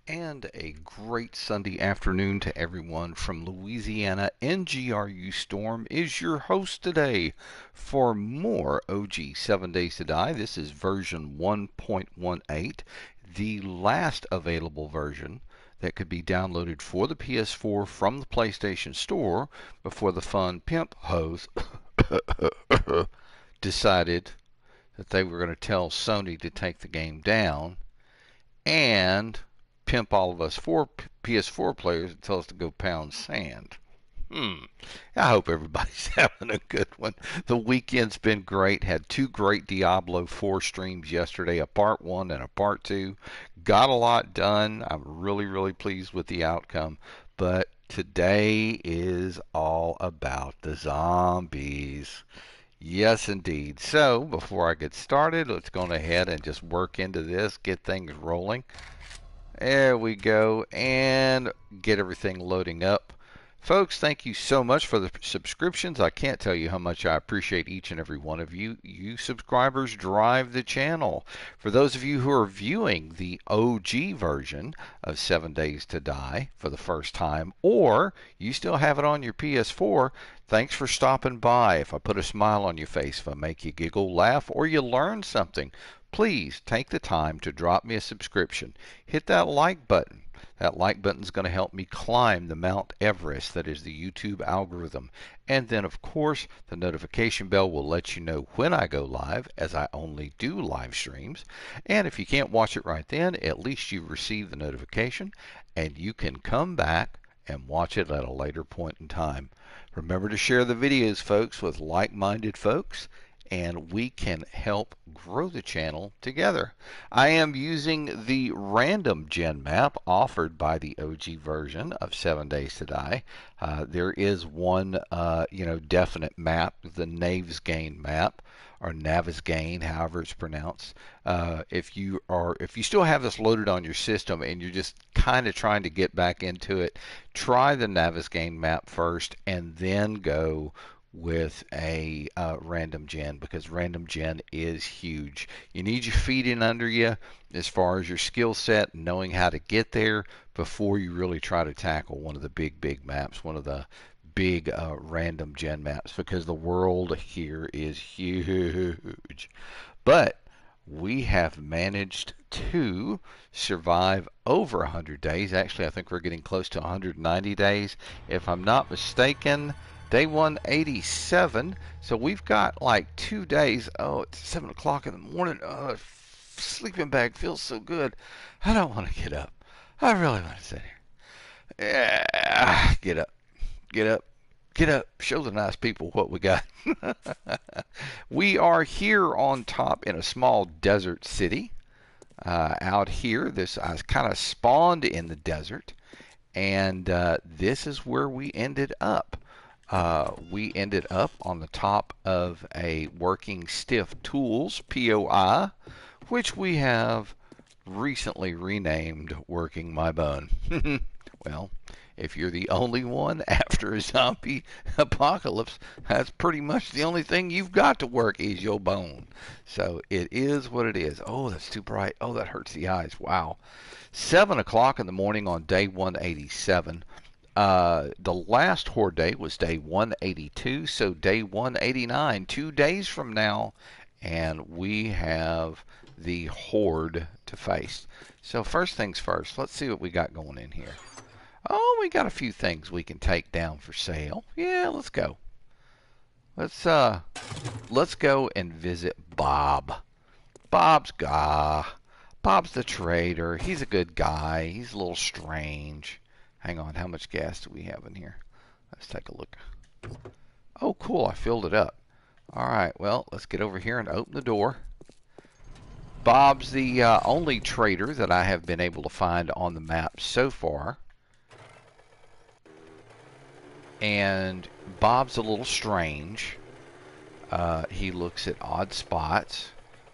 And a great Sunday afternoon to everyone from Louisiana. NGRU Storm is your host today for more OG 7 Days to Die. This is version 1.18, the last available version that could be downloaded for the PS4 from the PlayStation Store before the fun pimp hoes decided that they were going to tell Sony to take the game down and pimp all of us PS4 players and tell us to go pound sand. I hope everybody's having a good one. The weekend's been great. Had two great Diablo 4 streams yesterday, a part 1 and a part 2. Got a lot done. I'm really pleased with the outcome. But today is all about the zombies. Yes, indeed. So, before I get started, let's go ahead and just work into this, get things rolling. There we go, and get everything loading up. Folks, thank you so much for the subscriptions. I can't tell you how much I appreciate each and every one of you. You subscribers drive the channel. For those of you who are viewing the OG version of 7 Days to Die for the first time, or you still have it on your PS4, thanks for stopping by. If I put a smile on your face, if I make you giggle, laugh, or you learn something, please take the time to drop me a subscription. Hit that like button. That like button is going to help me climb the Mount Everest that is the YouTube algorithm. And then, of course, the notification bell will let you know when I go live, as I only do live streams. And if you can't watch it right then, at least you've received the notification, and you can come back and watch it at a later point in time. Remember to share the videos, folks, with like-minded folks, and we can help grow the channel together. I am using the random gen map offered by the OG version of 7 Days to Die. There is one, definite map, the Navesgain map, or Navisgain, however it's pronounced. If you still have this loaded on your system and you're just kind of trying to get back into it, try the Navisgain map first, and then go with a random gen, because random gen is huge. You need your feet in under you as far as your skill set and knowing how to get there before you really try to tackle one of the big maps, one of the big random gen maps, because the world here is huge. But we have managed to survive over 100 days. Actually, I think we're getting close to 190 days, if I'm not mistaken. Day 187. So we've got like 2 days. Oh, it's 7 o'clock in the morning. Oh, sleeping bag feels so good. I don't want to get up. I really want to sit here. Yeah, get up. Get up. Get up. Show the nice people what we got. We are here on top in a small desert city. Out here, I kind of spawned in the desert, and this is where we ended up. We ended up on the top of a working stiff tools POI, which we have recently renamed Working My Bone. Well, if you're the only one after a zombie apocalypse, that's pretty much the only thing you've got to work is your bone. So it is what it is. Oh, that's too bright. Oh, that hurts the eyes. Wow. 7 o'clock in the morning on day 187. The last horde day was day 182, so day 189, 2 days from now, and we have the horde to face. So first things first, let's see what we got going in here. Oh, we got a few things we can take down for sale. Yeah, let's go. Let's go and visit Bob. Bob's the trader. He's a good guy. He's a little strange. Hang on, how much gas do we have in here? Let's take a look. Oh, cool, I filled it up. All right, well, let's get over here and open the door. Bob's the only trader that I have been able to find on the map so far. And Bob's a little strange. He looks at odd spots,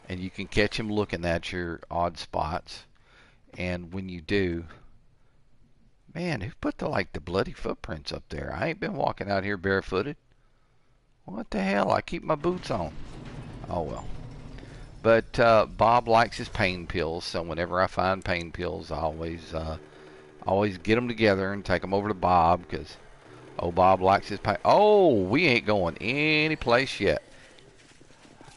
and you can catch him looking at your odd spots. And when you do, man, who put the bloody footprints up there? I ain't been walking out here barefooted. What the hell? I keep my boots on. Oh well. But Bob likes his pain pills, so whenever I find pain pills, I always get them together and take them over to Bob, because Bob likes his pain. Oh, we ain't going any place yet.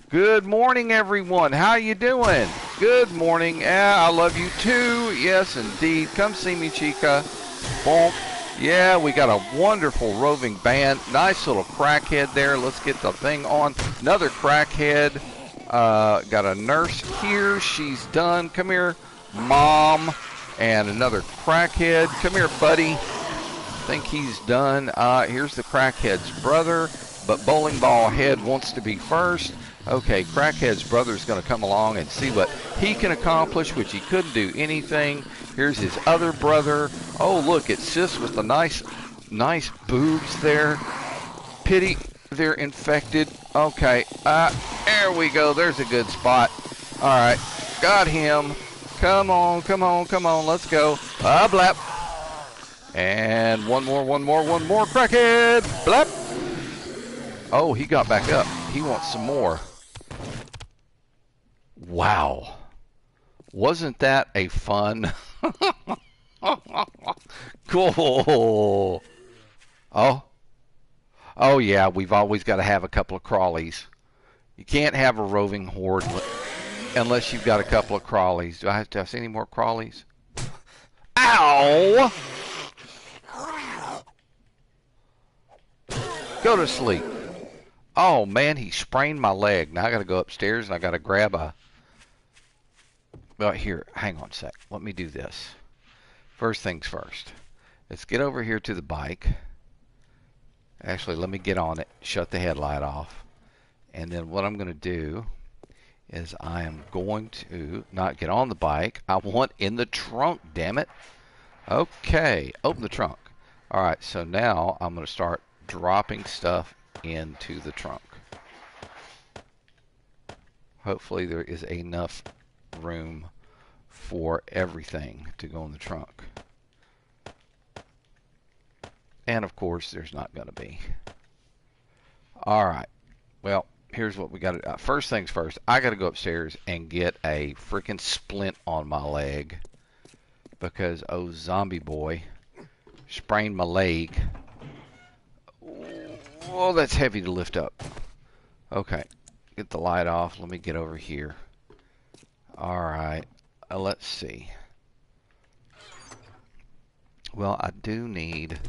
Good morning, everyone. How you doing? Good morning. Yeah, I love you too. Yes, indeed. Come see me, Chica. Bonk. Yeah, we got a wonderful roving band. Nice little crackhead there. Let's get the thing on. Another crackhead. Got a nurse here. She's done. Come here, Mom. And another crackhead. Come here, buddy. I think he's done. Here's the crackhead's brother. But Bowling Ball Head wants to be first. Okay, Crackhead's brother's going to come along and see what he can accomplish, which he couldn't do anything. Here's his other brother. Oh, look, it's Sis with the nice boobs there. Pity they're infected. Okay, there we go. There's a good spot. All right, got him. Come on, come on, come on. Let's go. Blap. And one more, Crackhead. Blap. Oh, he got back up. He wants some more. Wow. Wasn't that a fun? Cool. Oh yeah, we've always got to have a couple of crawlies. You can't have a roving horde unless you've got a couple of crawlies. Do I have to see any more crawlies? Ow! Go to sleep. Oh man, he sprained my leg. Now I got to go upstairs and I got to grab a... Well, here, hang on a sec. Let me do this. First things first. Let's get over here to the bike. Actually, let me get on it, shut the headlight off. And then what I'm going to do is I am going to not get on the bike. I want in the trunk, damn it. Okay, open the trunk. All right, so now I'm going to start dropping stuff into the trunk. Hopefully there is enough room for everything to go in the trunk. And of course there's not going to be. Alright, well, here's what we got to do. First things first, I got to go upstairs and get a freaking splint on my leg, because zombie boy sprained my leg. Oh, that's heavy to lift up. Okay, get the light off. Let me get over here. Alright, let's see. Well, I do need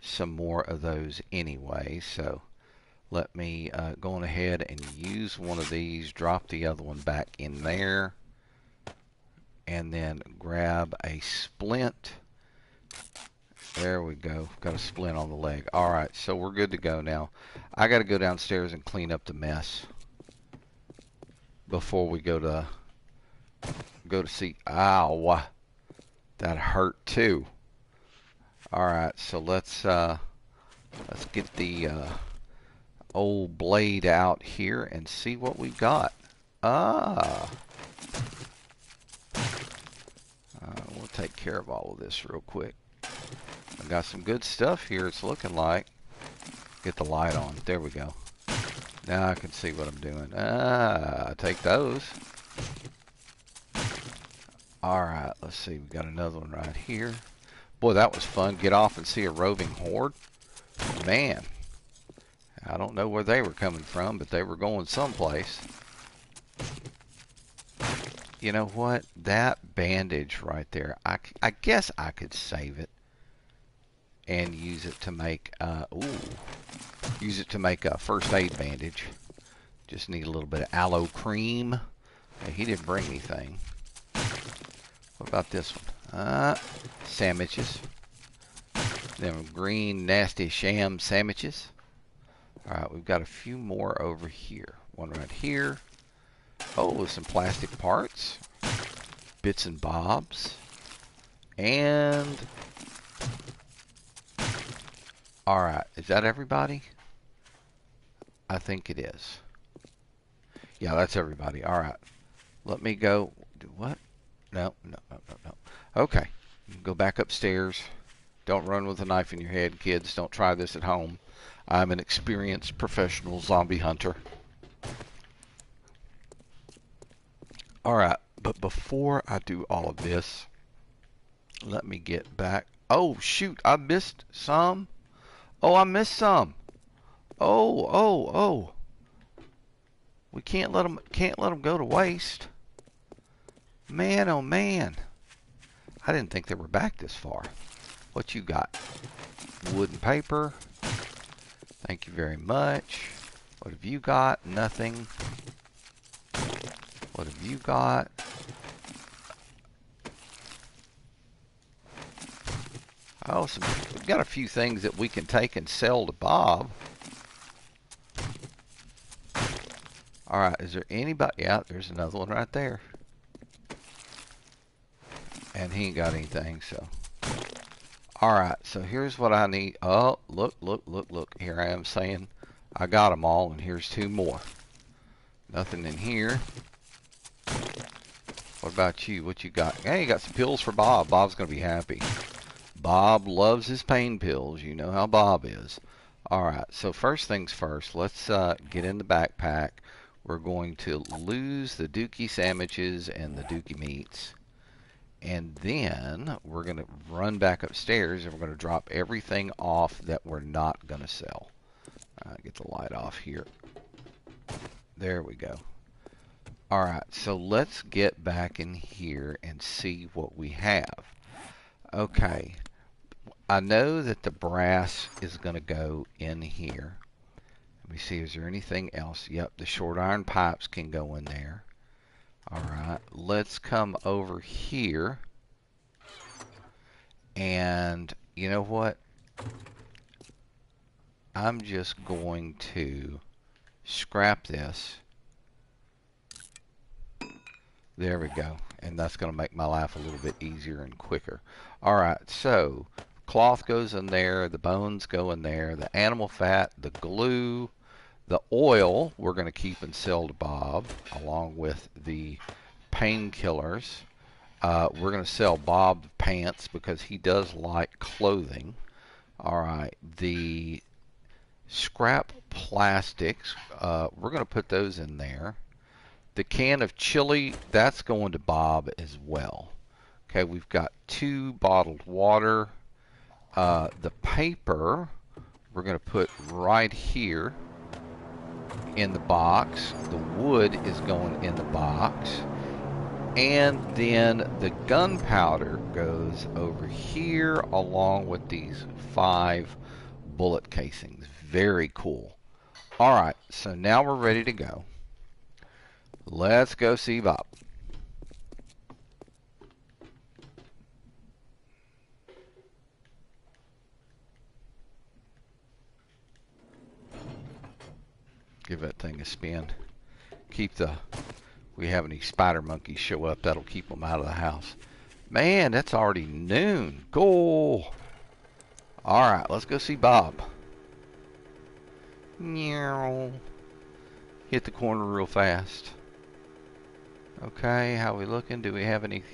some more of those anyway, so let me go on ahead and use one of these, drop the other one back in there, and then grab a splint. There we go. Got a splint on the leg. Alright, so we're good to go now. I got to go downstairs and clean up the mess before we go to see. Ow, that hurt too. Alright, so let's get the old blade out here and see what we got. We'll take care of all of this real quick. I got some good stuff here, it's looking like. Get the light on. There we go. Now I can see what I'm doing. I take those. Alright, let's see. We got another one right here. Boy, that was fun. Get off and see a roving horde. Man, I don't know where they were coming from, but they were going someplace. You know what? That bandage right there, I guess I could save it and use it to make use it to make a first aid bandage. Just need a little bit of aloe cream. Hey, he didn't bring anything. What about this one? Sandwiches. Them green nasty sham sandwiches. Alright, we've got a few more over here. One right here. Oh, some plastic parts. Bits and bobs. And alright, is that everybody? I think it is. Yeah, that's everybody. Alright. Let me go. Do what? No. Okay. Go back upstairs. Don't run with a knife in your head, kids. Don't try this at home. I'm an experienced professional zombie hunter. Alright, but before I do all of this, let me get back. Oh, shoot, I missed some. Oh, I missed some. Oh. We can't let them go to waste. Man, oh man. I didn't think they were back this far. What you got? Wood and paper. Thank you very much. What have you got? Nothing. What have you got? Oh, we've got a few things that we can take and sell to Bob. Alright, is there anybody? Yeah, there's another one right there. And he ain't got anything, so. Alright, so here's what I need. Oh, look. Here I am saying I got them all, and here's two more. Nothing in here. What about you? What you got? Hey, you got some pills for Bob. Bob's going to be happy. Bob loves his pain pills. You know how Bob is. Alright, so first things first, let's get in the backpack. We're going to lose the dookie sandwiches and the dookie meats. And then we're going to run back upstairs and we're going to drop everything off that we're not going to sell. Get the light off here. There we go. Alright, so let's get back in here and see what we have. Okay. I know that the brass is going to go in here. Let me see, is there anything else? Yep, the short iron pipes can go in there. Alright, let's come over here. And you know what? I'm just going to scrap this. There we go. And that's going to make my life a little bit easier and quicker. Alright, so cloth goes in there, the bones go in there, the animal fat, the glue, the oil we're going to keep and sell to Bob, along with the painkillers. We're going to sell Bob pants because he does like clothing. Alright, the scrap plastics, we're going to put those in there. The can of chili, that's going to Bob as well. Okay, we've got 2 bottled water. The paper, we're going to put right here in the box. The wood is going in the box. And then the gunpowder goes over here along with these 5 bullet casings. Very cool. Alright, so now we're ready to go. Let's go see Bob. Give that thing a spin. Keep the... we have any spider monkeys show up, that'll keep them out of the house. Man, that's already noon. Go! Alright, let's go see Bob. Meow. Hit the corner real fast. Okay, how we looking? Do we have any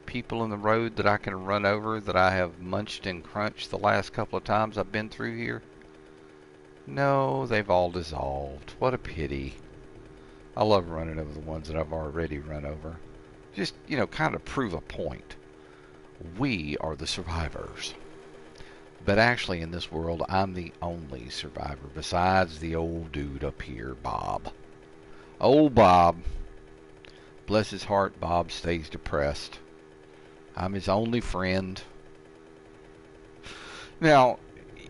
people in the road that I can run over that I have munched and crunched the last couple of times I've been through here? No, they've all dissolved. What a pity. I love running over the ones that I've already run over. Just, you know, kind of prove a point. We are the survivors. But actually in this world, I'm the only survivor besides the old dude up here, Bob. Old Bob. Bless his heart, Bob stays depressed. I'm his only friend. Now,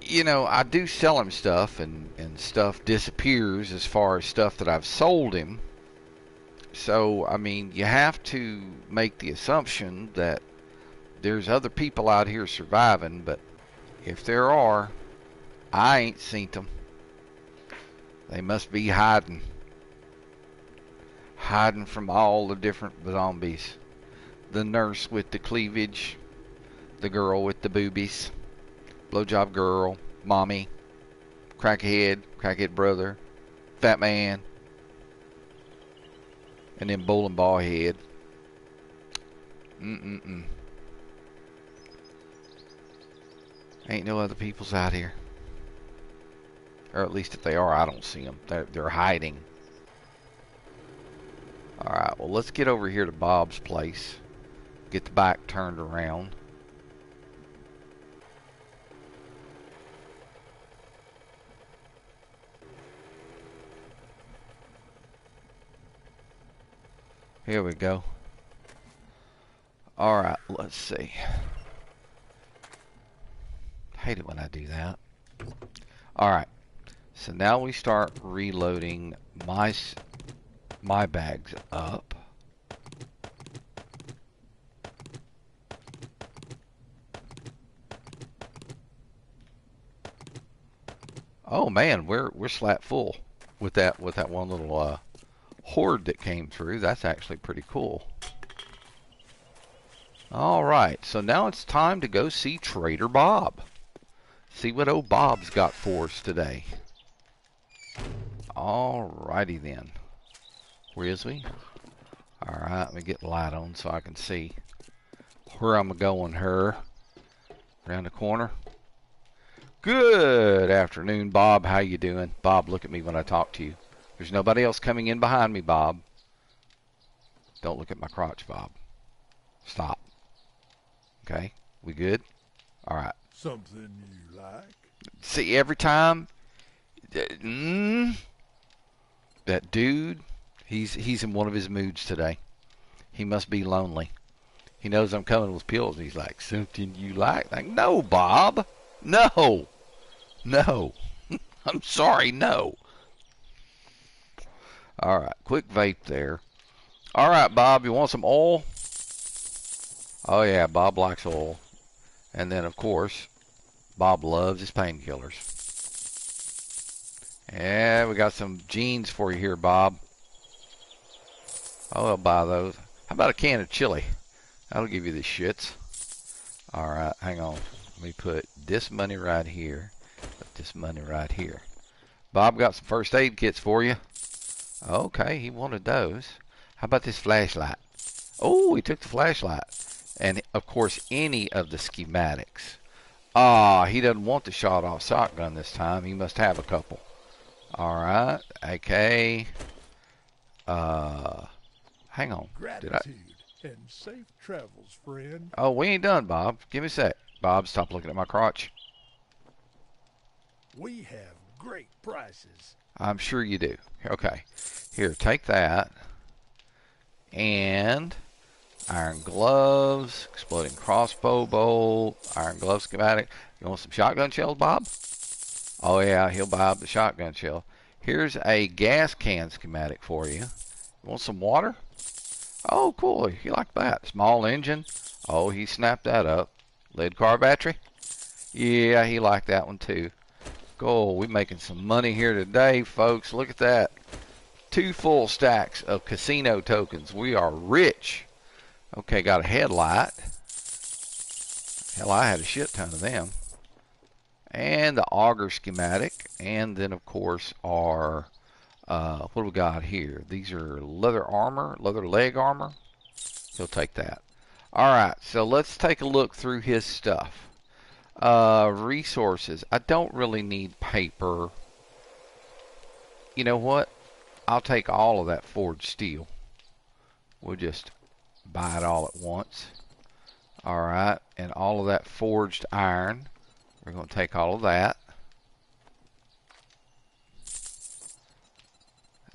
you know, I do sell him stuff, and stuff disappears as far as stuff that I've sold him. So, I mean, you have to make the assumption that there's other people out here surviving, but if there are, I ain't seen them. They must be hiding. Hiding from all the different zombies. The nurse with the cleavage. The girl with the boobies. Blowjob girl. Mommy. Crackhead. Crackhead brother. Fat man. And then bowling ball head. Ain't no other peoples out here. Or at least if they are, I don't see them. They're hiding. Alright, well, let's get over here to Bob's place. Get the back turned around. Here we go. Alright, let's see. Hate it when I do that. Alright, so now we start reloading my bags up. Oh man, we're slap full with that one little horde that came through. That's actually pretty cool. Alright, so now it's time to go see Trader Bob. See what old Bob's got for us today. Alrighty then. Where is we? Alright, let me get the light on so I can see where I'm going here. Around the corner. Good afternoon, Bob. How you doing? Bob, look at me when I talk to you. There's nobody else coming in behind me, Bob. Don't look at my crotch, Bob. Stop. Okay, we good? Alright. Something you like? See, every time that dude, he's in one of his moods today. He must be lonely. He knows I'm coming with pills, and he's like, something you like? Like, no, Bob. No. No. I'm sorry, no. Alright, quick vape there. Alright, Bob, you want some oil? Oh yeah, Bob likes oil. And then, of course, Bob loves his painkillers. Yeah, we got some jeans for you here, Bob. Oh, I'll buy those. How about a can of chili? That'll give you the shits. Alright, hang on. Let me put this money right here. Put this money right here. Bob got some first aid kits for you. Okay, he wanted those. How about this flashlight? Oh, he took the flashlight. And, of course, any of the schematics. Ah, he doesn't want the shot-off shotgun this time. He must have a couple. Alright, AK. Hang on. Gratitude and safe travels, friend. Oh, we ain't done, Bob. Give me a sec. Bob, stop looking at my crotch. We have great prices. I'm sure you do. Okay. Here, take that. And iron gloves, exploding crossbow bolt, iron glove schematic. You want some shotgun shells, Bob? Oh yeah, he'll buy the shotgun shell. Here's a gas can schematic for you. You want some water? Oh, cool. He liked that. Small engine. Oh, he snapped that up. Lead car battery? Yeah, he liked that one too. Cool. We're making some money here today, folks. Look at that. 2 full stacks of casino tokens. We are rich. Okay, got a headlight. Hell, I had a shit ton of them. And the auger schematic. And then, of course, our, what do we got here? These are leather armor, leather leg armor. He'll take that. Alright, so let's take a look through his stuff. Resources. I don't really need paper. You know what? I'll take all of that forged steel. We'll just buy it all at once. Alright, and all of that forged iron. We're going to take all of that.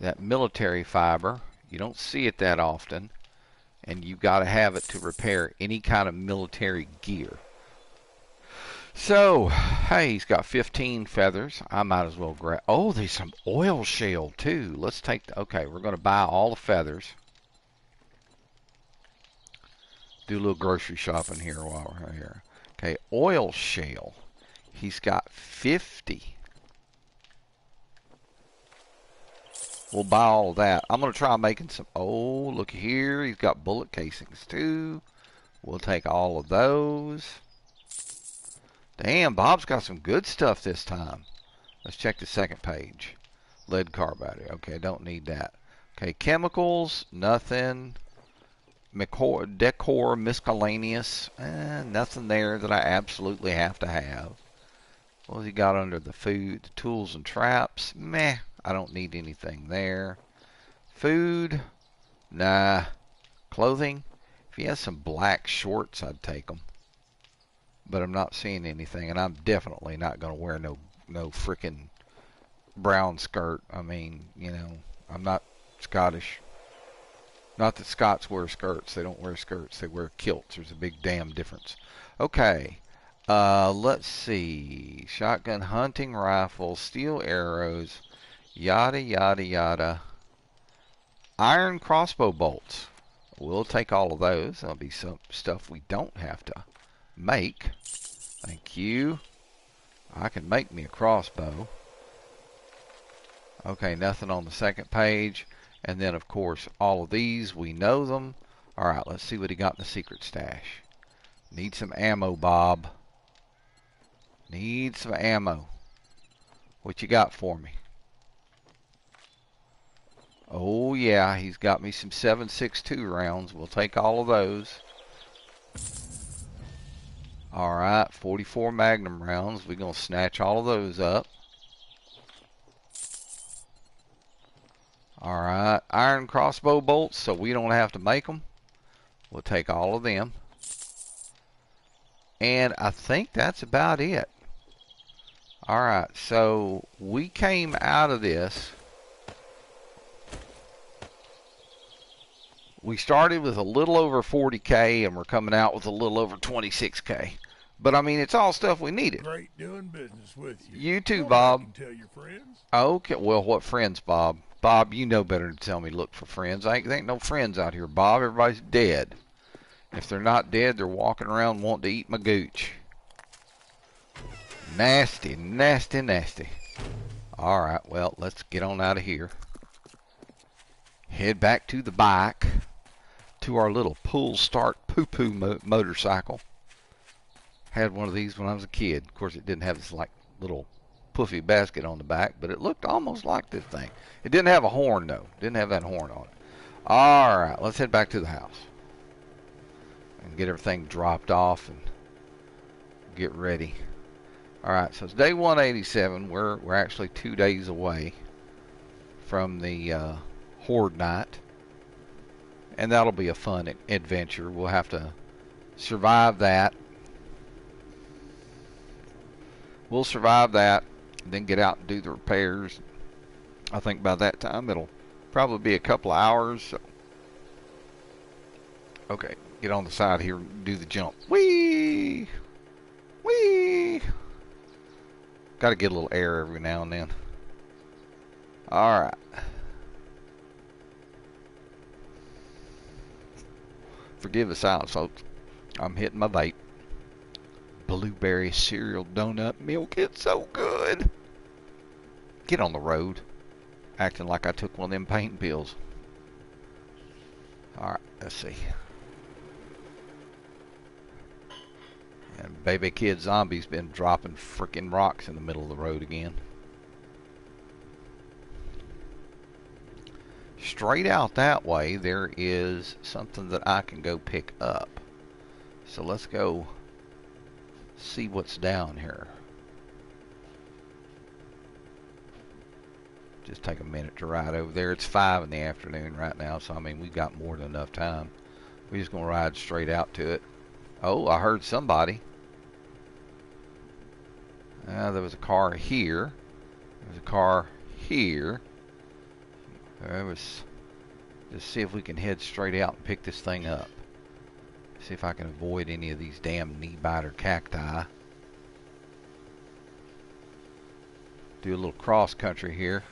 That military fiber, you don't see it that often, and you got to have it to repair any kind of military gear. So, hey, he's got 15 feathers. I might as well grab. Oh, there's some oil shale too. Let's take. Okay, we're going to buy all the feathers. Do a little grocery shopping here while we're here. Okay, oil shale. He's got 50. We'll buy all of that. I'm going to try making some. Oh, look here. He's got bullet casings too. We'll take all of those. Damn, Bob's got some good stuff this time. Let's check the second page. Lead car battery. Okay, don't need that. Okay, chemicals, nothing. Decor, miscellaneous. Nothing there that I absolutely have to have. What's he got under the food? The tools and traps. Meh, I don't need anything there. Food. Nah. Clothing? If he has some black shorts, I'd take them. But I'm not seeing anything, and I'm definitely not going to wear no freaking brown skirt. I mean, you know, I'm not Scottish. Not that Scots wear skirts. They don't wear skirts. They wear kilts. There's a big damn difference. Okay. Let's see. Shotgun, hunting rifle, steel arrows, yada, yada, yada. Iron crossbow bolts. We'll take all of those. There'll be some stuff we don't have to make. Thank you. I can make me a crossbow. Okay, nothing on the second page. And then, of course, all of these, we know them. All right, let's see what he got in the secret stash. Need some ammo, Bob. Need some ammo. What you got for me? Oh, yeah, he's got me some 7.62 rounds. We'll take all of those. All right, 44 Magnum rounds. We're going to snatch all of those up. All right, iron crossbow bolts, so we don't have to make them. We'll take all of them. And I think that's about it. All right, so we came out of this. We started with a little over 40K, and we're coming out with a little over 26K. But, I mean, it's all stuff we needed. Great doing business with you. You too, Go Bob. back and tell your friends. Okay, well, what friends, Bob? Bob, you know better than to tell me look for friends. There ain't no friends out here, Bob. Everybody's dead. If they're not dead, they're walking around wanting to eat my gooch. Nasty, nasty, nasty. All right, well, let's get on out of here. Head back to the bike, to our little pull start poo-poo motorcycle. Had one of these when I was a kid. Of course, it didn't have this like little puffy basket on the back, but it looked almost like this thing. It didn't have a horn, though. Didn't have that horn on it. All right, let's head back to the house and get everything dropped off and get ready. All right, so it's day 187. We're actually 2 days away from the Horde Night, and that'll be a fun adventure. We'll have to survive that. We'll survive that, and then get out and do the repairs. I think by that time it'll probably be a couple of hours. So. Okay, get on the side here and do the jump. Whee! Whee! Got to get a little air every now and then. Alright. Forgive the silence, folks. I'm hitting my vape. Blueberry cereal donut milk. It's so good. Get on the road. Acting like I took one of them pain pills. Alright, let's see. And baby kid zombie's been dropping freaking rocks in the middle of the road again. Straight out that way, there is something that I can go pick up. So let's go see what's down here. Just take a minute to ride over there. It's 5 in the afternoon right now, so I mean we've got more than enough time. We're just gonna ride straight out to it. Oh, I heard somebody. There was a car here. There's a car here. There was. Just see if we can head straight out and pick this thing up. See if I can avoid any of these damn knee-biter cacti. Do a little cross-country here.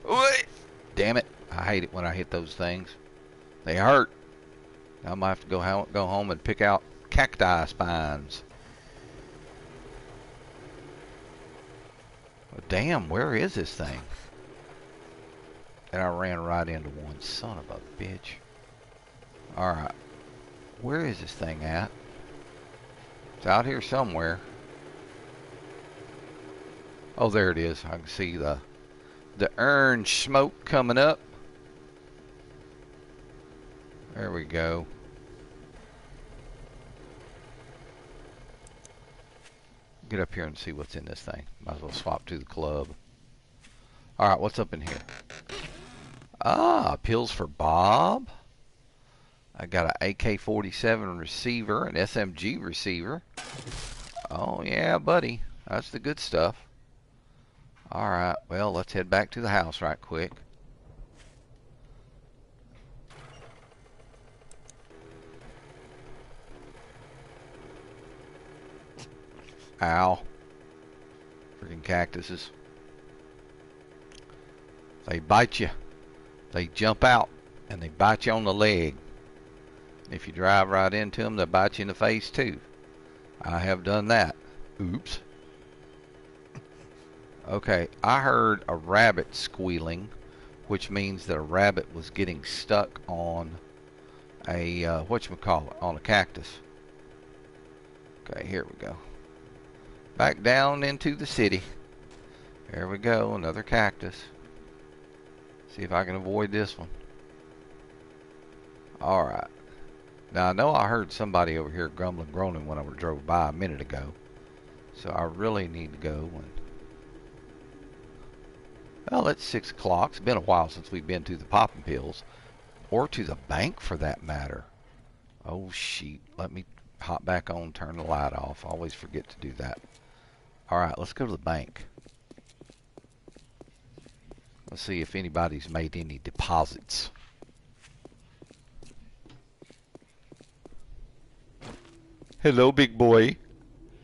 Wait! Damn it. I hate it when I hit those things. They hurt. I might have to go home and pick out cacti spines. Oh, damn, where is this thing? And I ran right into one. Son of a bitch. Alright. Where is this thing at? It's out here somewhere. Oh, there it is. I can see the orange smoke coming up. There we go. Get up here and see what's in this thing. Might as well swap to the club. Alright, what's up in here? Ah, pills for Bob. I got an AK-47 receiver, an SMG receiver. Oh yeah, buddy. That's the good stuff. Alright, well, let's head back to the house right quick. Ow. Freaking cactuses. They bite you. They jump out and they bite you on the leg. If you drive right into them, they'll bite you in the face too. I have done that. Oops. Okay, I heard a rabbit squealing, which means that a rabbit was getting stuck on a, whatchamacallit, on a cactus. Okay, here we go. Back down into the city. There we go, another cactus. See if I can avoid this one. Alright. Now I know I heard somebody over here grumbling, groaning when I drove by a minute ago. So I really need to go and... Well, it's 6 o'clock. It's been a while since we've been to the popping pills. Or to the bank for that matter. Oh, sheet. Let me hop back on, turn the light off. I always forget to do that. Alright, let's go to the bank. Let's see if anybody's made any deposits. Hello, big boy.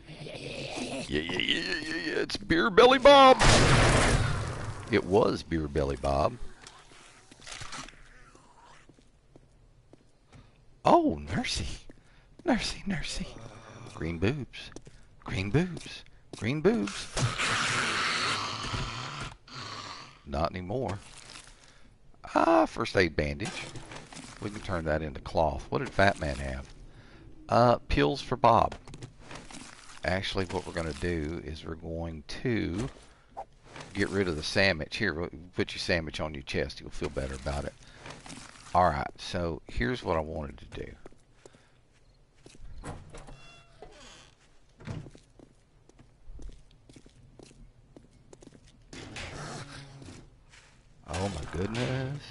Yeah. It's Beer Belly Bob. It was Beer Belly Bob. Oh, Nursey. Nursey. Green boobs. Green boobs. Green boobs. Not anymore. Ah, first aid bandage. We can turn that into cloth. What did Fat Man have? Pills for Bob. Actually, what we're going to do is we're going to get rid of the sandwich. Here, put your sandwich on your chest. You'll feel better about it. Alright, so here's what I wanted to do. Oh my goodness.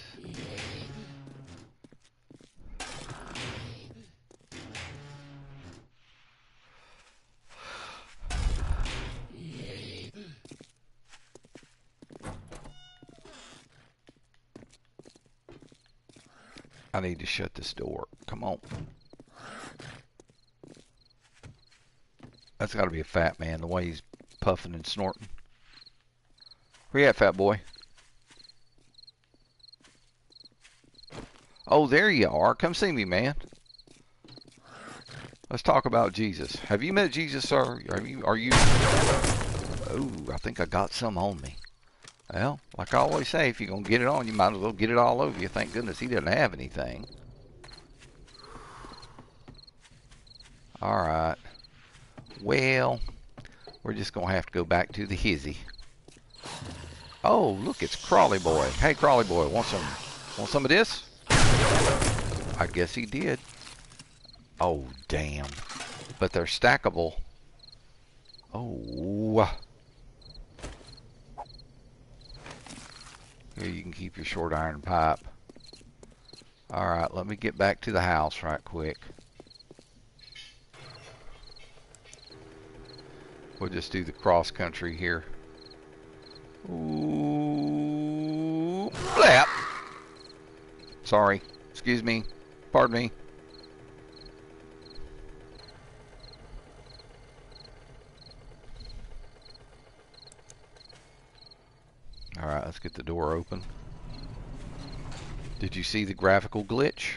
I need to shut this door. Come on. That's got to be a Fat Man, the way he's puffing and snorting. Where you at, fat boy? Oh, there you are. Come see me, man. Let's talk about Jesus. Have you met Jesus, sir? Are you? Oh, I think I got some on me. Well, like I always say, if you're going to get it on, you might as well get it all over you. Thank goodness he didn't have anything. Alright. Well, we're just going to have to go back to the hizzy. Oh, look, it's Crawly Boy. Hey, Crawly Boy, want some of this? I guess he did. Oh, damn. But they're stackable. Oh. Here, you can keep your short iron pipe. Alright, let me get back to the house right quick. We'll just do the cross country here. Ooh. Blap. Sorry. Excuse me. Pardon me. Alright, let's get the door open. Did you see the graphical glitch?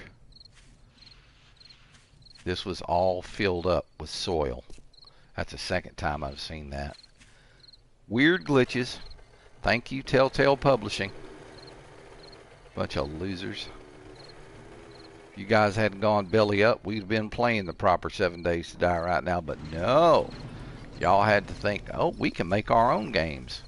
This was all filled up with soil. That's the second time I've seen that. Weird glitches. Thank you, Telltale Publishing. Bunch of losers. If you guys hadn't gone belly up, we'd been playing the proper 7 Days to Die right now, but no. Y'all had to think, oh, we can make our own games.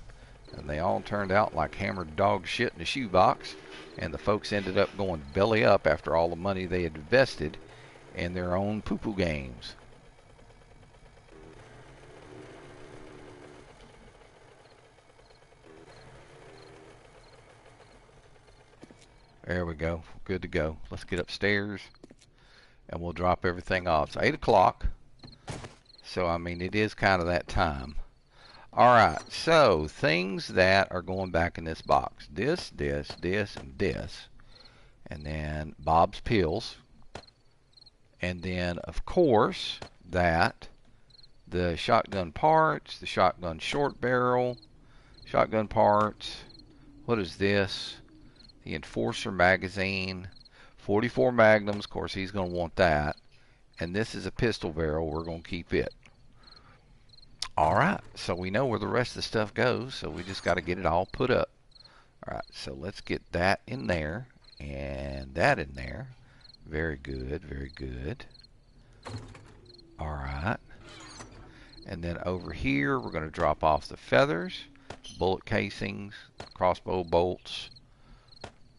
And they all turned out like hammered dog shit in a shoebox. And the folks ended up going belly up after all the money they had invested in their own poo-poo games. There we go. Good to go. Let's get upstairs and we'll drop everything off. It's 8 o'clock. So, I mean, it is kind of that time. Alright, so things that are going back in this box. This, and this. And then Bob's pills. And then, of course, the shotgun parts, the shotgun short barrel, shotgun parts. What is this? The Enforcer magazine. 44 Magnums, of course, he's going to want that. And this is a pistol barrel. We're going to keep it. Alright, so we know where the rest of the stuff goes, so we just got to get it all put up. Alright, so let's get that in there, and that in there. Very good, very good. Alright. And then over here, we're going to drop off the feathers, bullet casings, crossbow bolts,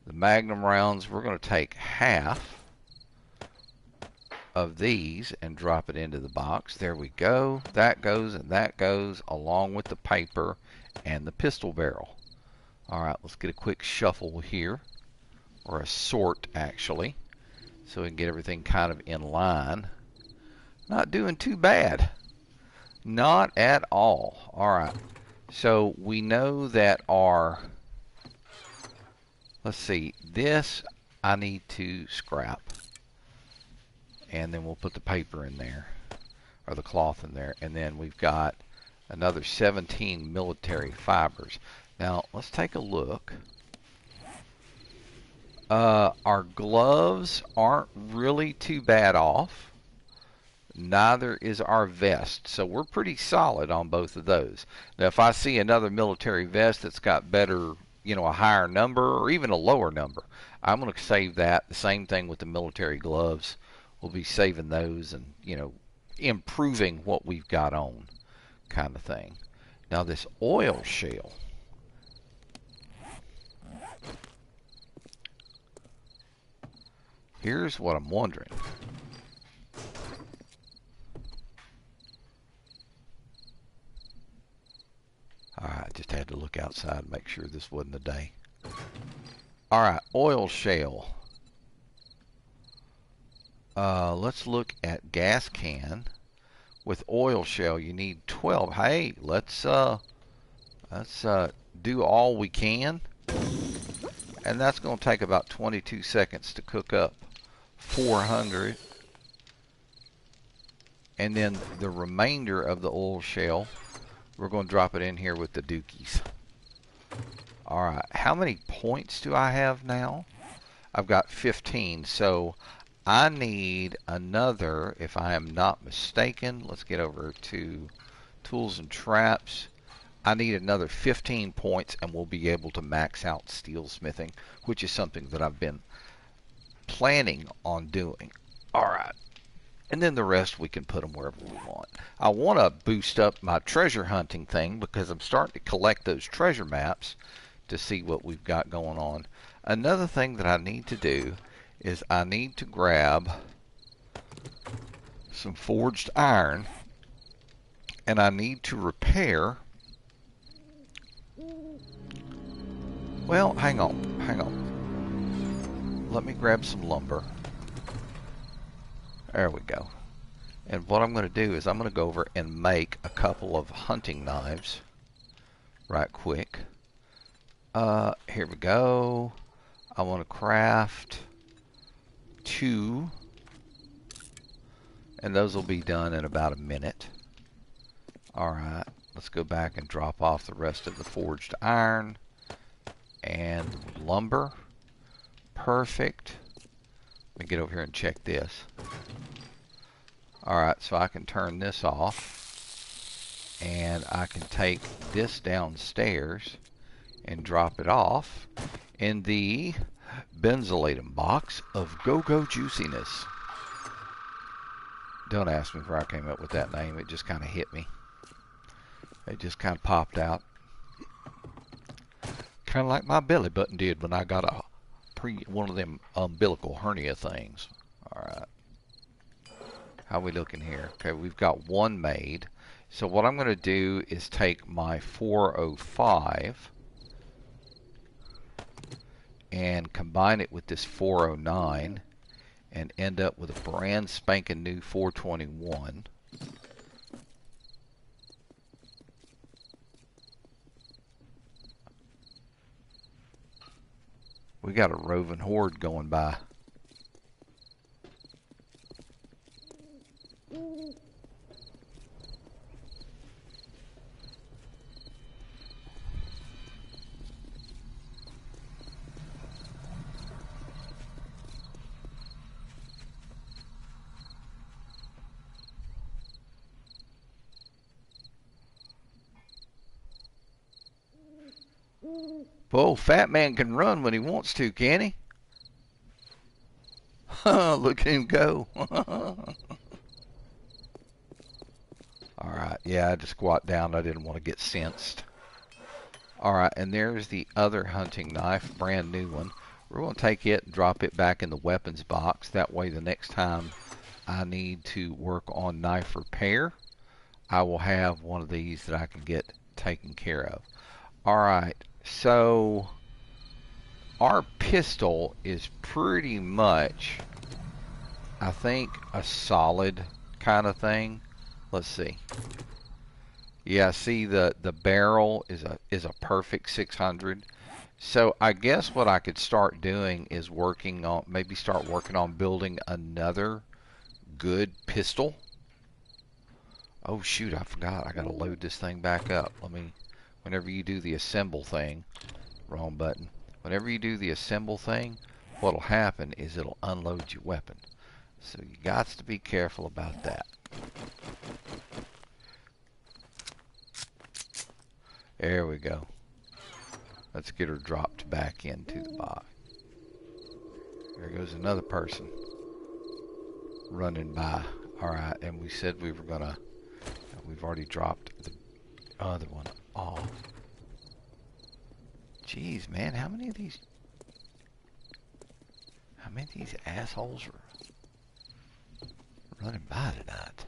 the magnum rounds. We're going to take half of these and drop it into the box. There we go. That goes and that goes along with the paper and the pistol barrel. Alright, let's get a quick shuffle here, or a sort actually, so we can get everything kind of in line. Not doing too bad. Not at all. Alright, so we know that our, let's see, this I need to scrap. And then we'll put the paper in there, or the cloth in there. And then we've got another 17 military fibers. Now, let's take a look. Our gloves aren't really too bad off. Neither is our vest. So we're pretty solid on both of those. Now, if I see another military vest that's got better, a higher number or even a lower number, I'm going to save that. The same thing with the military gloves. We'll be saving those and, improving what we've got on, kind of thing. Now, this oil shale. Here's what I'm wondering. Alright, just had to look outside and make sure this wasn't a day. Alright, oil shale. Let's look at gas can. With oil shale, you need 12. Hey, let's do all we can. And that's going to take about 22 seconds to cook up 400. And then the remainder of the oil shale, we're going to drop it in here with the dookies. Alright, how many points do I have now? I've got 15, so I need another, if I am not mistaken, let's get over to tools and traps. I need another 15 points and we'll be able to max out steelsmithing, which is something that I've been planning on doing. Alright, and then the rest we can put them wherever we want. I want to boost up my treasure hunting thing because I'm starting to collect those treasure maps to see what we've got going on. Another thing that I need to do is I need to grab some forged iron and I need to repair. Well, hang on. Let me grab some lumber. There we go. And what I'm going to do is I'm going to go over and make a couple of hunting knives right quick. Here we go. I want to craft 2, and those will be done in about a minute. Alright, let's go back and drop off the rest of the forged iron and lumber. Perfect. Let me get over here and check this. Alright, so I can turn this off and I can take this downstairs and drop it off in the benzylatum box of Go-Go Juiciness. Don't ask me where I came up with that name. It just kind of hit me. It just kind of popped out. Kind of like my belly button did when I got one of them umbilical hernia things. Alright. How we looking here? Okay, we've got one made. So what I'm going to do is take my 405 and combine it with this 409 and end up with a brand spanking new 421. We got a roving horde going by. Whoa, Fat Man can run when he wants to, can he? Look at him go. Alright, yeah, I just squat down. I didn't want to get sensed. Alright, and there's the other hunting knife, brand new one. We're going to take it and drop it back in the weapons box. That way the next time I need to work on knife repair, I will have one of these that I can get taken care of. Alright, so our pistol is pretty much, I think, a solid kind of thing. Let's see. Yeah, see the barrel is a perfect 600. So I guess what I could start doing is maybe start working on building another good pistol. Oh shoot, I forgot. I gotta load this thing back up. Whenever you do the assemble thing, wrong button. Whenever you do the assemble thing, what'll happen is it'll unload your weapon. So you got to be careful about that. There we go. Let's get her dropped back into the box. There goes another person running by. Alright, and we said we were gonna, we've already dropped the other one off. Jeez, man, how many of these assholes are running by tonight?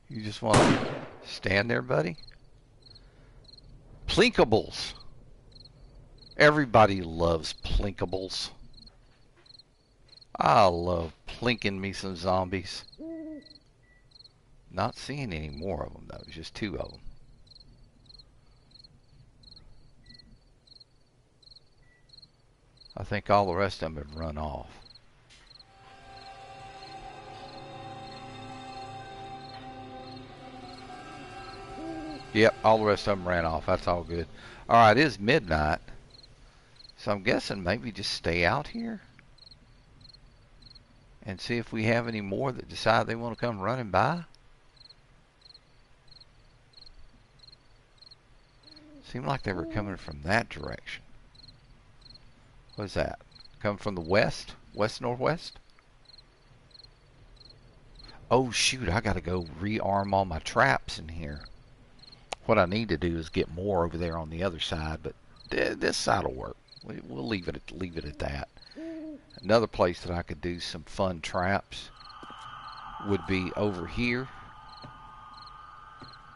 You just want to stand there, buddy? Plinkables. Everybody loves plinkables. I love plinking me some zombies. Not seeing any more of them, though. It's just 2 of them. I think all the rest of them have run off. Yep, all the rest of them ran off. That's all good. Alright, it is midnight. So I'm guessing maybe just stay out here and see if we have any more that decide they want to come running by. Seemed like they were coming from that direction. What is that? Coming from the west? West-northwest? Oh shoot, I gotta go rearm all my traps in here. What I need to do is get more over there on the other side, but this side will work. We'll leave it at that. Another place that I could do some fun traps would be over here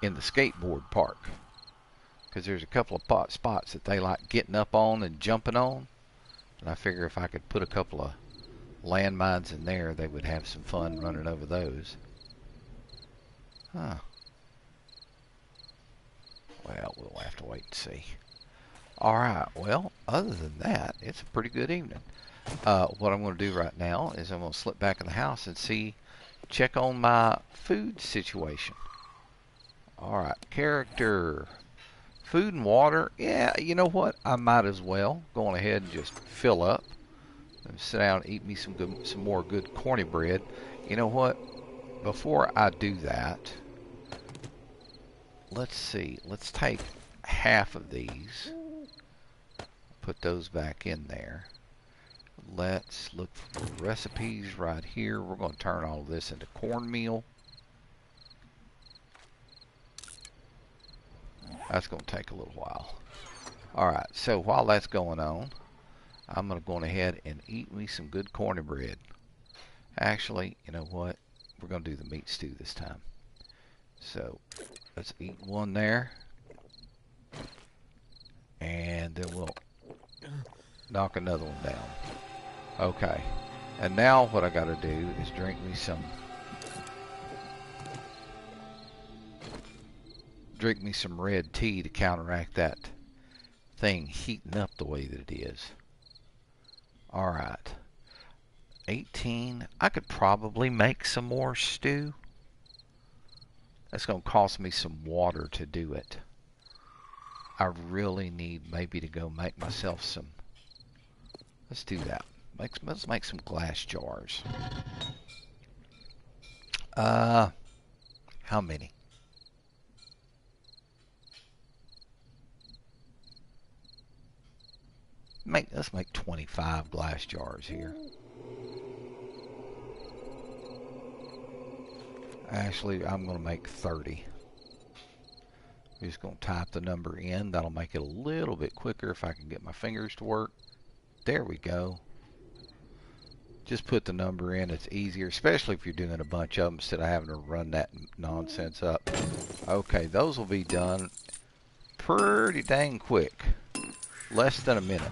in the skateboard park, because there's a couple of spots that they like getting up on and jumping on, and I figure if I could put a couple of landmines in there, they would have some fun running over those. Huh. Well, we'll have to wait and see. Alright, well, other than that, it's a pretty good evening. What I'm going to do right now is I'm going to slip back in the house and check on my food situation. Alright, character. Food and water. Yeah, you know what? I might as well go on ahead and just fill up. And sit down and eat me some more good corny bread. You know what? before I do that, let's see. Let's take half of these, put those back in there. Let's look for recipes right here. We're going to turn all of this into cornmeal. That's going to take a little while. Alright, so while that's going on, I'm going to go ahead and eat me some good cornbread. Actually, you know what? We're going to do the meat stew this time. So, let's eat one there. And then we'll knock another one down. Okay. And now what I got to do is drink me some red tea to counteract that thing heating up the way that it is. Alright. 18. I could probably make some more stew. That's going to cost me some water to do it. I really need maybe to go make myself some. Let's do that. Let's make some glass jars. How many? Let's make 25 glass jars here. Actually, I'm going to make 30. I'm just going to type the number in. That'll make it a little bit quicker if I can get my fingers to work. There we go. Just put the number in. It's easier, especially if you're doing a bunch of them instead of having to run that nonsense up. Okay, those will be done pretty dang quick. Less than a minute.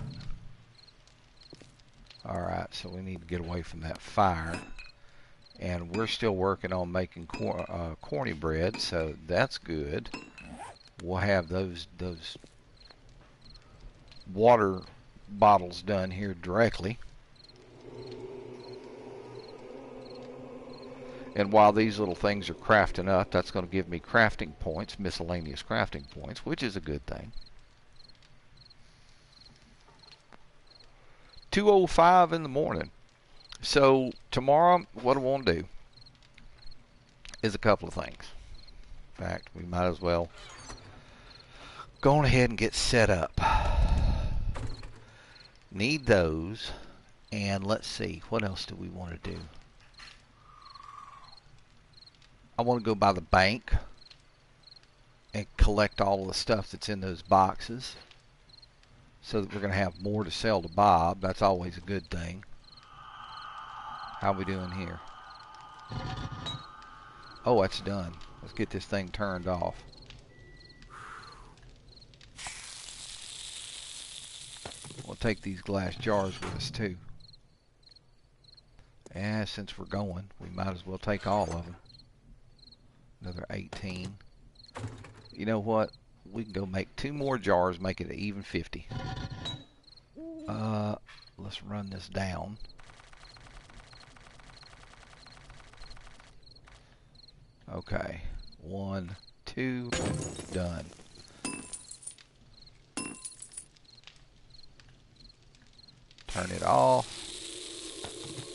Alright, so we need to get away from that fire. And we're still working on making corny bread, so that's good. We'll have those water bottles done here directly. And while these little things are crafting up, that's going to give me crafting points, miscellaneous crafting points, which is a good thing. 2:05 in the morning. So tomorrow, what I want to do is a couple of things. In fact, we might as well go on ahead and get set up. Need those. And let's see, what else do we want to do? I want to go by the bank and collect all of the stuff that's in those boxes so that we're going to have more to sell to Bob. That's always a good thing. How are we doing here? Oh, that's done. Let's get this thing turned off. We'll take these glass jars with us too. And since we're going, we might as well take all of them. Another 18. You know what? We can go make 2 more jars, make it even 50. Let's run this down. Okay. 1, 2, done. Turn it off.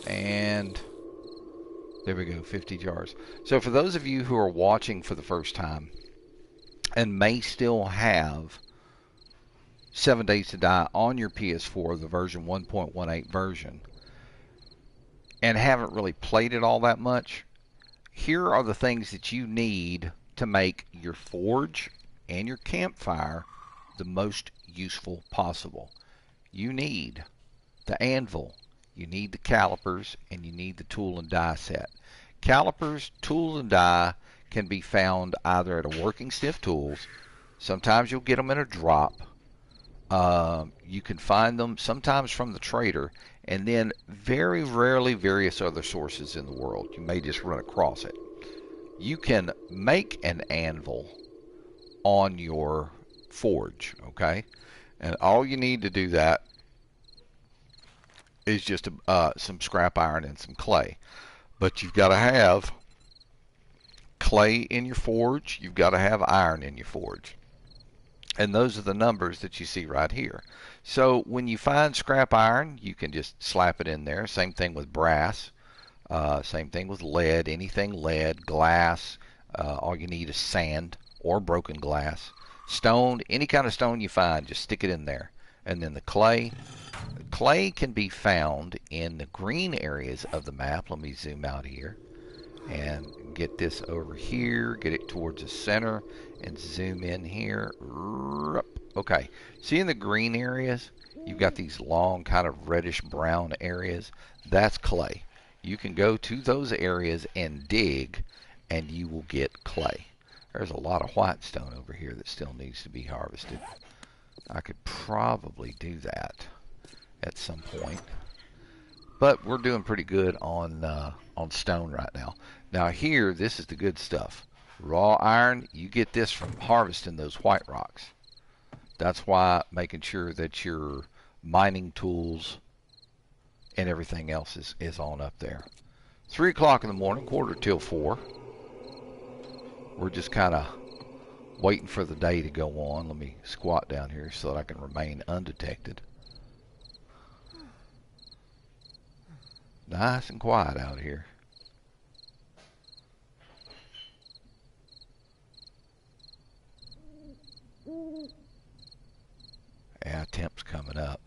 And there we go, 50 jars. So for those of you who are watching for the first time and may still have 7 Days to Die on your PS4, the version 1.18 version, and haven't really played it all that much, here are the things that you need to make your forge and your campfire the most useful possible. You need the anvil, you need the calipers, and you need the tool and die set. Calipers, tools, and die can be found either at a Working Stiff Tools. Sometimes you'll get them in a drop. You can find them sometimes from the trader, and then very rarely various other sources in the world. You may just run across it. You can make an anvil on your forge, okay? And all you need to do that is just some scrap iron and some clay. But you've got to have clay in your forge. You've got to have iron in your forge. And those are the numbers that you see right here. So when you find scrap iron, you can just slap it in there. Same thing with brass. Same thing with lead, anything lead, glass. All you need is sand or broken glass. Stone, any kind of stone you find, just stick it in there. And then the clay. Clay can be found in the green areas of the map. Let me zoom out here and get this over here, get it towards the center, and zoom in here. Okay, see in the green areas, you've got these long kind of reddish brown areas. That's clay. You can go to those areas and dig, and you will get clay. There's a lot of white stone over here that still needs to be harvested. I could probably do that at some point, but we're doing pretty good on stone right now. Now here, this is the good stuff. Raw iron, you get this from harvesting those white rocks. That's why making sure that your mining tools and everything else is on up there. 3 o'clock in the morning, quarter till 4. We're just kind of waiting for the day to go on. Let me squat down here so that I can remain undetected. Nice and quiet out here. Yeah, temp's coming up.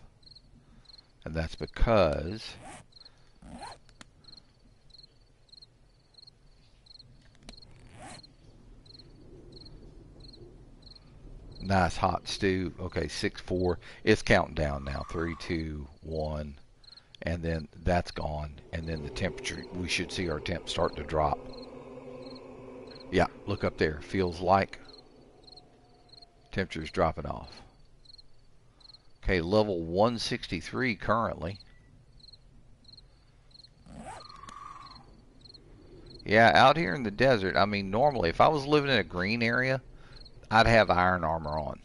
And that's because nice hot stew. Okay, 6-4. It's counting down now. 3, 2, 1. And then that's gone. And then the temperature, we should see our temp start to drop. Yeah, look up there. Feels like temperature's dropping off. Okay, level 163 currently. Yeah, out here in the desert, I mean, normally if I was living in a green area, I'd have iron armor on.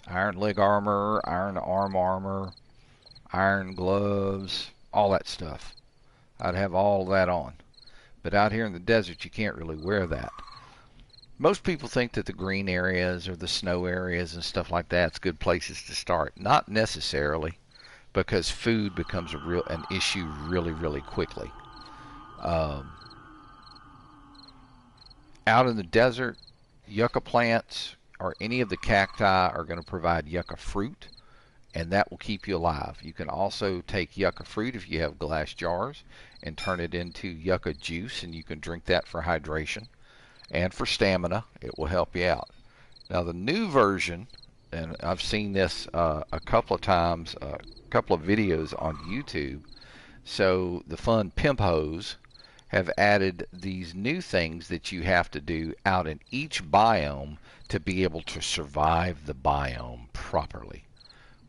Iron leg armor, iron arm armor, iron gloves, all that stuff. I'd have all that on. But out here in the desert, you can't really wear that. Most people think that the green areas or the snow areas and stuff like that's good places to start. Not necessarily, because food becomes an issue really quickly. Out in the desert, yucca plants or any of the cacti are going to provide yucca fruit, and that will keep you alive. You can also take yucca fruit if you have glass jars and turn it into yucca juice, and you can drink that for hydration and for stamina. It will help you out. Now the new version, and I've seen this a couple of times, a couple of videos on YouTube. So the fun pimp hose have added these new things that you have to do out in each biome to be able to survive the biome properly,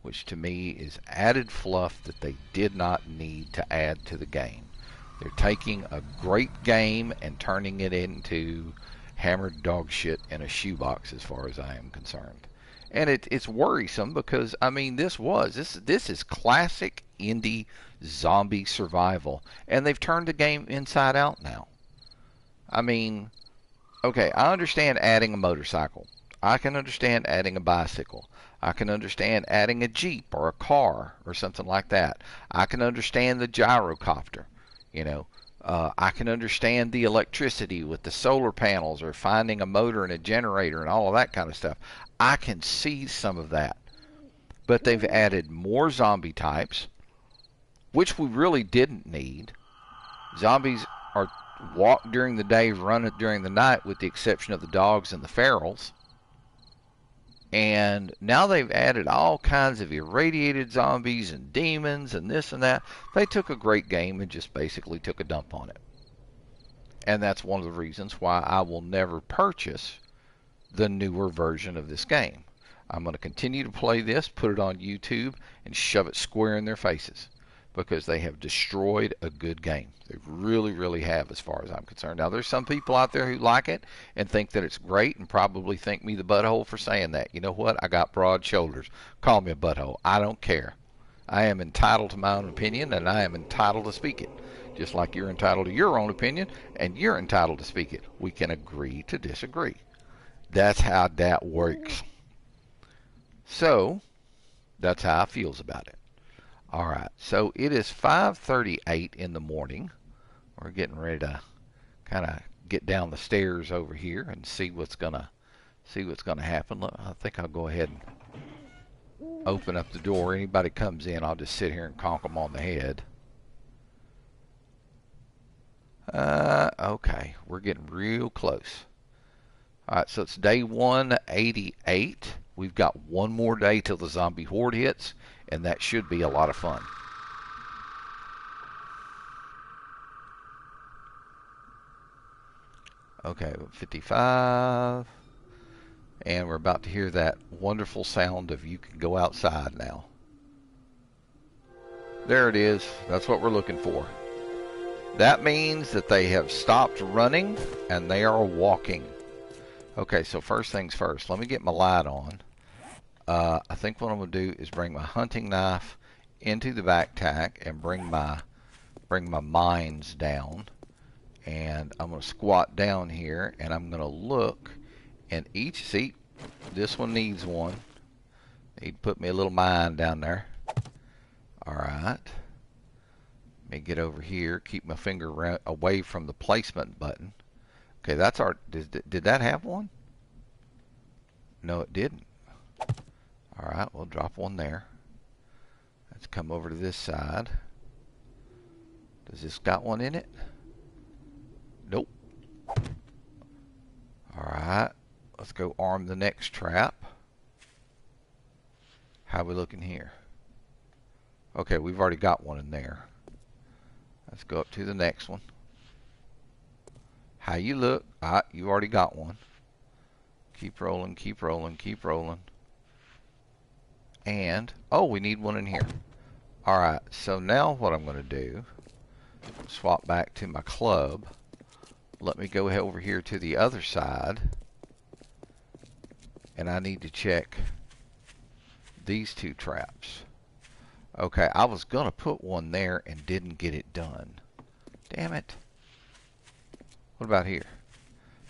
which to me is added fluff that they did not need to add to the game. They're taking a great game and turning it into hammered dog shit in a shoebox as far as I am concerned. And it's worrisome because, I mean, this is classic indie zombie survival, and they've turned the game inside out now. I mean, okay, I understand adding a motorcycle. I can understand adding a bicycle. I can understand adding a Jeep or a car or something like that. I can understand the gyrocopter, you know. I can understand the electricity with the solar panels or finding a motor and a generator and all of that kind of stuff. I can see some of that. But they've added more zombie types, which we really didn't need. Zombies are walk during the day, run during the night, with the exception of the dogs and the ferals. And now they've added all kinds of irradiated zombies and demons and this and that. They took a great game and just basically took a dump on it. And that's one of the reasons why I will never purchase the newer version of this game. I'm going to continue to play this, put it on YouTube, and shove it square in their faces, because they have destroyed a good game. They really have, as far as I'm concerned. Now, there's some people out there who like it and think that it's great and probably think me the butthole for saying that. You know what? I got broad shoulders. Call me a butthole. I don't care. I am entitled to my own opinion, and I am entitled to speak it. Just like you're entitled to your own opinion, and you're entitled to speak it. We can agree to disagree. That's how that works. So, that's how I feels about it. All right, so it is 5:38 in the morning. We're getting ready to kind of get down the stairs over here and see what's gonna happen. Look, I think I'll go ahead and open up the door. Anybody comes in, I'll just sit here and conk them on the head. Okay, we're getting real close. Alright, so it's day 188. We've got one more day till the zombie horde hits, and that should be a lot of fun. Okay, 55. And we're about to hear that wonderful sound of you can go outside now. There it is. That's what we're looking for. That means that they have stopped running and they are walking. Okay, so first things first. Let me get my light on. I think what I'm going to do is bring my hunting knife into the backpack and bring my mines down. And I'm going to squat down here and I'm going to look in each seat. This one needs one. Need to put me a little mine down there. Alright. Let me get over here. Keep my finger away from the placement button. Okay, that's our... Did that have one? No, it didn't. Alright, we'll drop one there. Let's come over to this side. Does this got one in it? Nope. Alright, let's go arm the next trap. How we looking here? Okay, we've already got one in there. Let's go up to the next one. How you look? You already got one. Keep rolling, keep rolling, keep rolling. And, oh, we need one in here. Alright, so now what I'm going to do, swap back to my club. Let me go over here to the other side. And I need to check these two traps. Okay, I was going to put one there and didn't get it done. Damn it. What about here?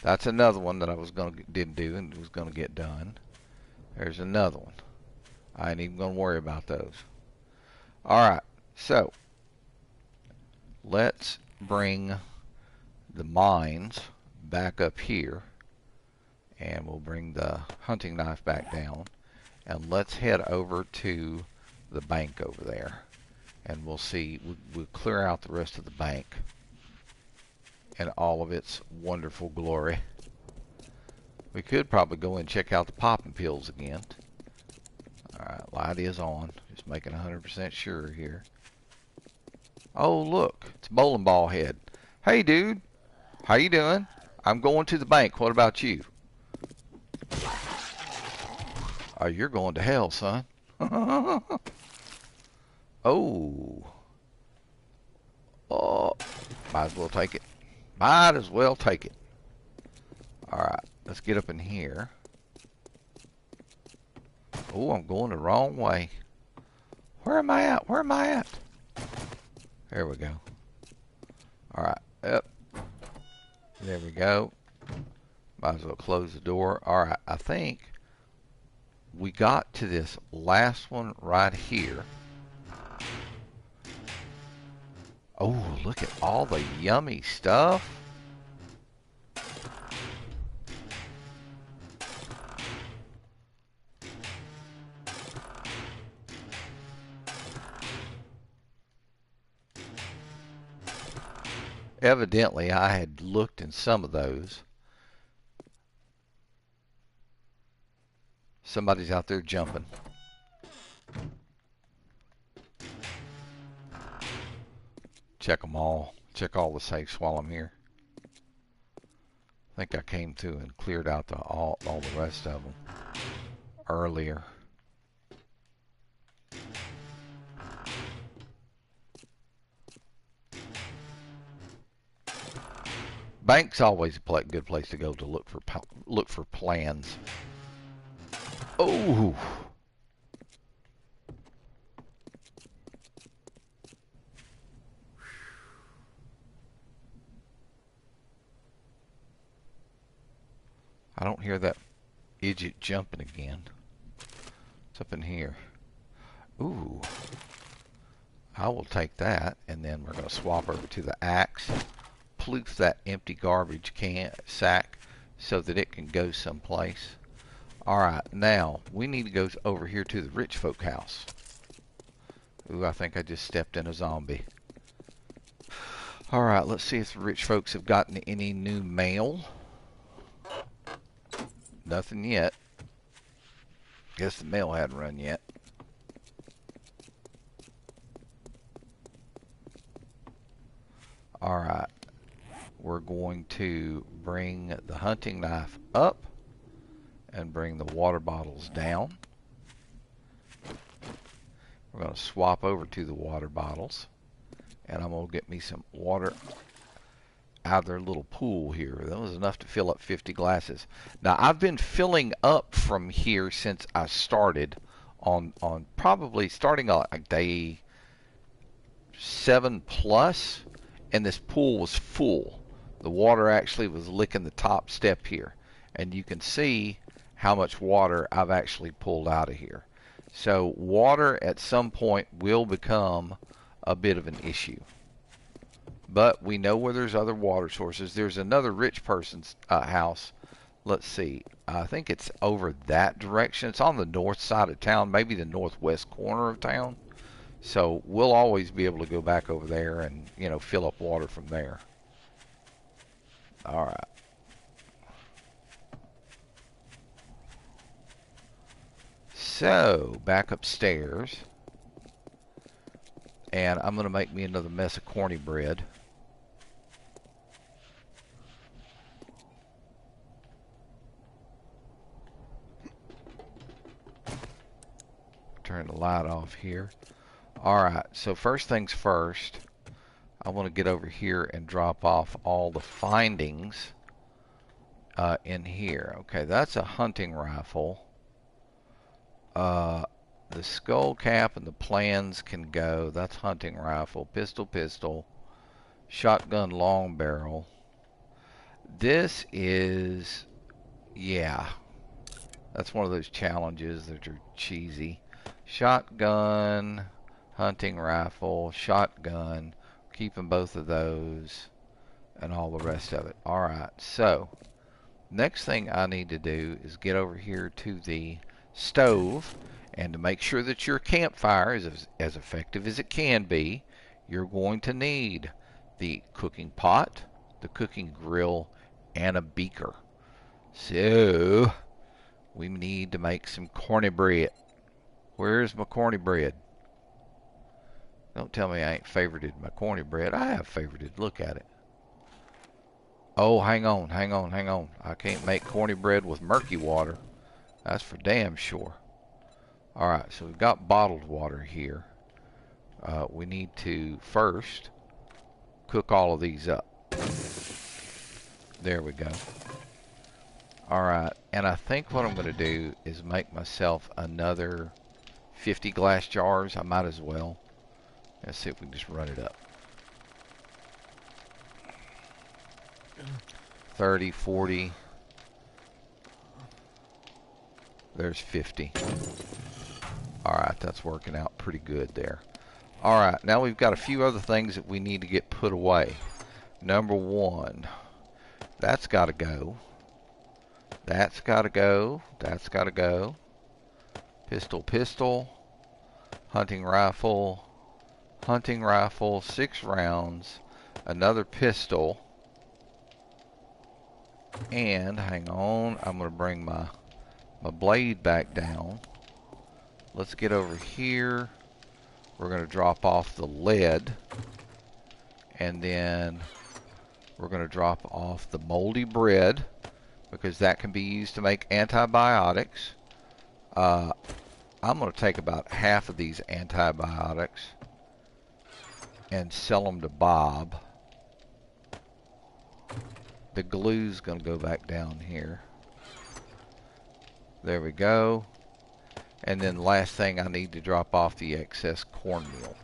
That's another one that I was didn't do and was going to get done. There's another one. I ain't even going to worry about those. Alright, so let's bring the mines back up here, and we'll bring the hunting knife back down, and let's head over to the bank over there, and we'll see. We'll clear out the rest of the bank in all of its wonderful glory. We could probably go and check out the popping pills again. Alright, light is on. Just making 100% sure here. Oh, look. It's Bowling Ball Head. Hey, dude. How you doing? I'm going to the bank. What about you? Oh, you're going to hell, son. Oh. Oh. Might as well take it. Might as well take it. Alright, let's get up in here. Oh, I'm going the wrong way. Where am I at? Where am I at? There we go. Alright, up. There we go. Might as well close the door. Alright, I think we got to this last one right here. Oh, look at all the yummy stuff. Evidently, I had looked in some of those. Somebody's out there jumping. Check them all. Check all the safes while I'm here. I think I came through and cleared out all the rest of them earlier. Bank's always a good place to go to look for plans. Oh. I don't hear that idiot jumping again. What's up in here? Ooh. I will take that, and then we're going to swap over to the axe. kloof that empty garbage sack so that it can go someplace. Alright, now we need to go over here to the rich folk house. Ooh, I think I just stepped in a zombie. Alright, let's see if the rich folks have gotten any new mail. Nothing yet. Guess the mail hadn't run yet. Alright, we're going to bring the hunting knife up and bring the water bottles down. We're going to swap over to the water bottles, and I'm going to get me some water out of their little pool here. That was enough to fill up 50 glasses. Now, I've been filling up from here since I started on probably starting on like day 7 plus, and this pool was full. The water actually was licking the top step here, and you can see how much water I've actually pulled out of here. So water at some point will become a bit of an issue. But we know where there's other water sources. There's another rich person's house. Let's see. I think it's over that direction. It's on the north side of town, maybe the northwest corner of town. So we'll always be able to go back over there and, you know, fill up water from there. All right. So, back upstairs. And I'm going to make me another mess of corny bread. Turn the light off here. Alright, so first things first, I want to get over here and drop off all the findings in here. Okay, that's a hunting rifle. The skull cap and the plans can go. That's hunting rifle. Pistol. Shotgun long barrel. This is, yeah, that's one of those challenges that are cheesy. Shotgun, hunting rifle, shotgun. Keeping both of those and all the rest of it. Alright, so next thing I need to do is get over here to the stove, and to make sure that your campfire is as effective as it can be, you're going to need the cooking pot, the cooking grill, and a beaker. So we need to make some corny bread. Where's my corny bread? Don't tell me I ain't favorited my corny bread. I have favorited. Look at it. Oh, hang on. I can't make corny bread with murky water. That's for damn sure. Alright, so we've got bottled water here. We need to first cook all of these up. There we go. Alright, and I think what I'm going to do is make myself another 50 glass jars. I might as well. Let's see if we can just run it up. 30, 40. There's 50. Alright, that's working out pretty good there. Alright, now we've got a few other things that we need to get put away. Number one, that's got to go. That's got to go. That's got to go. Pistol. Hunting rifle, 6 rounds, another pistol, and hang on, I'm going to bring my blade back down. Let's get over here. We're going to drop off the lead, and then we're going to drop off the moldy bread, because that can be used to make antibiotics. I'm going to take about half of these antibiotics and sell them to Bob. The glue's going to go back down here. There we go. And then last thing, I need to drop off the excess cornmeal.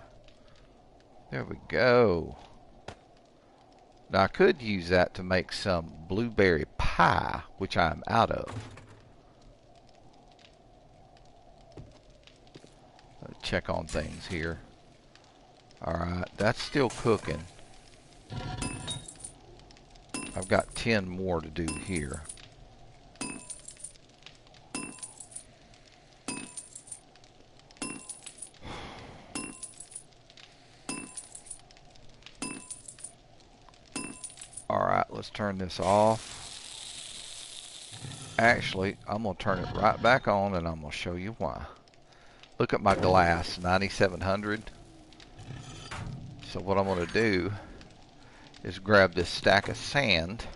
There we go. Now I could use that to make some blueberry pie, which I'm out of. Let's check on things here. Alright, that's still cooking. I've got 10 more to do here. Alright, let's turn this off. Actually, I'm going to turn it right back on and I'm going to show you why. Look at my glass, 9,700. So what I'm going to do is grab this stack of sand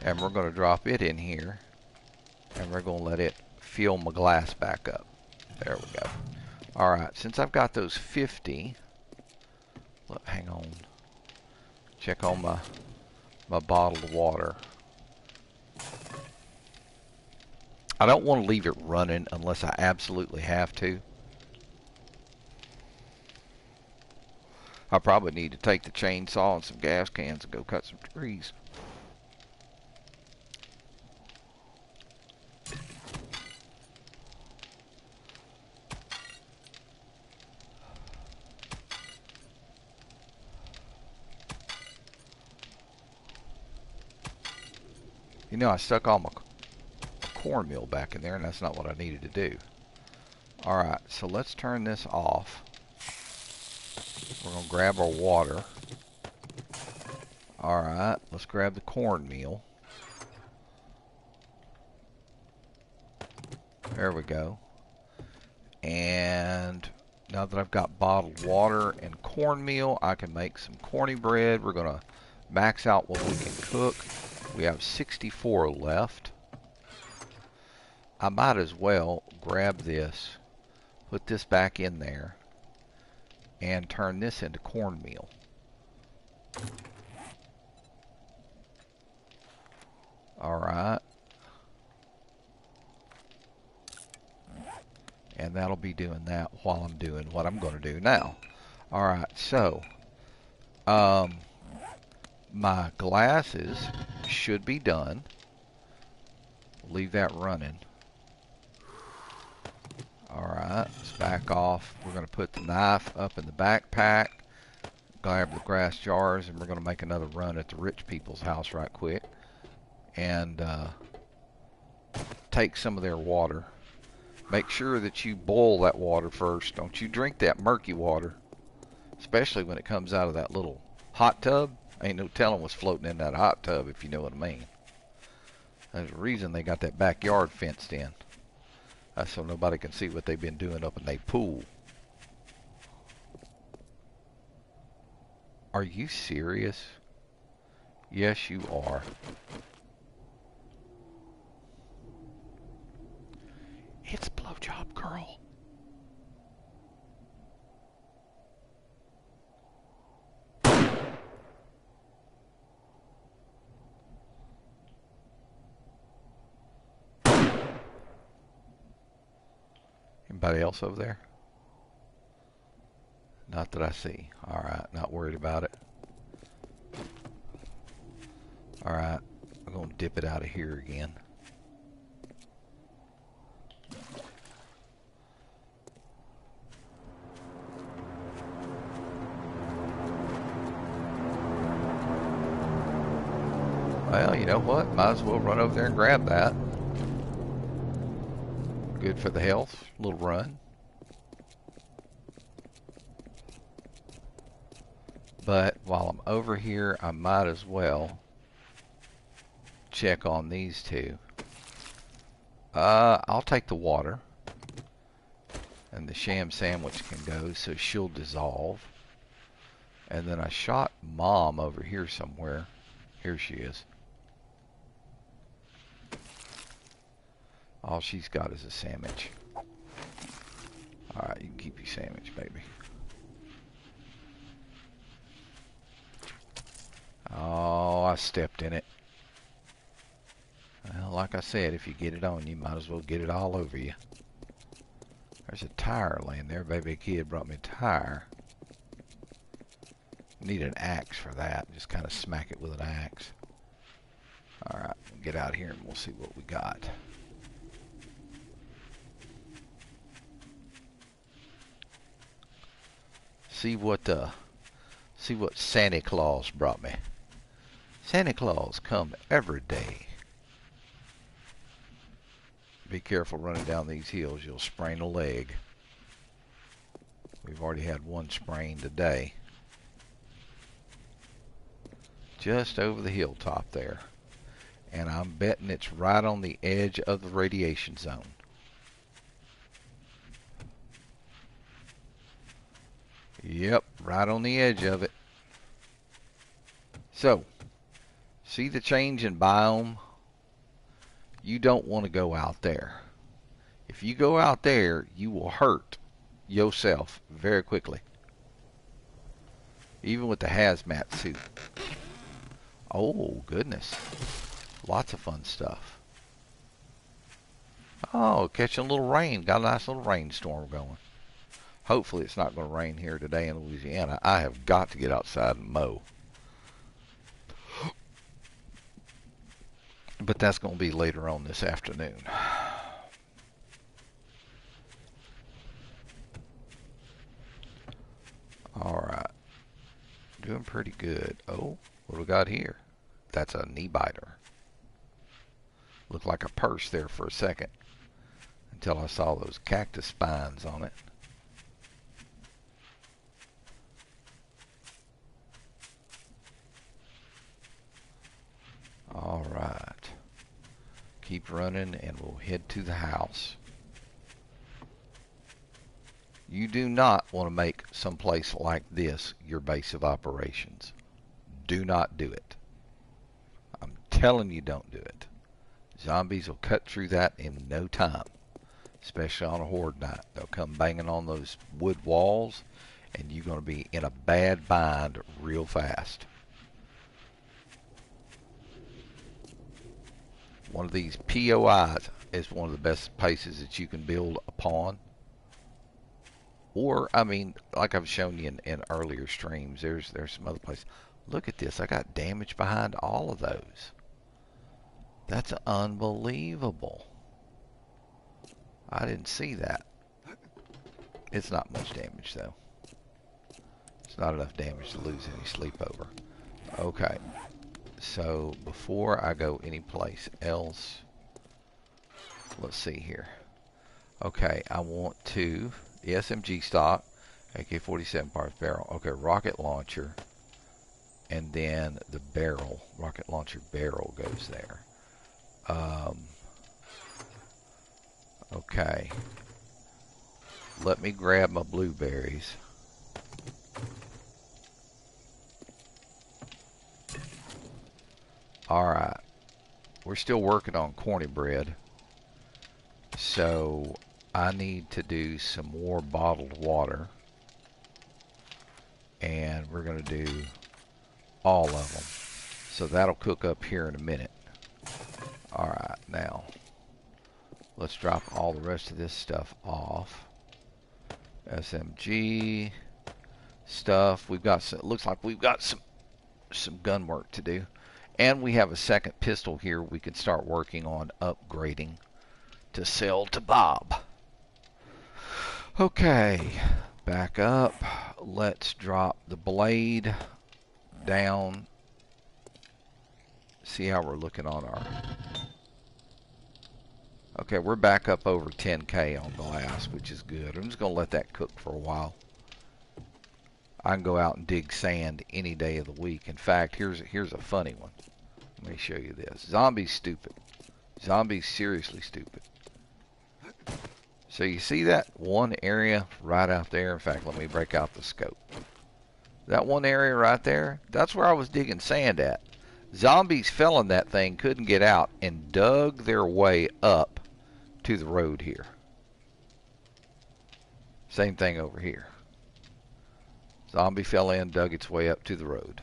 and we're going to drop it in here and we're going to let it fill my glass back up. There we go. Alright, since I've got those 50, look, hang on. Check on my bottled water. I don't want to leave it running unless I absolutely have to. I probably need to take the chainsaw and some gas cans and go cut some trees. You know, I stuck all my cornmeal back in there, and that's not what I needed to do. Alright, so let's turn this off. We're going to grab our water. Alright, let's grab the cornmeal. There we go. And now that I've got bottled water and cornmeal, I can make some corny bread. We're going to max out what we can cook. We have 64 left. I might as well grab this, put this back in there, and turn this into cornmeal. Alright. And that'll be doing that while I'm doing what I'm going to do now. Alright, so my glasses should be done. Leave that running. Alright, let's back off. We're going to put the knife up in the backpack, grab the grass jars, and we're going to make another run at the rich people's house right quick. And take some of their water. Make sure that you boil that water first. Don't you drink that murky water, especially when it comes out of that little hot tub. Ain't no telling what's floating in that hot tub, if you know what I mean. There's a reason they got that backyard fenced in. That's so nobody can see what they've been doing up in their pool. Are you serious? Yes, you are. It's Blowjob Girl. Anybody else over there? Not that I see. Alright, not worried about it. Alright, I'm going to dip it out of here again. Well, you know what? Might as well run over there and grab that. Good for the health. Little run. But while I'm over here, I might as well check on these two. I'll take the water. And the sham sandwich can go, so she'll dissolve. And then I shot Mom over here somewhere. Here she is. All she's got is a sandwich. Alright, you can keep your sandwich, baby. Oh, I stepped in it. Well, like I said, if you get it on, you might as well get it all over you. There's a tire laying there. Baby kid brought me a tire. Need an axe for that. Just kind of smack it with an axe. Alright, we'll get out here and we'll see what we got. See what Santa Claus brought me. Santa Claus come every day. Be careful running down these hills. You'll sprain a leg. We've already had one sprain today. Just over the hilltop there. And I'm betting it's right on the edge of the radiation zone. Yep, right on the edge of it. So, see the change in biome? You don't want to go out there. If you go out there, you will hurt yourself very quickly. Even with the hazmat suit. Oh, goodness. Lots of fun stuff. Oh, catching a little rain. Got a nice little rainstorm going. Hopefully it's not going to rain here today in Louisiana. I have got to get outside and mow. But that's going to be later on this afternoon. Alright. Doing pretty good. Oh, what do we got here? That's a knee biter. Looked like a purse there for a second. Until I saw those cactus spines on it. Alright. Keep running and we'll head to the house. You do not want to make some place like this your base of operations. Do not do it. I'm telling you, don't do it. Zombies will cut through that in no time. Especially on a horde night. They'll come banging on those wood walls and you're going to be in a bad bind real fast. One of these POIs is one of the best places that you can build upon. Or, I mean, like I've shown you in earlier streams, there's some other places. Look at this. I got damage behind all of those. That's unbelievable. I didn't see that. It's not much damage, though. It's not enough damage to lose any sleep over. Okay. So, before I go anyplace else, let's see here. Okay, I want to... The SMG stock, AK-47 parts barrel. Okay, rocket launcher, and then the barrel, rocket launcher barrel goes there. Okay, let me grab my blueberries. Alright, we're still working on corny bread, so I need to do some more bottled water, and we're going to do all of them. So that'll cook up here in a minute. Alright, now let's drop all the rest of this stuff off. SMG stuff. We've got some, it looks like we've got some gun work to do. And we have a second pistol here we can start working on upgrading to sell to Bob. Okay, back up. Let's drop the blade down. See how we're looking on our... Okay, we're back up over 10K on glass, which is good. I'm just going to let that cook for a while. I can go out and dig sand any day of the week. In fact, here's a funny one. Let me show you this. Zombies stupid. Zombies seriously stupid. So you see that one area right out there? In fact, let me break out the scope. That one area right there, that's where I was digging sand at. Zombies fell in that thing, couldn't get out, and dug their way up to the road here. Same thing over here. Zombie fell in, dug its way up to the road.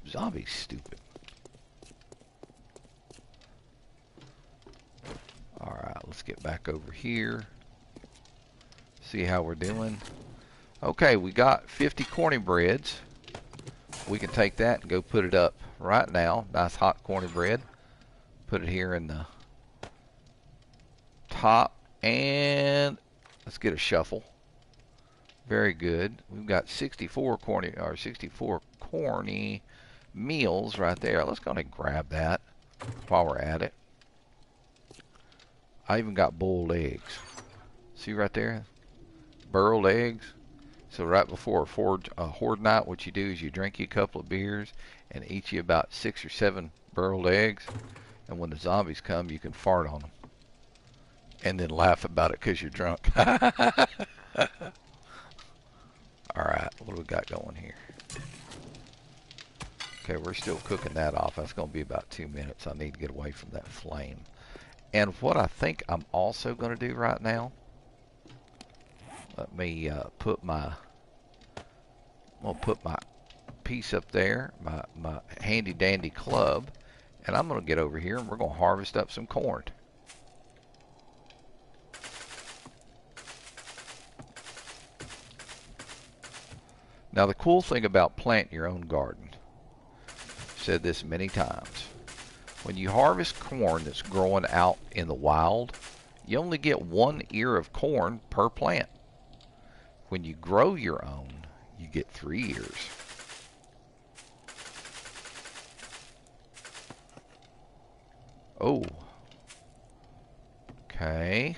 Zombie's stupid. Alright, let's get back over here. See how we're doing. Okay, we got 50 corny breads. We can take that and go put it up right now. Nice hot corny bread. Put it here in the top. And let's get a shuffle. Very good. We've got 64 corny meals right there. Let's go ahead and grab that while we're at it. I even got boiled eggs. See right there? Boiled eggs. So right before a horde night, what you do is you drink you a couple of beers and eat you about 6 or 7 boiled eggs. And when the zombies come, you can fart on them. And then laugh about it because you're drunk. Alright, what do we got going here? Okay, we're still cooking that off. That's going to be about 2 minutes. I need to get away from that flame. And what I think I'm also going to do right now, let me put my piece up there, my handy dandy club, and I'm going to get over here and we're going to harvest up some corn. Now the cool thing about planting your own garden, I've said this many times, when you harvest corn that's growing out in the wild, you only get 1 ear of corn per plant. When you grow your own, you get 3 ears. Oh. Okay.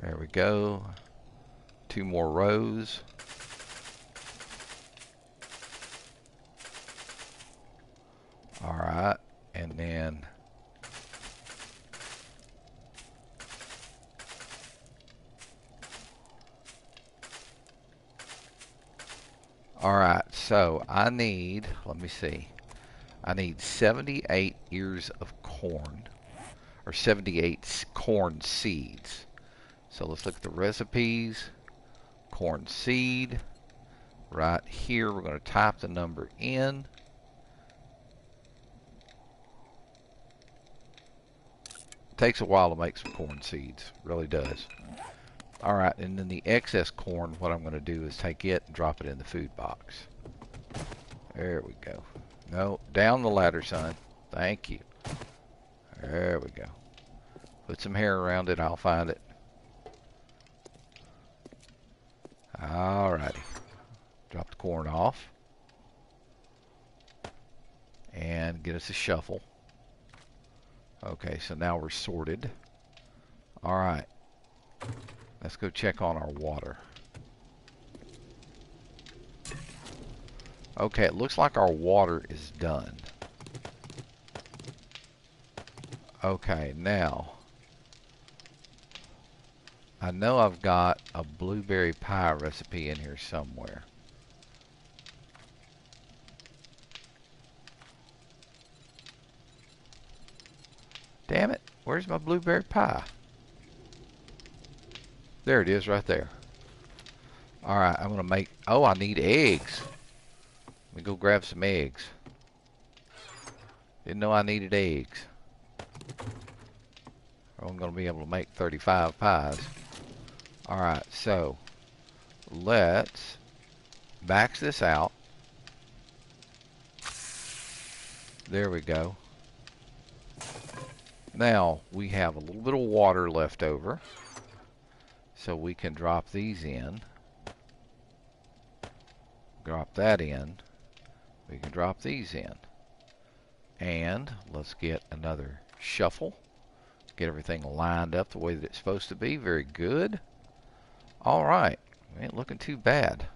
There we go. 2 more rows. All right, and then all right, so I need, let me see, I need 78 ears of corn, or 78 corn seeds. So let's look at the recipes. Corn seed. Right here, we're going to type the number in. It takes a while to make some corn seeds. Really does. Alright, and then the excess corn, what I'm going to do is take it and drop it in the food box. There we go. No, down the ladder, son. Thank you. There we go. Put some hair around it. I'll find it. Alrighty. Drop the corn off. And get us a shuffle. Okay, so now we're sorted. Alright. Let's go check on our water. Okay, it looks like our water is done. Okay, now I know I've got a blueberry pie recipe in here somewhere. Damn it, where's my blueberry pie? There it is right there. Alright, I'm going to make, oh, I need eggs. Let me go grab some eggs. Didn't know I needed eggs. I'm going to be able to make 35 pies. Alright, so let's max this out. There we go. Now we have a little bit of water left over, so we can drop these in. Drop that in. We can drop these in. And let's get another shuffle. Get everything lined up the way that it's supposed to be. Very good. Alright. Ain't looking too bad.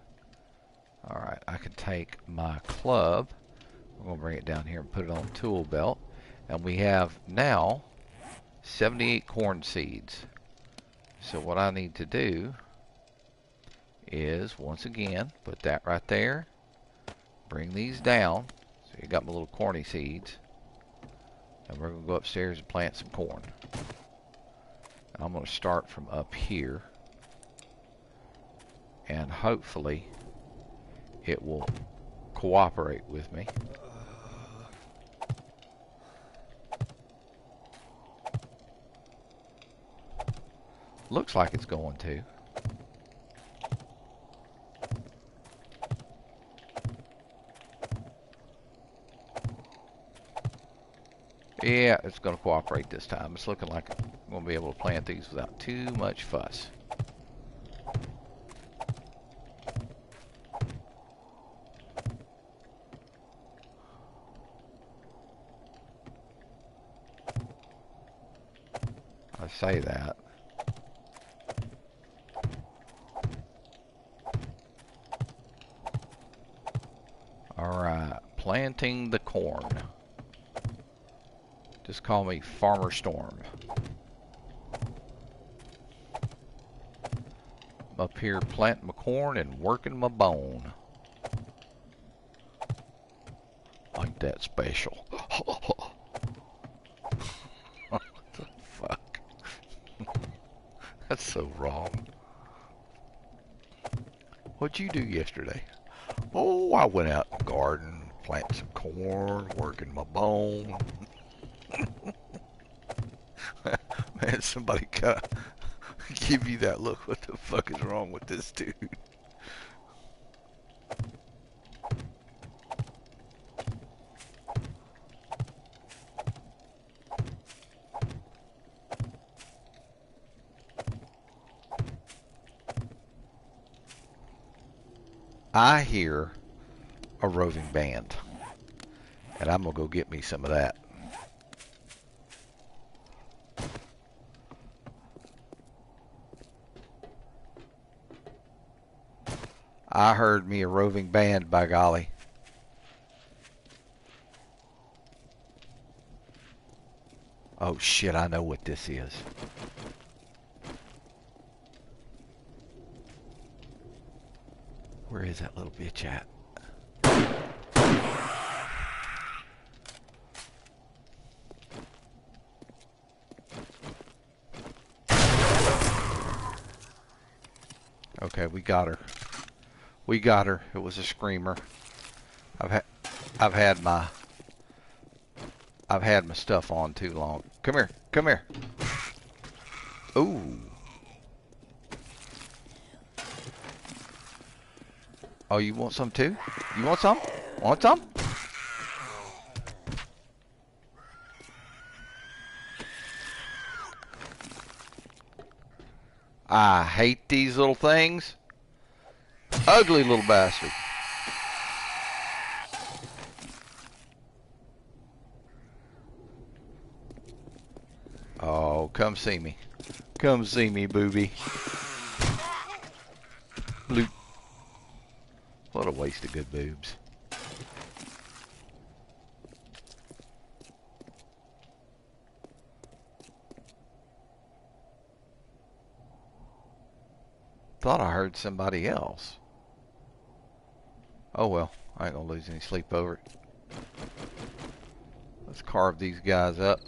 Alright, I can take my club. We're going to bring it down here and put it on the tool belt. And we have now 78 corn seeds. So what I need to do is, once again, put that right there. Bring these down. So you got my little corny seeds. And we're going to go upstairs and plant some corn. And I'm going to start from up here. And hopefully it will cooperate with me. Looks like it's going to. Yeah, it's going to cooperate this time. It's looking like I'm going to be able to plant these without too much fuss. I say that. Alright, planting the corn. Just call me Farmer Storm. I'm up here planting my corn and working my bone. Like that special. What the fuck? That's so wrong. What'd you do yesterday? Oh, I went out in the garden, planted some corn, working my bone. Man, somebody gotta give you that look. What the fuck is wrong with this dude? I hear a roving band, and I'm gonna go get me some of that. I heard me a roving band, by golly. Oh shit, I know what this is. Where is that little bitch at? Okay, we got her. We got her. It was a screamer. I've had my stuff on too long. Come here. Come here. Ooh. Oh, you want some too? You want some? Want some? I hate these little things. Ugly little bastard. Oh, come see me. Come see me, booby. Bloop. What a waste of good boobs. Thought I heard somebody else. Oh well, I ain't gonna lose any sleep over it. Let's carve these guys up.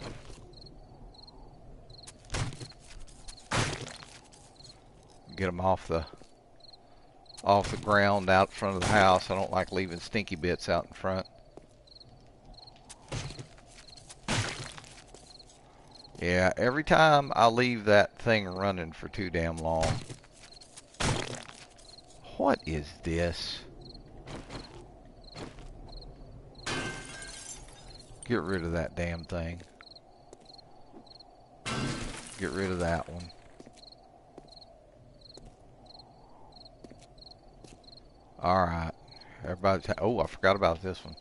Get them off the ground out in front of the house. I don't like leaving stinky bits out in front. Yeah, every time I leave that thing running for too damn long. What is this? Get rid of that damn thing. Get rid of that one. Alright. Everybody's... Oh, I forgot about this one.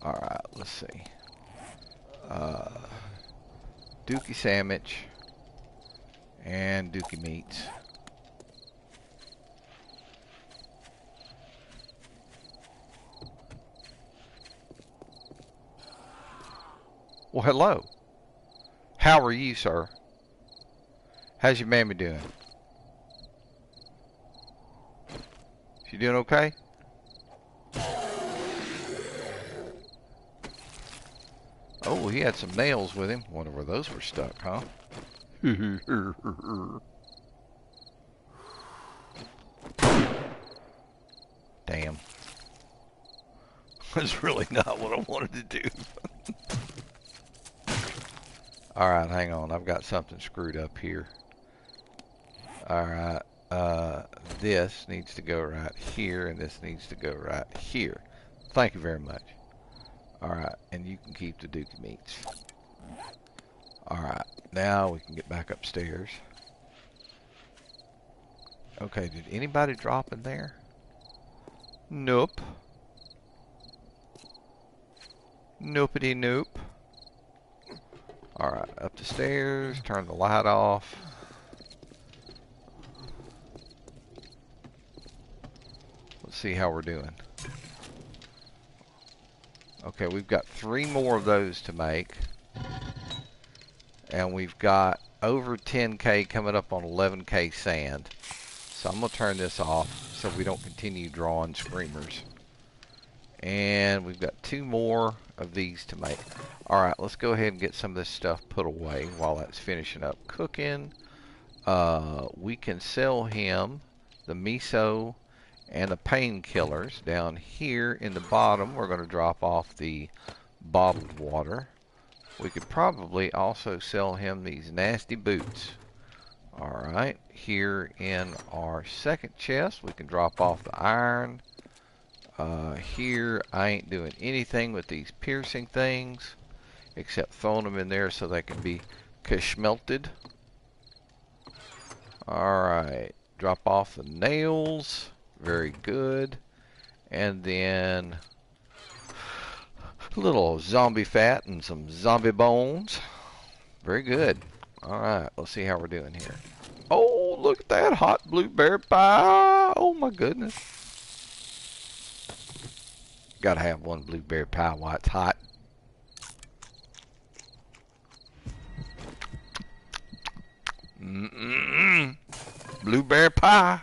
Alright, let's see. Dookie sandwich. And dookie meats. Well, hello. How are you, sir? How's your mammy doing? She doing okay? Oh, he had some nails with him. Wonder where those were stuck, huh? Damn. That's really not what I wanted to do. Alright, hang on. I've got something screwed up here. Alright. this needs to go right here, and this needs to go right here. Thank you very much. Alright, and you can keep the Dookie meats. Alright, now we can get back upstairs. Okay, did anybody drop in there? Nope. Nopety nope. Alright, up the stairs, turn the light off. Let's see how we're doing. Okay, we've got 3 more of those to make. And we've got over 10K coming up on 11K sand. So I'm going to turn this off so we don't continue drawing screamers. And we've got 2 more of these to make. Alright, let's go ahead and get some of this stuff put away while that's finishing up cooking. We can sell him the miso and the painkillers. Down here in the bottom, we're going to drop off the bottled water. We could probably also sell him these nasty boots. Alright, here in our second chest, we can drop off the iron. Here, I ain't doing anything with these piercing things, except throwing them in there so they can be geschmelted. Alright, drop off the nails. Very good. And then a little zombie fat and some zombie bones. Very good. Alright, let's see how we're doing here. Oh, look at that hot blueberry pie. Oh my goodness. Gotta have one blueberry pie while it's hot. Blueberry pie.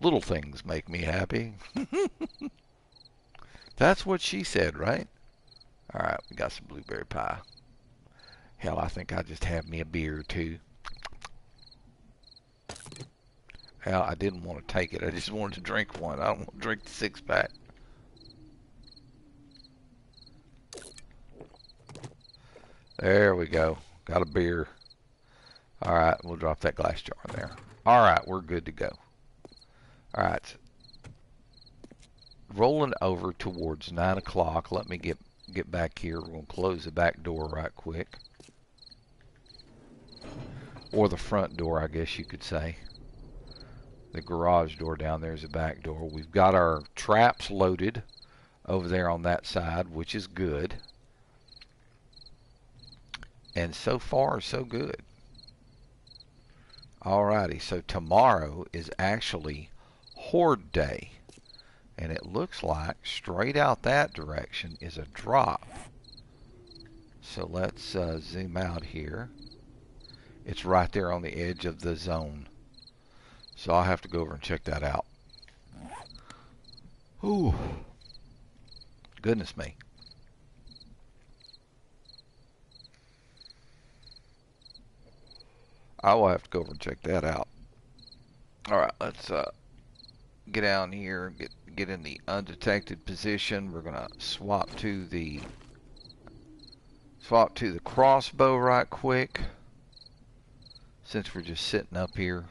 Little things make me happy. That's what she said, right? Alright, we got some blueberry pie. Hell, I think I just have me a beer or two. Hell, I didn't want to take it. I just wanted to drink one. I don't want to drink the 6-pack. There we go. Got a beer. Alright, we'll drop that glass jar in there. Alright, we're good to go. Alright. Rolling over towards 9 o'clock. Let me get back here. We're going to close the back door right quick. Or the front door, I guess you could say. The garage door down there is the back door. We've got our traps loaded over there on that side, which is good. And so far, so good. Alrighty, so tomorrow is actually Horde Day. And it looks like straight out that direction is a drop. So let's zoom out here. It's right there on the edge of the zone. So I'll have to go over and check that out. Ooh. Goodness me. I will have to go over and check that out. Alright, let's get down here, get in the undetected position. We're gonna swap to the crossbow right quick. Since we're just sitting up here.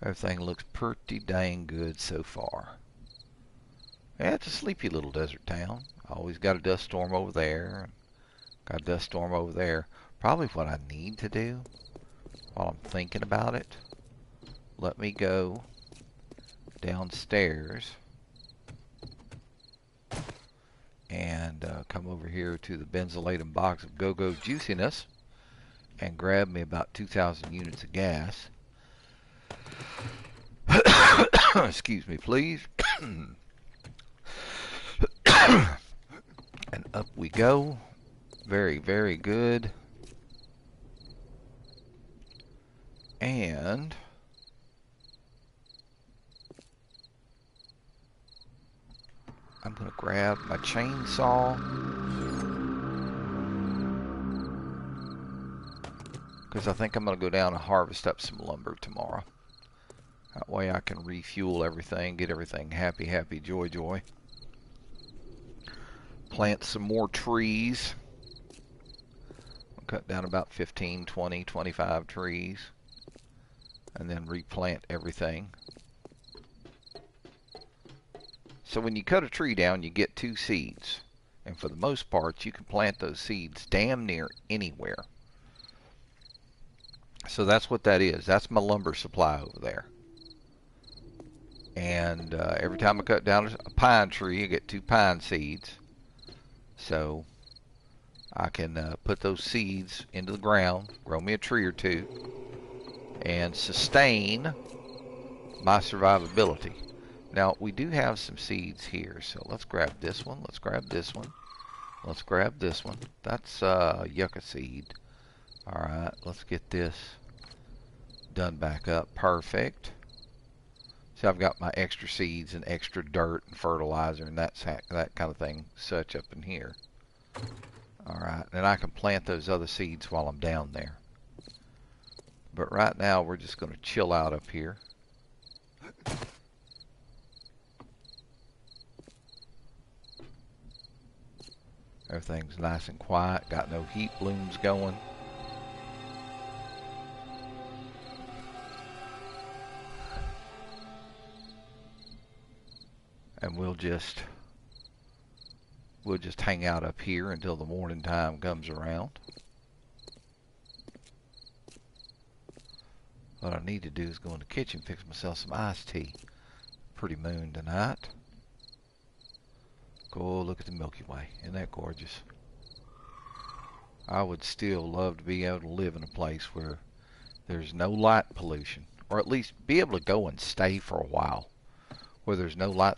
Everything looks pretty dang good so far. Yeah, it's a sleepy little desert town. Always got a dust storm over there. Got a dust storm over there. Probably what I need to do while I'm thinking about it. Let me go downstairs and come over here to the benzylatum box of Go-Go Juiciness and grab me about 2,000 units of gas. Excuse me, please. And up we go. Very, very good. And I'm going to grab my chainsaw. Because I think I'm going to go down and harvest up some lumber tomorrow. That way I can refuel everything, get everything happy, happy, joy, joy. Plant some more trees. cut down about 15, 20, 25 trees, and then replant everything. So when you cut a tree down, you get 2 seeds. And for the most part, you can plant those seeds damn near anywhere. So that's what that is. That's my lumber supply over there. And every time I cut down a pine tree, I get 2 pine seeds. So I can put those seeds into the ground, grow me a tree or 2, and sustain my survivability. Now, we do have some seeds here, so let's grab this one, let's grab this one, let's grab this one. That's yucca seed. Alright, let's get this done back up. Perfect. So I've got my extra seeds and extra dirt and fertilizer and that kind of thing such up in here. Alright, and I can plant those other seeds while I'm down there. But right now we're just going to chill out up here. Everything's nice and quiet, got no heat blooms going. And we'll just hang out up here until the morning time comes around. What I need to do is go in the kitchen, fix myself some iced tea. Pretty moon tonight. Go look at the Milky Way. Isn't that gorgeous? I would still love to be able to live in a place where there's no light pollution, or at least be able to go and stay for a while where there's no light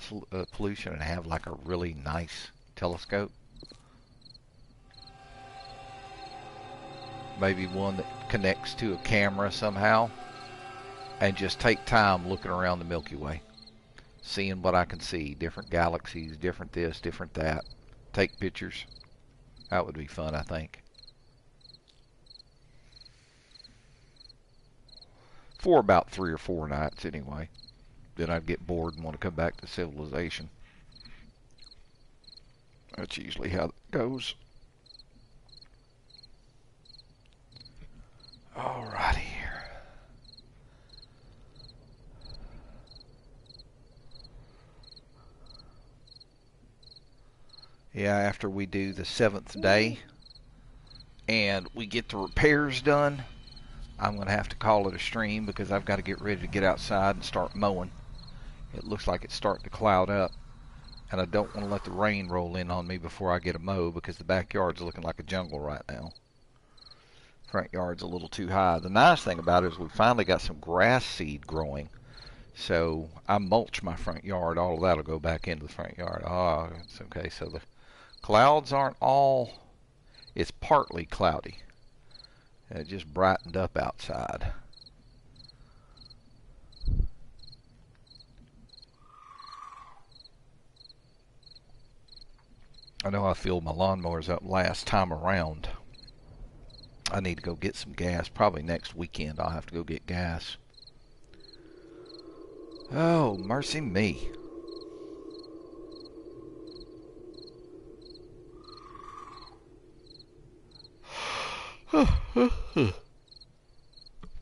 pollution and have like a really nice telescope. Maybe one that connects to a camera somehow, and just take time looking around the Milky Way, seeing what I can see, different galaxies, different this, different that. Take pictures. That would be fun, I think. For about 3 or 4 nights anyway. Then I'd get bored and want to come back to civilization. That's usually how it goes. Alrighty here. Yeah, after we do the 7th day and we get the repairs done, I'm going to have to call it a stream because I've got to get ready to get outside and start mowing. It looks like it's starting to cloud up, and I don't want to let the rain roll in on me before I get a mow because the backyard's looking like a jungle right now. Front yard's a little too high. The nice thing about it is we finally got some grass seed growing. So I mulch my front yard. All of that will go back into the front yard. Oh, it's okay. So the clouds aren't all, it's partly cloudy. It just brightened up outside. I know I filled my lawnmowers up last time around. I need to go get some gas. Probably next weekend I'll have to go get gas. Oh, mercy me.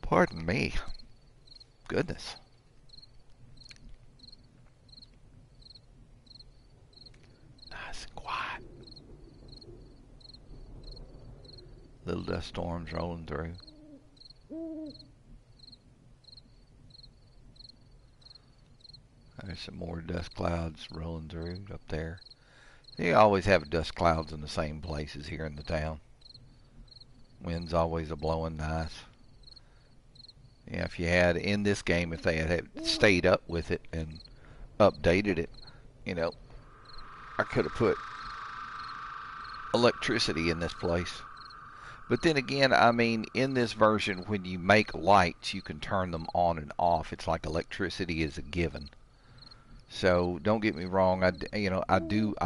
Pardon me. Goodness. Nice and quiet. Little dust storms rolling through. There's some more dust clouds rolling through up there. You always have dust clouds in the same places here in the town. Wind's always a blowing nice. Yeah, if you had in this game, if they had stayed up with it and updated it, you know, I could have put electricity in this place. But then again, I mean, in this version, when you make lights, you can turn them on and off. It's like electricity is a given. So don't get me wrong. I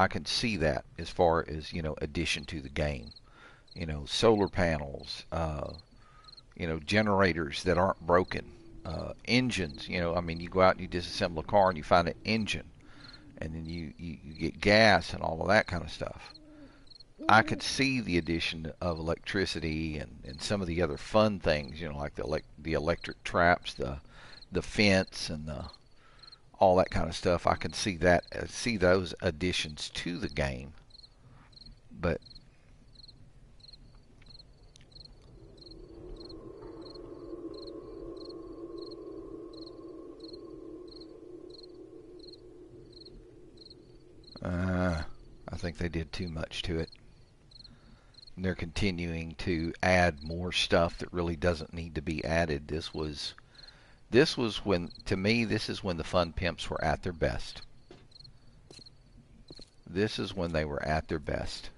can see that as far as, addition to the game. Solar panels, generators that aren't broken, engines. You go out and you disassemble a car and you find an engine, and then you get gas and all of that kind of stuff. I could see the addition of electricity and some of the other fun things, you know, like the electric traps, the fence, and all that kind of stuff. I can see that, see those additions to the game, but I think they did too much to it. And they're continuing to add more stuff that really doesn't need to be added. This was when, to me, this is when the Fun Pimps were at their best. This is when they were at their best.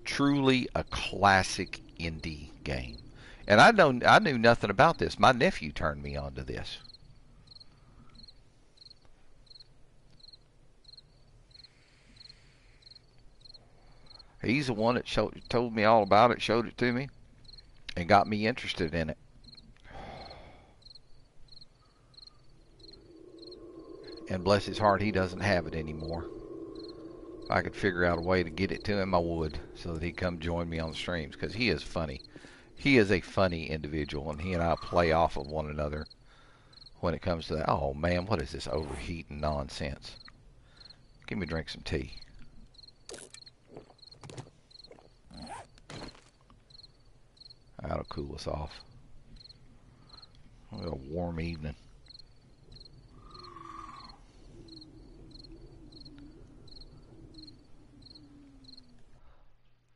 Truly a classic indie game. And I knew nothing about this. My nephew turned me on to this. He's the one that told me all about it, showed it to me, and got me interested in it. And bless his heart, he doesn't have it anymore. If I could figure out a way to get it to him, I would, so that he'd come join me on the streams, because he is funny. He is a funny individual, and he and I play off of one another when it comes to that. Oh man, what is this overheating nonsense? Give me a drink some tea. That'll cool us off. A warm evening.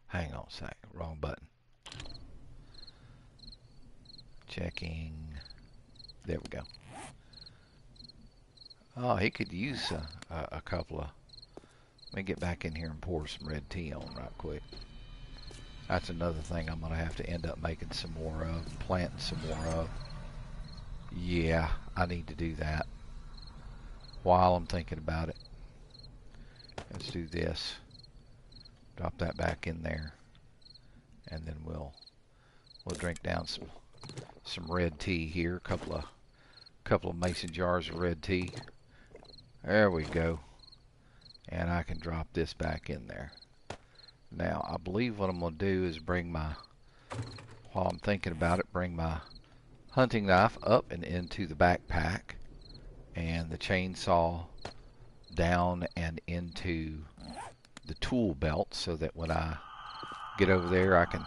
Hang on a second. Wrong button. Checking. There we go. Oh, he could use a couple of... Let me get back in here and pour some red tea on right quick. That's another thing I'm going to have to end up making some more of. Planting some more of. Yeah, I need to do that. While I'm thinking about it. Let's do this. Drop that back in there. And then we'll drink down some red tea here. A couple of mason jars of red tea. There we go. And I can drop this back in there. Now, I believe what I'm going to do is while I'm thinking about it, bring my hunting knife up and into the backpack, and the chainsaw down and into the tool belt, so that when I get over there, I can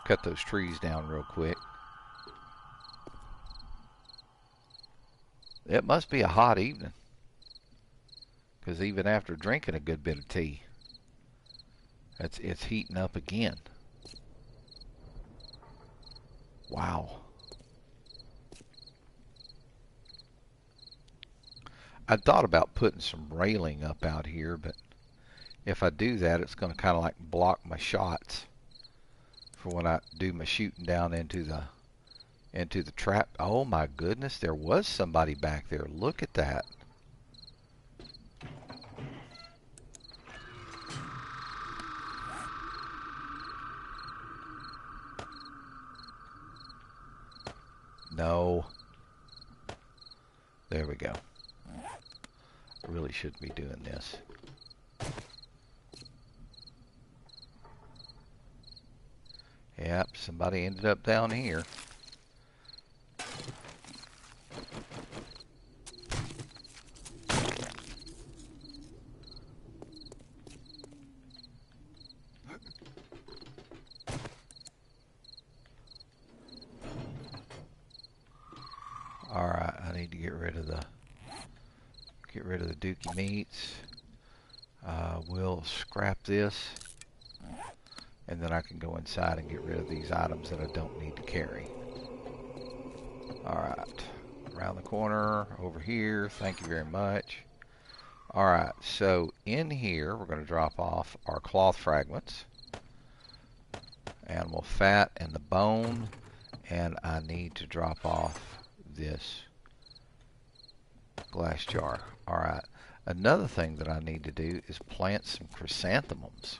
cut those trees down real quick. It must be a hot evening, because even after drinking a good bit of tea, it's heating up again. Wow. I thought about putting some railing up out here, but if I do that, it's going to kind of like block my shots for when I do my shooting down into the trap. Oh my goodness, there was somebody back there. Look at that. No. There we go. I really shouldn't be doing this. Yep, somebody ended up down here. Alright, I need to get rid of the dookie meats. We'll scrap this, and then I can go inside and get rid of these items that I don't need to carry. Alright, around the corner, over here, thank you very much. Alright, so in here we're going to drop off our cloth fragments, animal fat, and the bone, and I need to drop off this glass jar. Alright, another thing that I need to do is plant some chrysanthemums.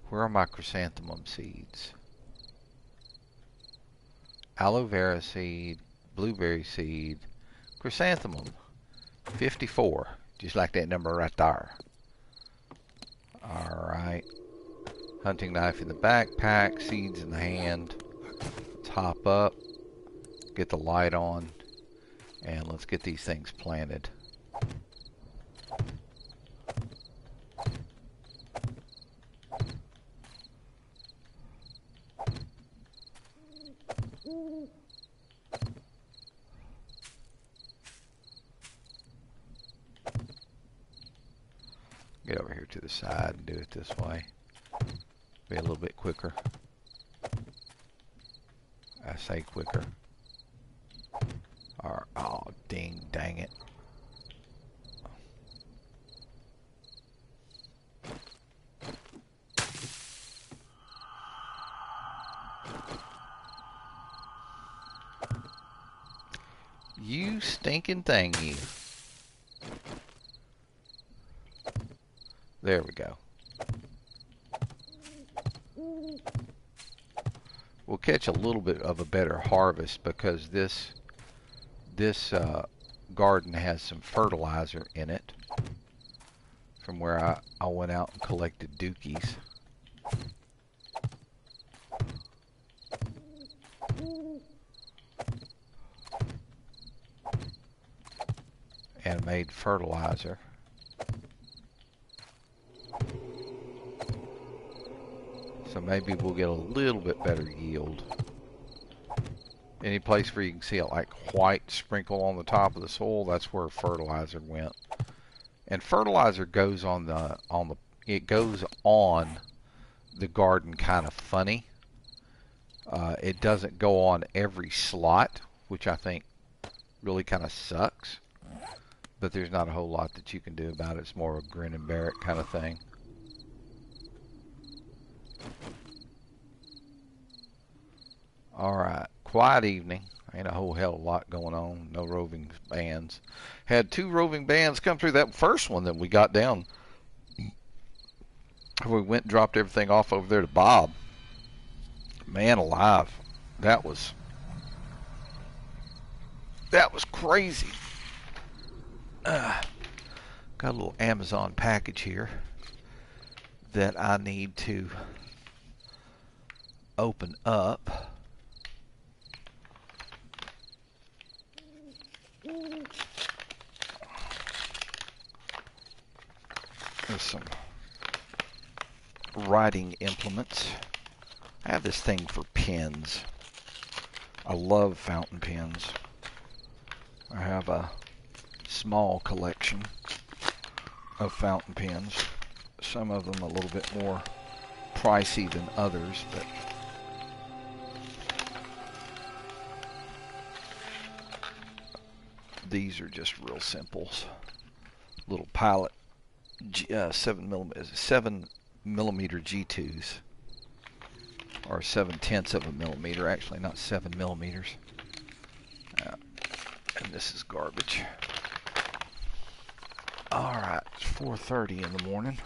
Where are my chrysanthemum seeds? Aloe vera seed, blueberry seed, chrysanthemum, 54, just like that number right there. Alright. Hunting knife in the backpack, seeds in the hand. Let's hop up, get the light on, and let's get these things planted. Get over here to the side and do it this way. Be a little bit quicker. I say quicker. Or, oh, dang it. You stinking thing, you. There we go. We'll catch a little bit of a better harvest because this garden has some fertilizer in it from where I went out and collected dookies. And made fertilizer. So maybe we'll get a little bit better yield. Any place where you can see a like white sprinkle on the top of the soil, that's where fertilizer went. And fertilizer goes on the it goes on the garden kind of funny. It doesn't go on every slot, which I think really kind of sucks. But there's not a whole lot that you can do about it. It's more of a grin and bear it kind of thing. Alright, quiet evening. Ain't a whole hell of a lot going on. No roving bands. Had 2 roving bands come through. That first one that we got down, we went and dropped everything off over there to Bob. Man alive, that was crazy. Got a little Amazon package here that I need to open up. There's some writing implements. I have this thing for pens. I love fountain pens. I have a small collection of fountain pens. Some of them a little bit more pricey than others, but these are just real simples. Little Pilot 7 millimeter G2s, or 7/10 of a millimeter. Actually, not 7 millimeters. And this is garbage. Alright, it's 4:30 in the morning.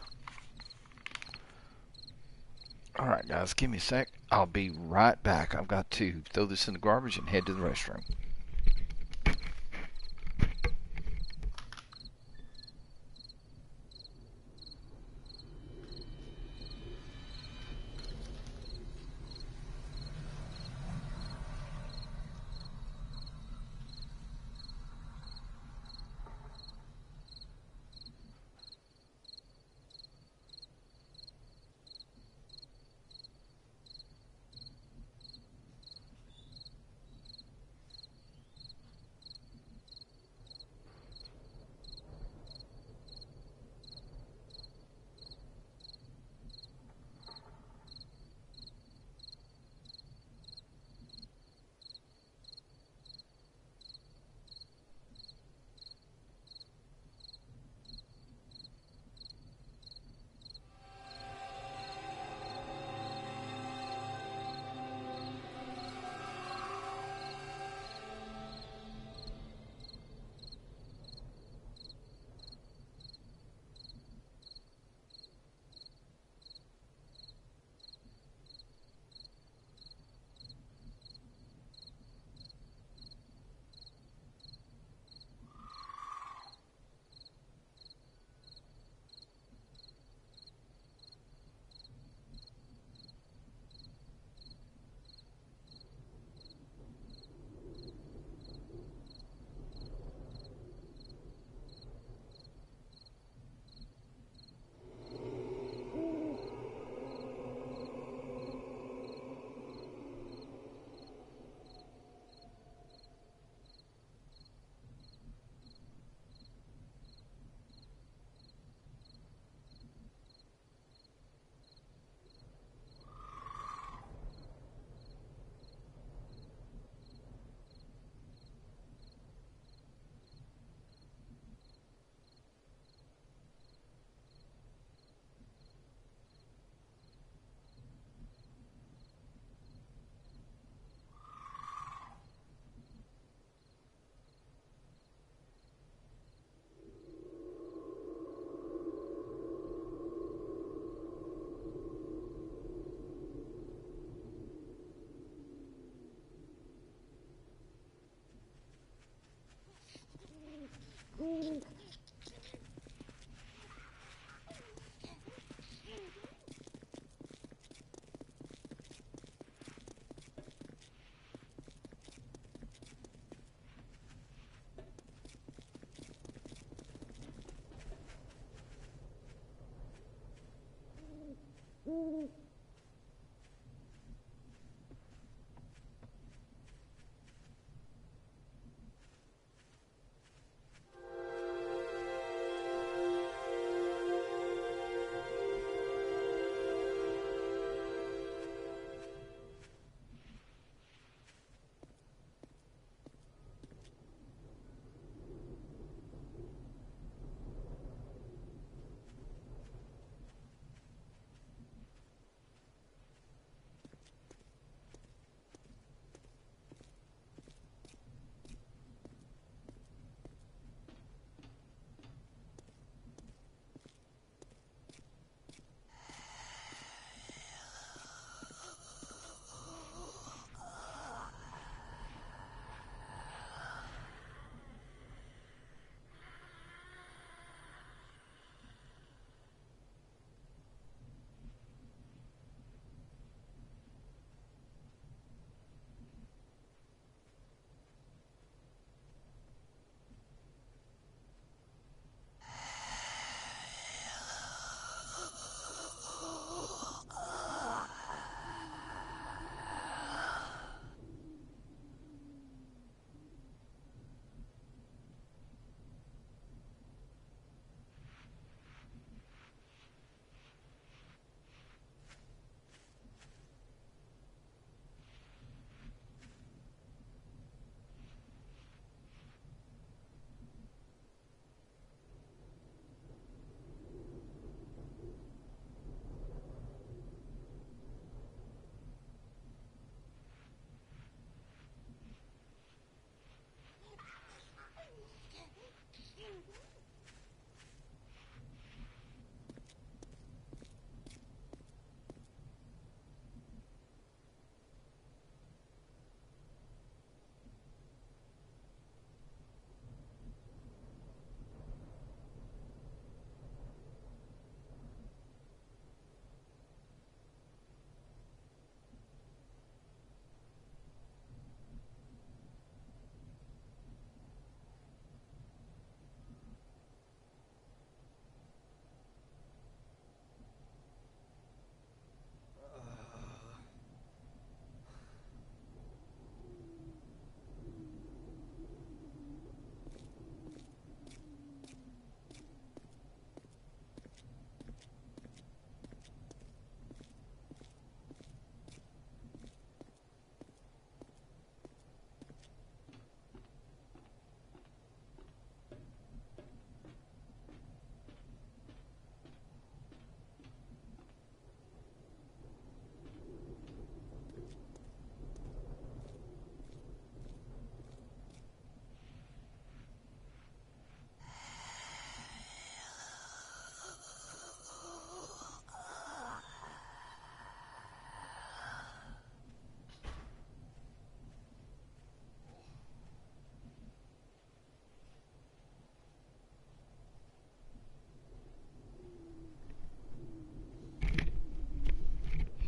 Alright guys, give me a sec. I'll be right back. I've got to throw this in the garbage and head to the restroom.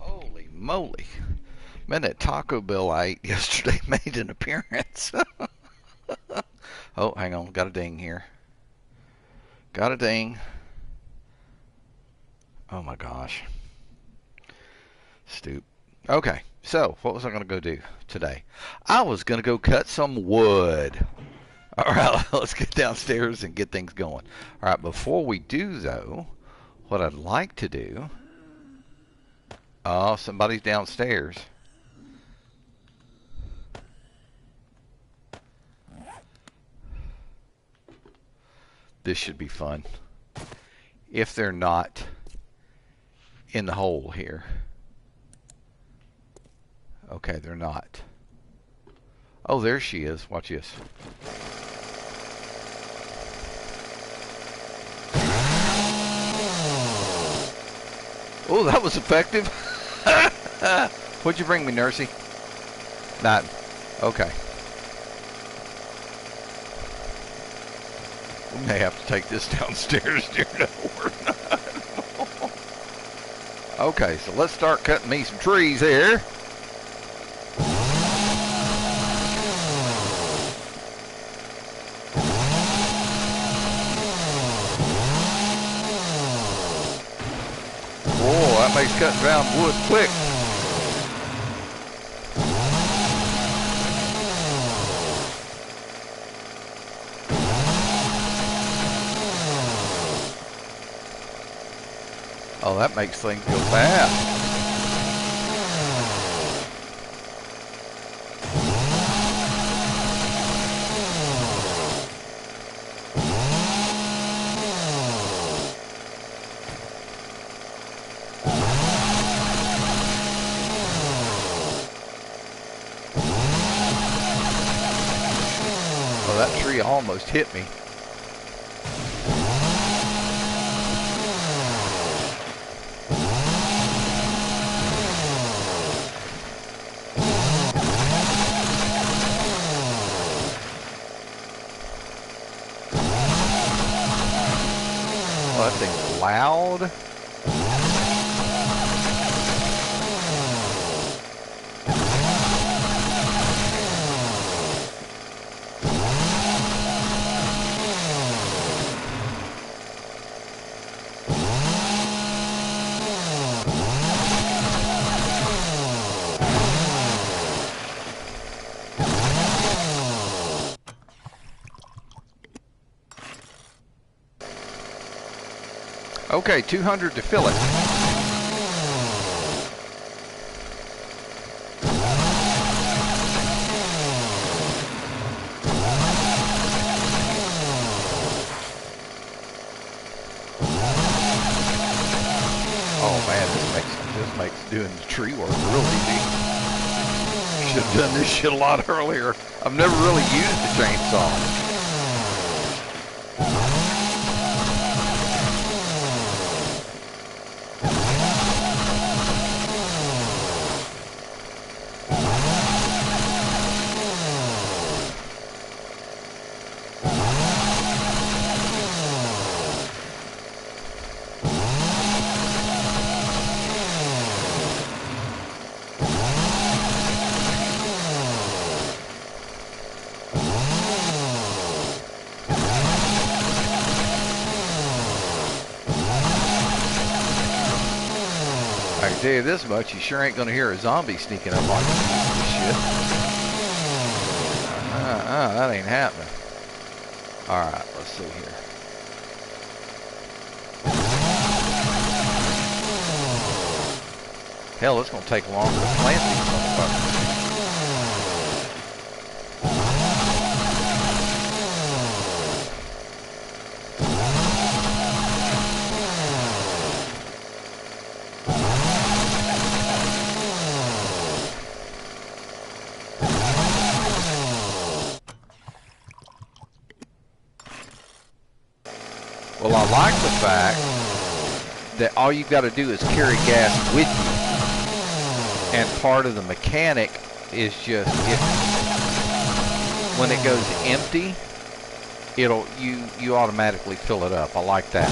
Holy moly. Man, that Taco Bell I ate yesterday made an appearance. Oh, hang on. Got a ding here. Got a ding. Oh my gosh. Stoop. Okay, so what was I going to go do today? I was going to go cut some wood. All right, let's get downstairs and get things going. All right, before we do, though, what I'd like to do... Oh, somebody's downstairs. This should be fun. If they're not in the hole here. Okay, they're not. Oh, there she is. Watch this. Oh, that was effective. What'd you bring me, Nursey? Not. Okay. We may have to take this downstairs, dear. Okay, so let's start cutting me some trees here. Whoa, that makes cutting down wood quick. Oh, that makes things go fast. Oh, that tree almost hit me. Oh, that thing's loud. Okay, 200 to fill it. Oh man, this makes doing the tree work real easy. Should have done this shit a lot earlier. I've never really used the chainsaw. I can tell you this much, you sure ain't gonna hear a zombie sneaking up on you. Shit. That ain't happening. Alright, let's see here. Hell, it's gonna take longer to plant these motherfuckers. Well, I like the fact that all you got to do is carry gas with you, and part of the mechanic is just when it goes empty, you automatically fill it up. I like that.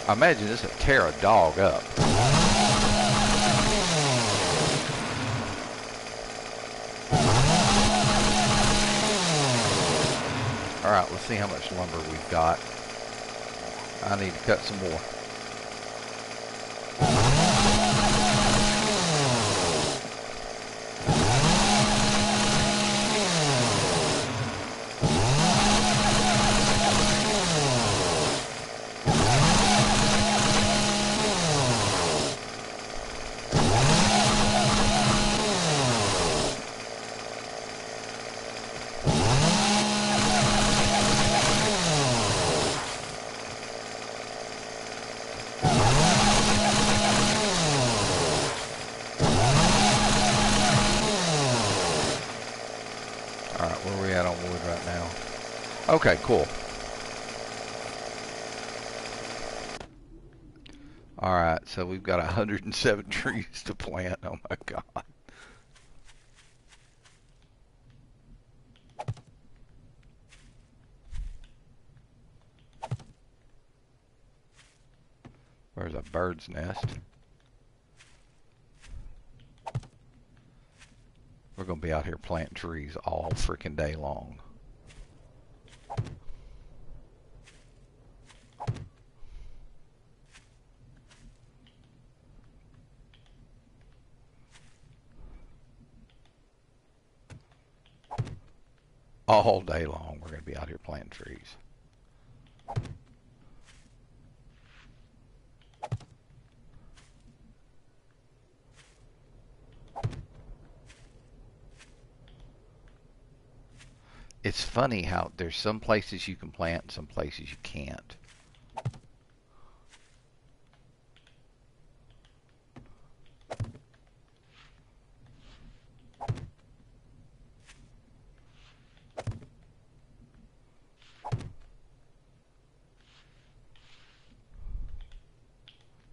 I imagine this would tear a dog up. Alright, let's see how much lumber we've got. I need to cut some more. Alright, where are we at on wood right now? Okay, cool. Alright, so we've got 107 trees to plant. Oh my god. Where's a bird's nest? going to be out here planting trees all freaking day long. All day long, we're going to be out here planting trees. It's funny how there's some places you can plant and some places you can't.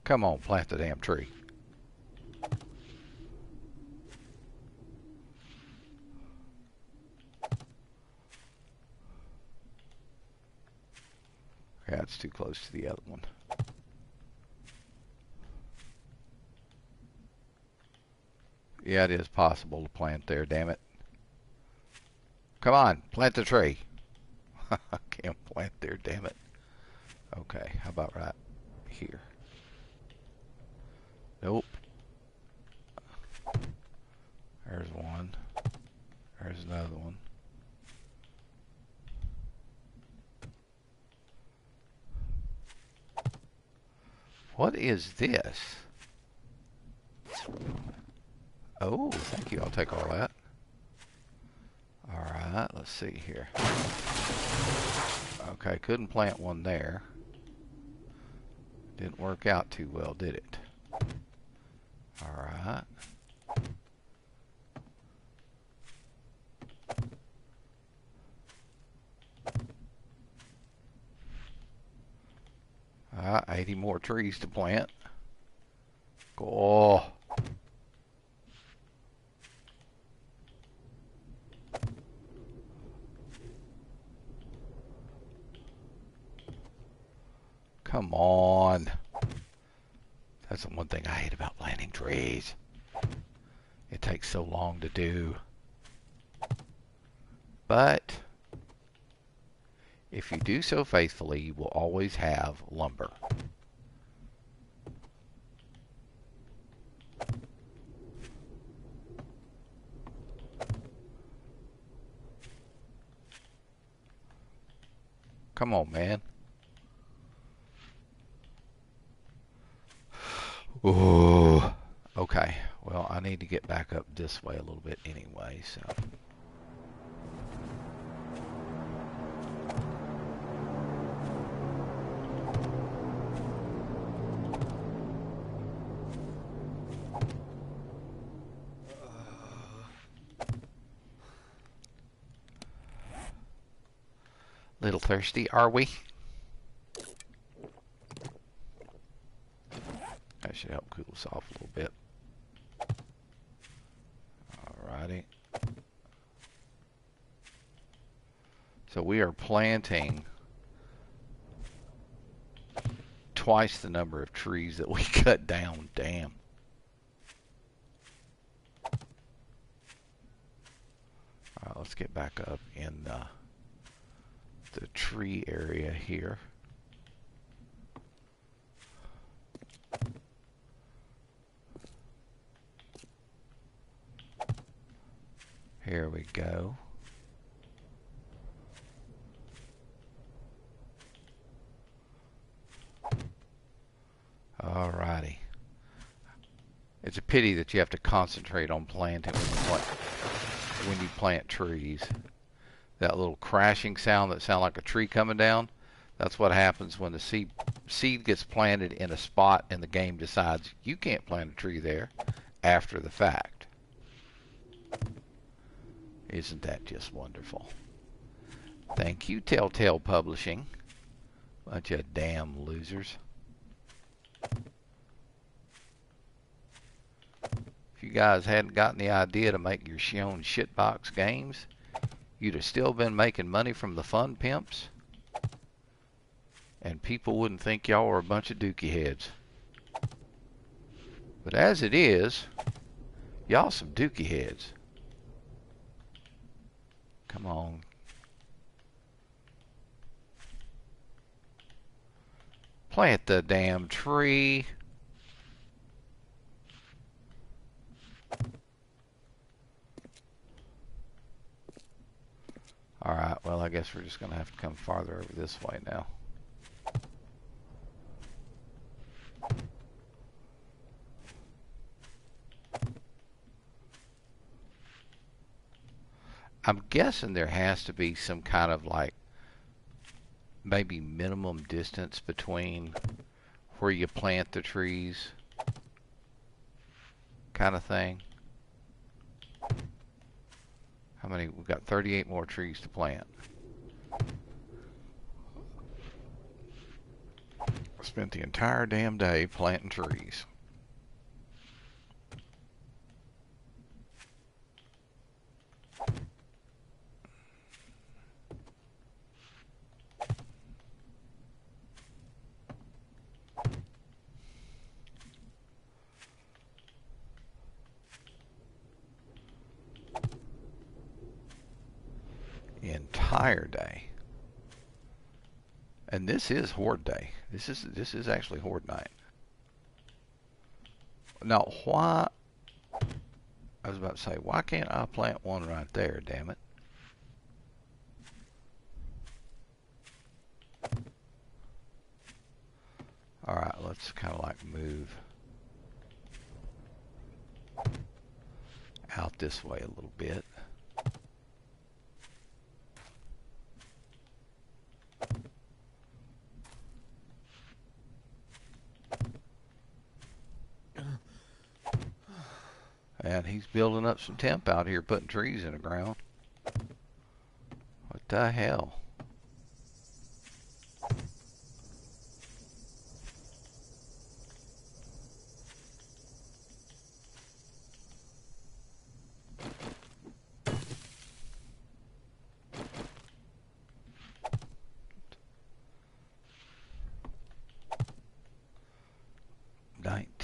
Come on, plant the damn tree. Yeah, it's too close to the other one. Yeah, it is possible to plant there, damn it. Come on, plant the tree. I can't plant there, damn it. Okay, how about right here? Nope. There's one. There's another one. What is this? Oh, thank you. I'll take all that. Alright, let's see here. Okay, couldn't plant one there. Didn't work out too well, did it? Alright. Alright, 80 more trees to plant. Oh. Come on. That's the one thing I hate about planting trees. It takes so long to do. But if you do so faithfully, you will always have lumber. Come on, man. Ooh. Okay. Well, I need to get back up this way a little bit anyway, so. Little thirsty, are we? That should help cool us off a little bit. Alrighty. So we are planting twice the number of trees that we cut down. Damn. Alright, let's get back up in the tree area here. Here we go. Alrighty. It's a pity that you have to concentrate on planting when you plant trees. That little crashing sound that sounds like a tree coming down, that's what happens when the seed gets planted in a spot and the game decides you can't plant a tree there after the fact. Isn't that just wonderful? Thank you, Telltale Publishing. Bunch of damn losers. If you guys hadn't gotten the idea to make your own shitbox games, you'd have still been making money from the fun pimps, and people wouldn't think y'all were a bunch of dookie heads. But as it is, y'all some dookie heads. Come on. Plant the damn tree. Alright, well, I guess we're just going to have to come farther over this way now. I'm guessing there has to be some kind of like maybe minimum distance between where you plant the trees kind of thing. How many? We've got 38 more trees to plant. I spent the entire damn day planting trees. Entire day. And this is Horde Day. This is actually Horde Night. Now, why? I was about to say, why can't I plant one right there? Damn it! All right, let's kind of like move out this way a little bit. And he's building up some temp out here, putting trees in the ground. What the hell?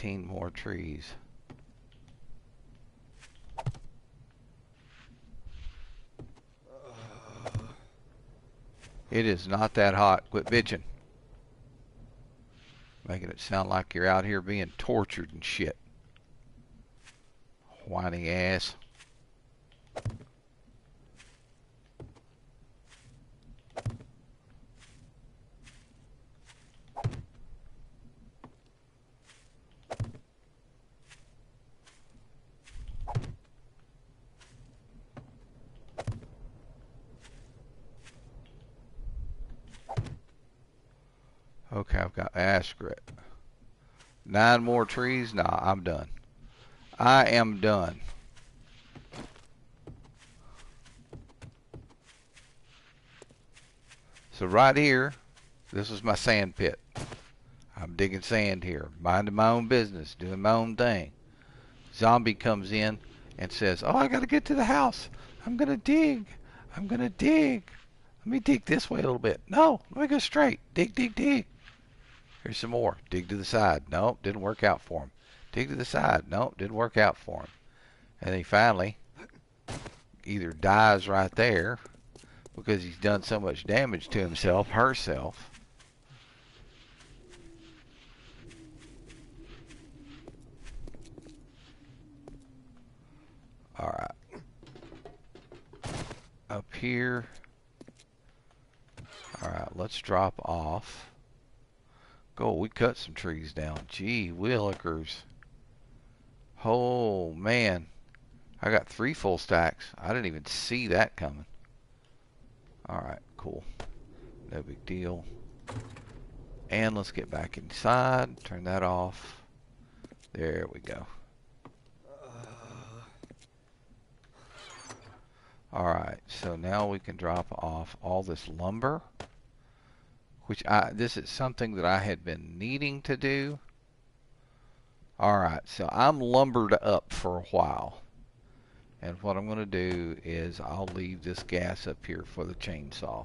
More trees. It is not that hot. Quit bitching. Making it sound like you're out here being tortured and shit. Whiny ass. Okay, I've got Askret. 9 more trees? Nah, I'm done. I am done. So right here, this is my sand pit. I'm digging sand here, minding my own business, doing my own thing. Zombie comes in and says, "Oh, I gotta get to the house. I'm gonna dig. I'm gonna dig. Let me dig this way a little bit. No, let me go straight. Dig, dig, dig. Here's some more. Dig to the side. Nope, didn't work out for him. Dig to the side. Nope, didn't work out for him." And he finally either dies right there because he's done so much damage to himself, herself. All right. Up here. All right, let's drop off. Go, we cut some trees down. Gee willikers. Oh, man. I got 3 full stacks. I didn't even see that coming. Alright, cool. No big deal. And let's get back inside. Turn that off. There we go. Alright, so now we can drop off all this lumber. This is something that I had been needing to do. Alright, so I'm lumbered up for a while. And what I'm going to do is I'll leave this gas up here for the chainsaw.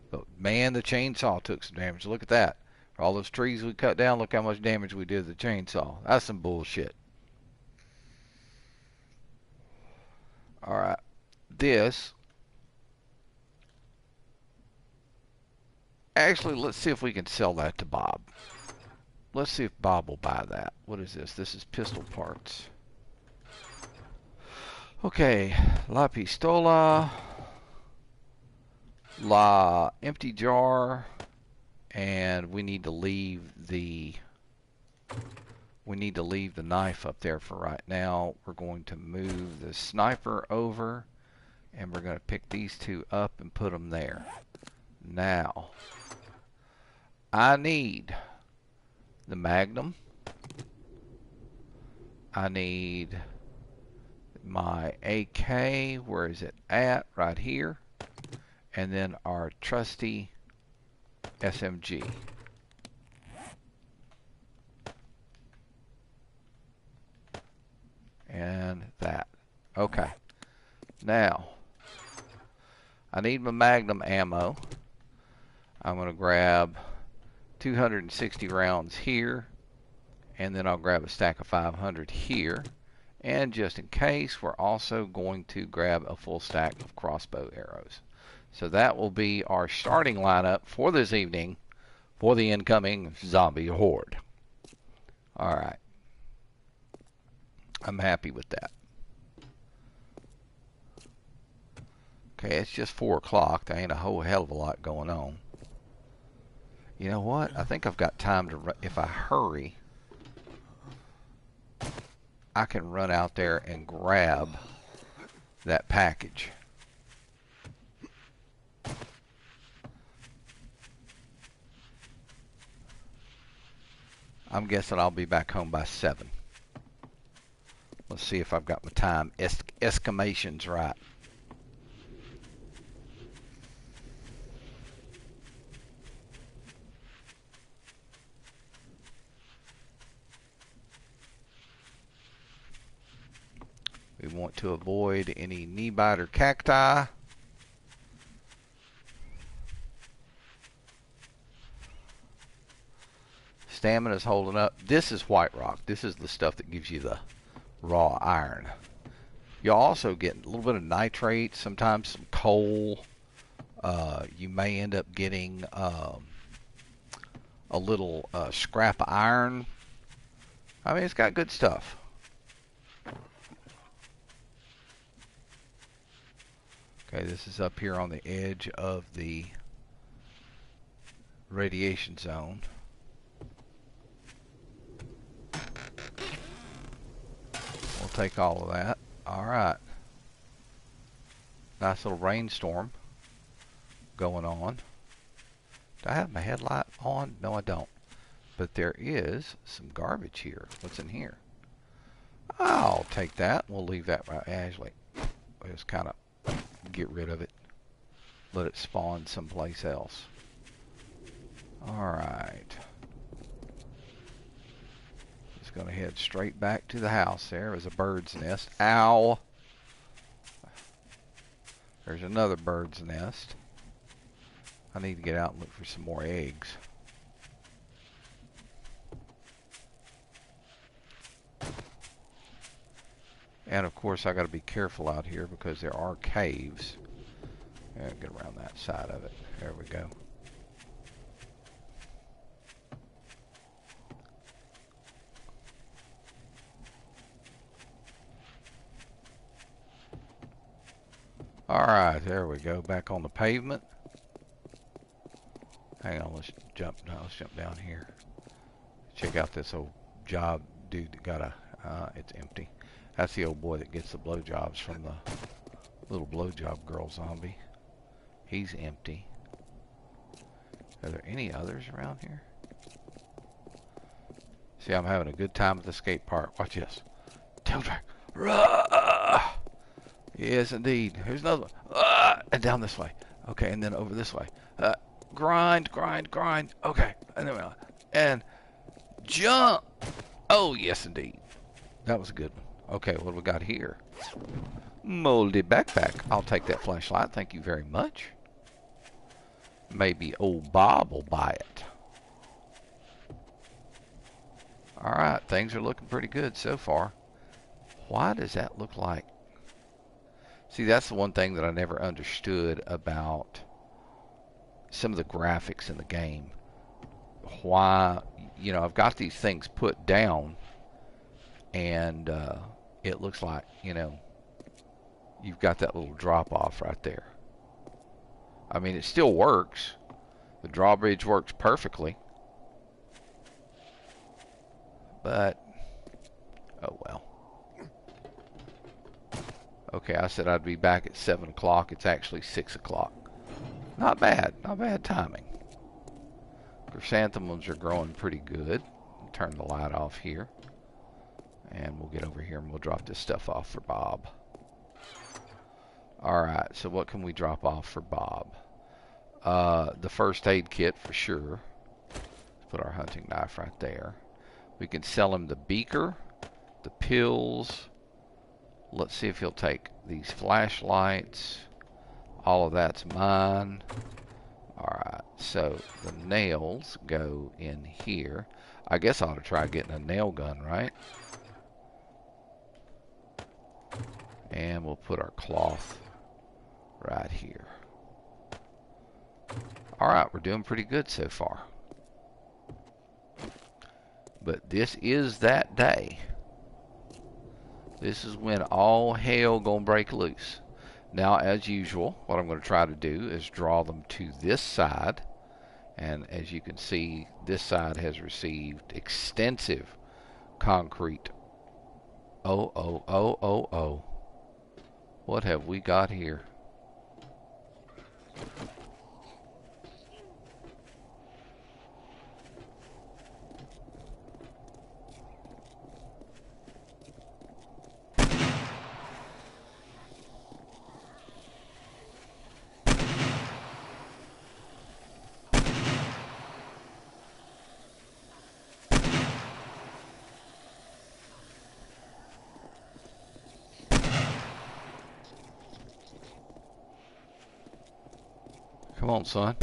But man, the chainsaw took some damage. Look at that. For all those trees we cut down, look how much damage we did to the chainsaw. That's some bullshit. Alright. This Actually, let's see if we can sell that to Bob. Let's see if Bob will buy that. What is this? This is pistol parts. Okay, La Pistola, La Empty Jar, and we need to leave the knife up there for right now. We're going to move the sniper over, and we're going to pick these two up and put them there. Now, I need the Magnum. I need my AK. Where is it at? Right here. And then our trusty SMG. And that. Okay. Now, I need my Magnum ammo. I'm going to grab 260 rounds here, and then I'll grab a stack of 500 here. And just in case, we're also going to grab a full stack of crossbow arrows. So that will be our starting lineup for this evening for the incoming zombie horde. Alright. I'm happy with that. Okay, it's just 4 o'clock. There ain't a whole hell of a lot going on. You know what? I think I've got time to, if I hurry, I can run out there and grab that package. I'm guessing I'll be back home by 7. Let's see if I've got my time estimations right. We want to avoid any knee biter cacti. Stamina's holding up. This is white rock. This is the stuff that gives you the raw iron. You'll also get a little bit of nitrate, sometimes some coal. You may end up getting a little scrap iron. I mean, it's got good stuff. Okay, this is up here on the edge of the radiation zone. We'll take all of that. Alright. Nice little rainstorm going on. Do I have my headlight on? No, I don't. But there is some garbage here. What's in here? I'll take that. We'll leave that right. Actually, we'll just kind of get rid of it. Let it spawn someplace else. Alright. Just going to head straight back to the house. There is a bird's nest. Ow! There's another bird's nest. I need to get out and look for some more eggs. And of course I got to be careful out here because there are caves. Yeah, get around that side of it. There we go. Alright, there we go. Back on the pavement. Hang on, let's jump down here. Check out this old job dude that got a, it's empty. That's the old boy that gets the blowjobs from the little blowjob girl zombie. He's empty. Are there any others around here? See, I'm having a good time at the skate park. Watch this. Tail drag. Yes, indeed. Here's another one. And down this way. Okay, and then over this way. Grind, grind, grind. Okay, and jump. Oh, yes, indeed. That was a good one. Okay, what do we got here? Moldy backpack. I'll take that flashlight. Thank you very much. Maybe old Bob will buy it. Alright, things are looking pretty good so far. Why does that look like? See, that's the one thing that I never understood about some of the graphics in the game. Why, I've got these things put down, and it looks like, you've got that little drop off right there. I mean, it still works. The drawbridge works perfectly. But, oh well. Okay, I said I'd be back at 7 o'clock. It's actually 6 o'clock. Not bad. Not bad timing. Chrysanthemums are growing pretty good. Turn the light off here. And we'll get over here and we'll drop this stuff off for Bob. Alright, so what can we drop off for Bob? The first aid kit for sure. Let's put our hunting knife right there. We can sell him the beaker, the pills. Let's see if he'll take these flashlights. All of that's mine. Alright, so the nails go in here. I guess I ought to try getting a nail gun, right? And we'll put our cloth right here. Alright, we're doing pretty good so far. But this is that day. This is when all hell gonna break loose. Now, as usual, what I'm going to try to do is draw them to this side. And as you can see, this side has received extensive concrete. Oh. What have we got here? Come on, son.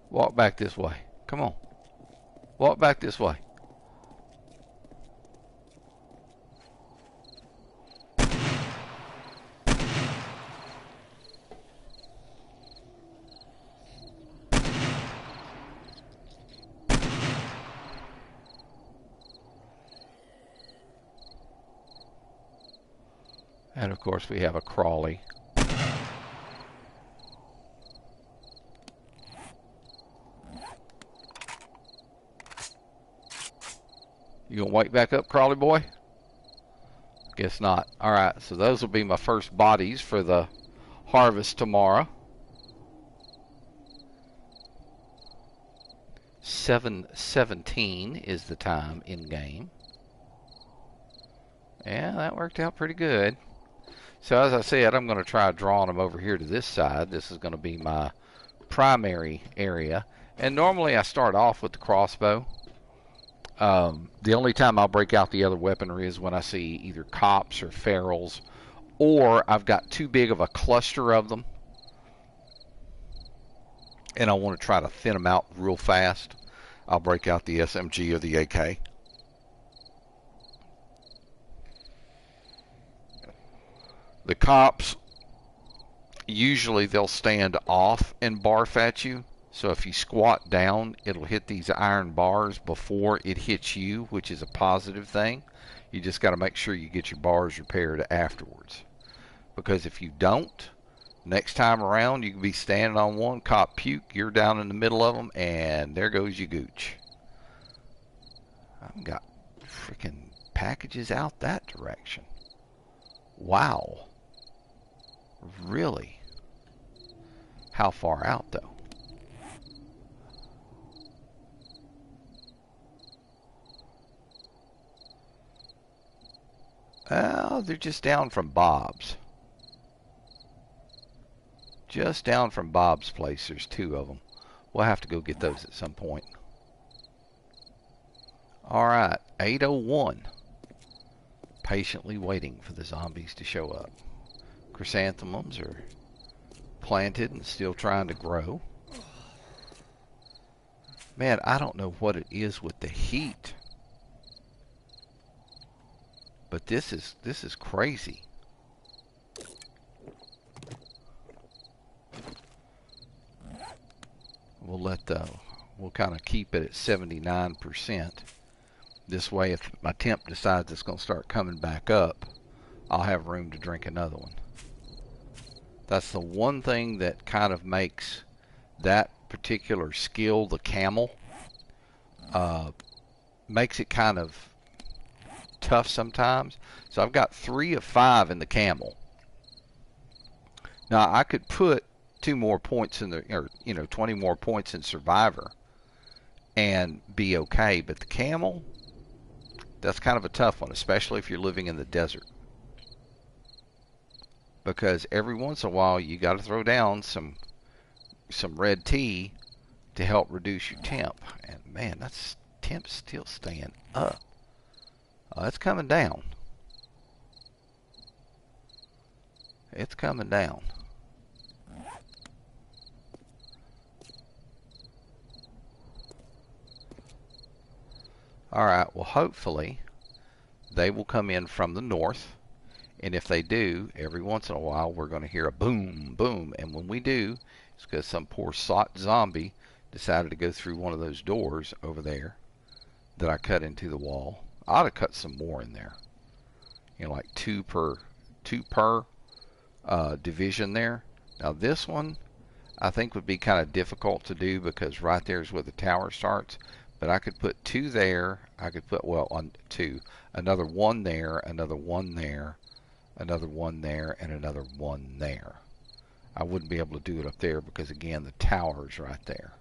Walk back this way. Come on. Walk back this way. And of course we have a crawly. You gonna wake back up, crawly boy? Guess not. Alright, so those will be my first bodies for the harvest tomorrow. 7:17 is the time in game. Yeah, that worked out pretty good. So as I said, I'm going to try drawing them over here to this side. This is going to be my primary area. And normally I start off with the crossbow. The only time I'll break out the other weaponry is when I see either cops or ferals, or I've got too big of a cluster of them and I want to try to thin them out real fast. I'll break out the SMG or the AK. The cops, usually they'll stand off and barf at you. So if you squat down, it'll hit these iron bars before it hits you, which is a positive thing. You just got to make sure you get your bars repaired afterwards. Because if you don't, next time around, you can be standing on one, cop puke, you're down in the middle of them, and there goes your gooch. I've got freaking packages out that direction. Wow. Really? How far out, though? They're just down from Bob's. Just down from Bob's place. There's two of them. We'll have to go get those at some point. Alright, 8:01. Patiently waiting for the zombies to show up. Chrysanthemums are planted and still trying to grow. Man, I don't know what it is with the heat, but this is crazy. We'll kind of keep it at 79%. This way, if my temp decides it's going to start coming back up, I'll have room to drink another one. That's the one thing that kind of makes that particular skill, the camel, makes it kind of tough sometimes. So I've got 3 of 5 in the camel. Now I could put 2 more points in the, or 20 more points in survivor and be okay, but the camel, that's kind of a tough one, especially if you're living in the desert, because every once in a while you got to throw down some red tea to help reduce your temp. And man, that's temp's still staying up. It's coming down. It's coming down. All right, well, hopefully they will come in from the north. And if they do, every once in a while, we're going to hear a boom, boom. And when we do, it's because some poor sot zombie decided to go through one of those doors over there that I cut into the wall. I ought to cut some more in there. Like two per division there. Now this one, I think would be kind of difficult to do because right there is where the tower starts. But I could put 2 there. I could put, well, on 2. Another 1 there, another 1 there, another 1 there, and another 1 there. I wouldn't be able to do it up there because, again, the tower's right there.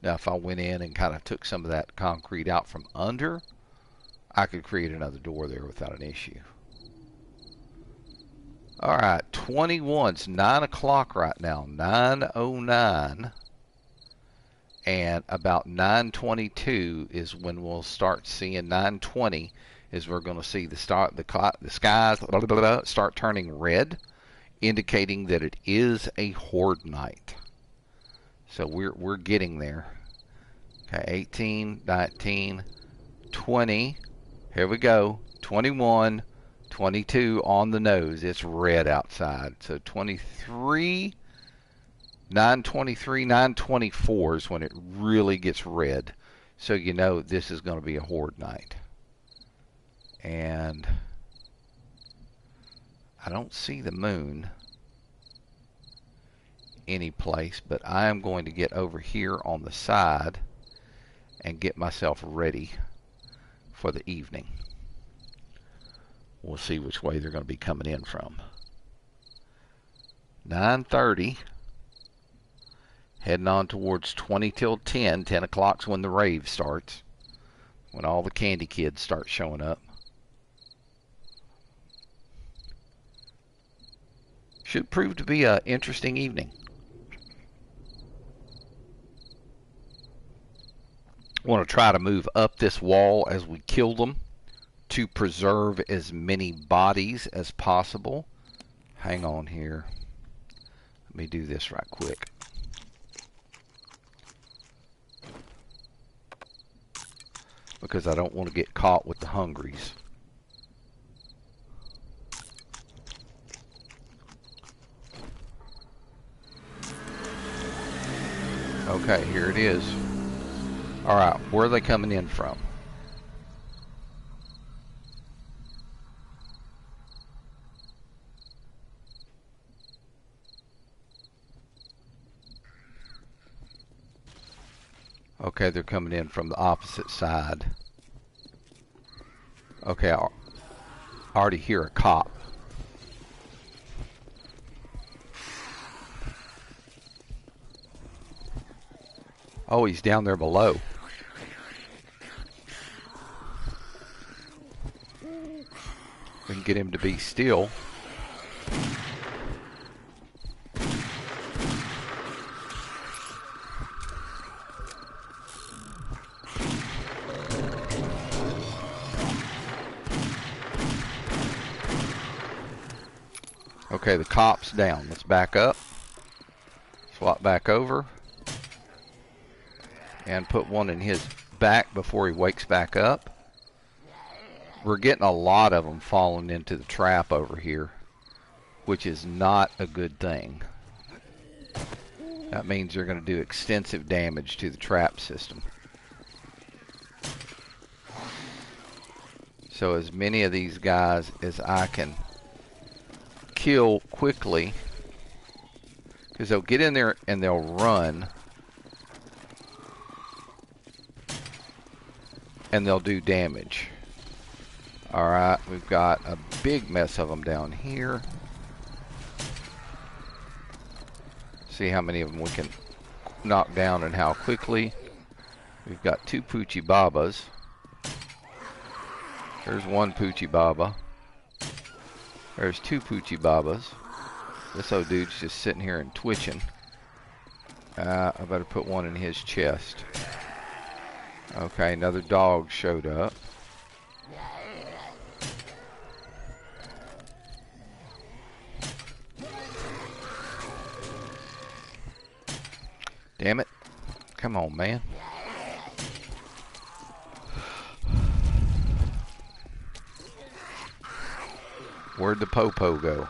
Now, if I went in and kind of took some of that concrete out from under, I could create another door there without an issue. All right, 21. It's 9 o'clock right now, 9:09. And about 9:22 is when we'll start seeing, 9:20 is we're going to see the skies start turning red, indicating that it is a horde night. So we're getting there. Okay, 18, 19, 20. Here we go. 21, 22 on the nose. It's red outside. So 23. 9:23, 9:24 is when it really gets red. So you know this is going to be a horde night. And I don't see the moon any place, but I am going to get over here on the side and get myself ready for the evening. We'll see which way they're going to be coming in from. 9:30. Heading on towards 20 till 10. 10 o'clock's when the rave starts. When all the candy kids start showing up. Should prove to be an interesting evening. Want to try to move up this wall as we kill them to preserve as many bodies as possible. Hang on here. Let me do this right quick. Because I don't want to get caught with the hungries. Okay, here it is. Alright, where are they coming in from? Okay, they're coming in from the opposite side. Okay, I already hear a cop. Oh, he's down there below. We can get him to be still. Okay, the cop's down. Let's back up. Swap back over. and put one in his back before he wakes back up. We're getting a lot of them falling into the trap over here, which is not a good thing. That means they're going to do extensive damage to the trap system. So as many of these guys as I can kill quickly, because they'll get in there and they'll run, and they'll do damage. Alright, we've got a big mess of them down here. See how many of them we can knock down and how quickly. We've got 2 Poochie Babas. There's 1 Poochie Baba. There's 2 Poochie Babas. This old dude's just sitting here and twitching. I better put one in his chest. Okay, another dog showed up. Damn it. Come on, man. Where'd the Popo go?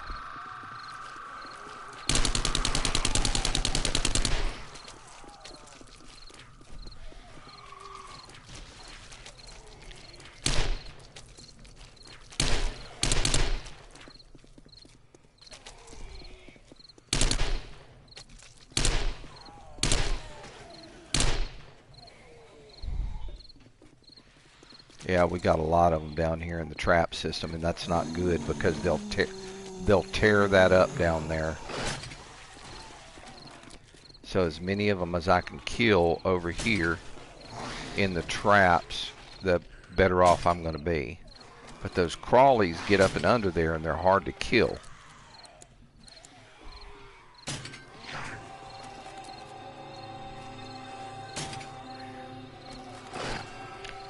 Yeah, we got a lot of them down here in the trap system, and that's not good because they'll tear that up down there. So as many of them as I can kill over here in the traps, the better off I'm going to be. But those crawlies get up and under there, and they're hard to kill.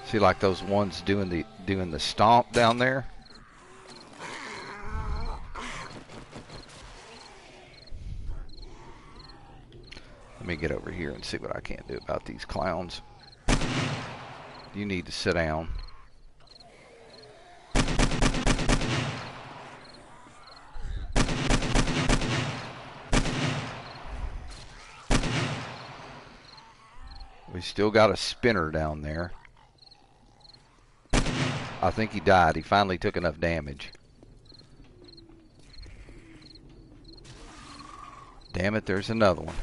See, like those ones doing the stomp down there. Let me get over here and see what I can do about these clowns. You need to sit down. We still got a spinner down there. I think he died. He finally took enough damage. Damn it, there's another one.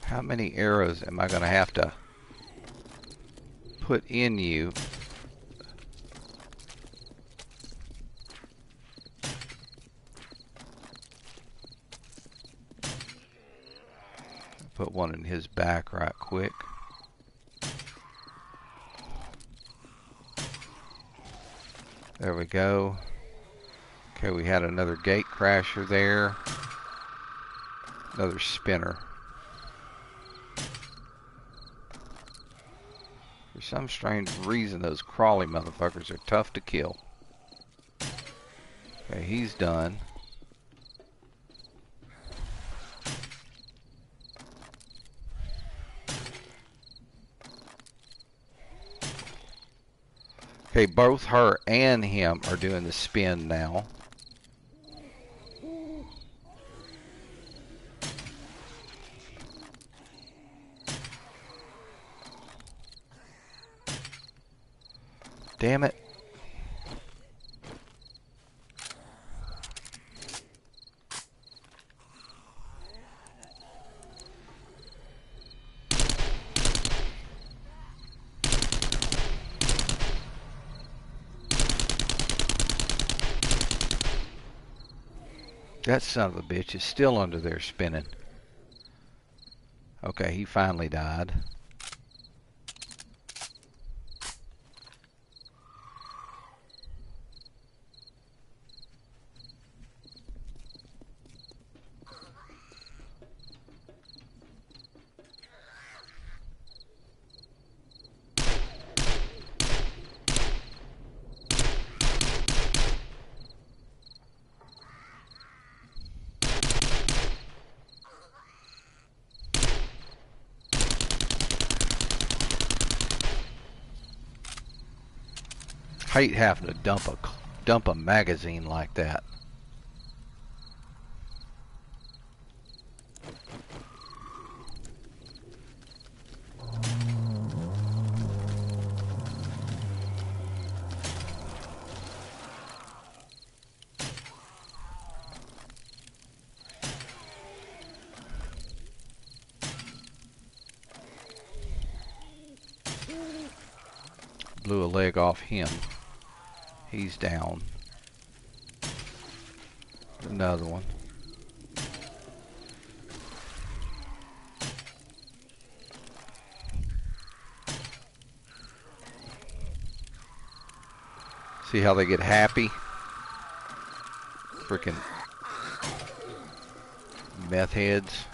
How many arrows am I going to have to put in you? Put one in his back right quick. There we go. Okay, we had another gate crasher there. Another spinner. For some strange reason, those crawly motherfuckers are tough to kill. Okay, he's done. Okay, both her and him are doing the spin now. Damn it. That son of a bitch is still under there spinning. Okay, he finally died. Hate having to dump a magazine like that. Blew a leg off him. He's down. Another one. See how they get happy? Freaking meth heads.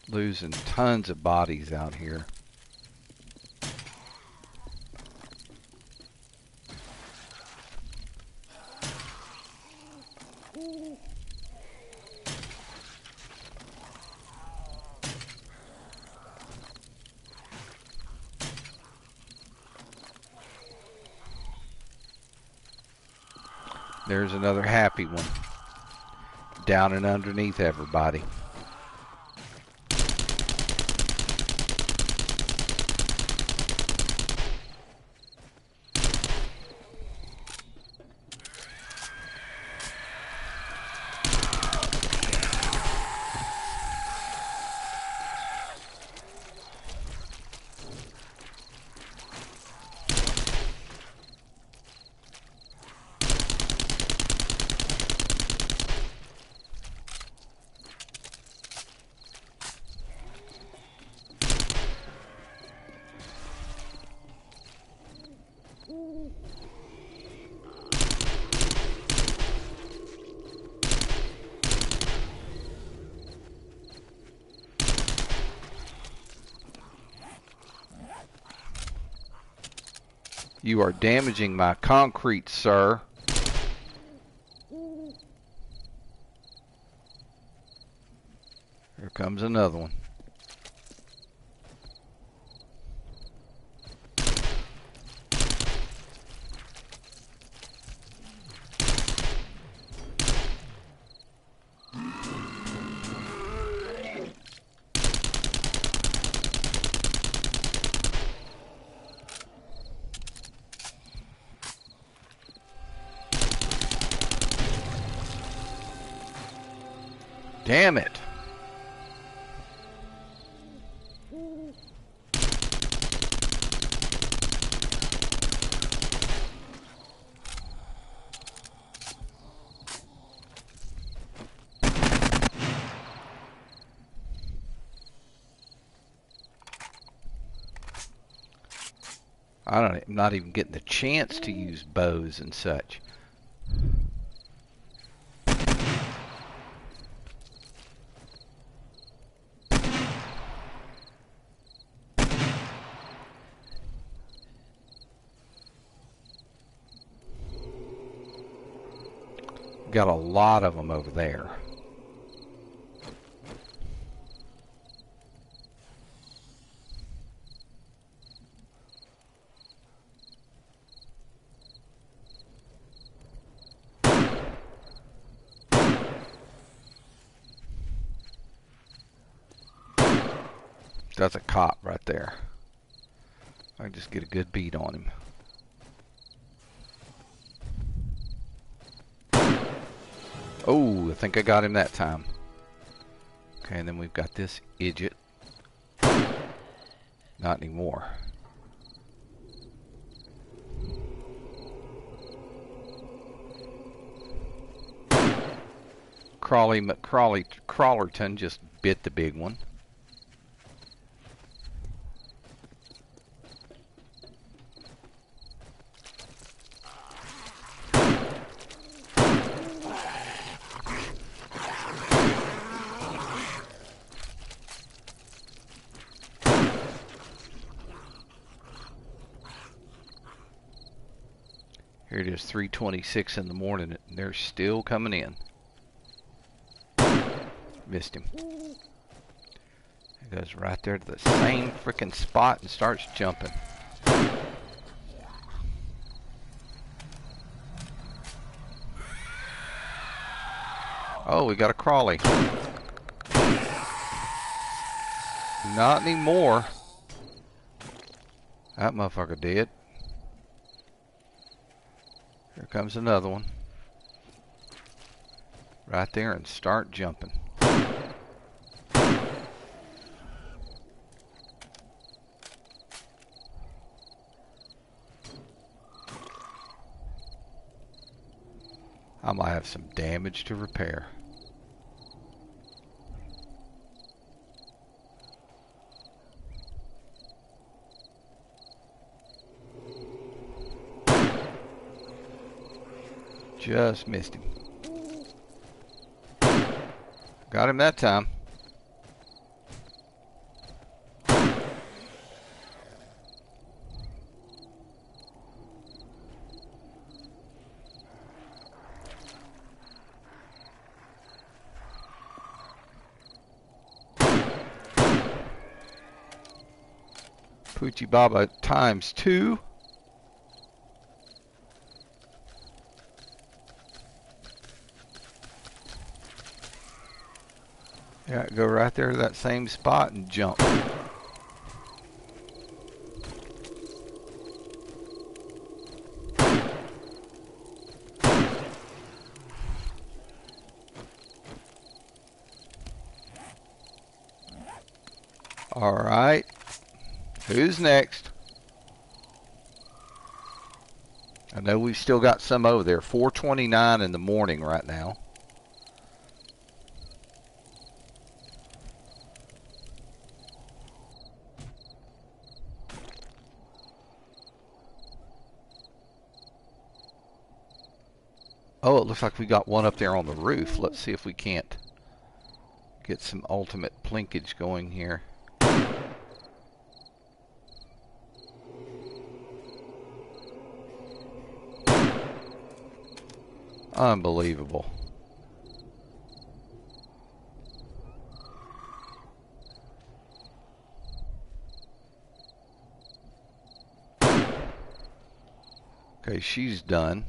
Losing tons of bodies out here. There's another happy one. Down and underneath everybody. You are damaging my concrete, sir. Here comes another one. Damn it. I'm not even getting the chance to use bows and such. Got a lot of them over there. That's a cop right there. I can just get a good beat on him. Oh, I think I got him that time. Okay, and then we've got this idiot. Not anymore. Crawlerton just bit the big one. is 3:26 in the morning and they're still coming in. Missed him. He goes right there to the same freaking spot and starts jumping. Oh, we got a crawly. Not anymore. That motherfucker dead. Here comes another one. Right there and start jumping. I might have some damage to repair. Just missed him. Got him that time. Poochie Baba times 2. Yeah, go right there to that same spot and jump. All right. Who's next? I know we've still got some over there. 4:29 in the morning right now. Oh, it looks like we got one up there on the roof. Let's see if we can't get some ultimate plinkage going here. Unbelievable. Okay, she's done.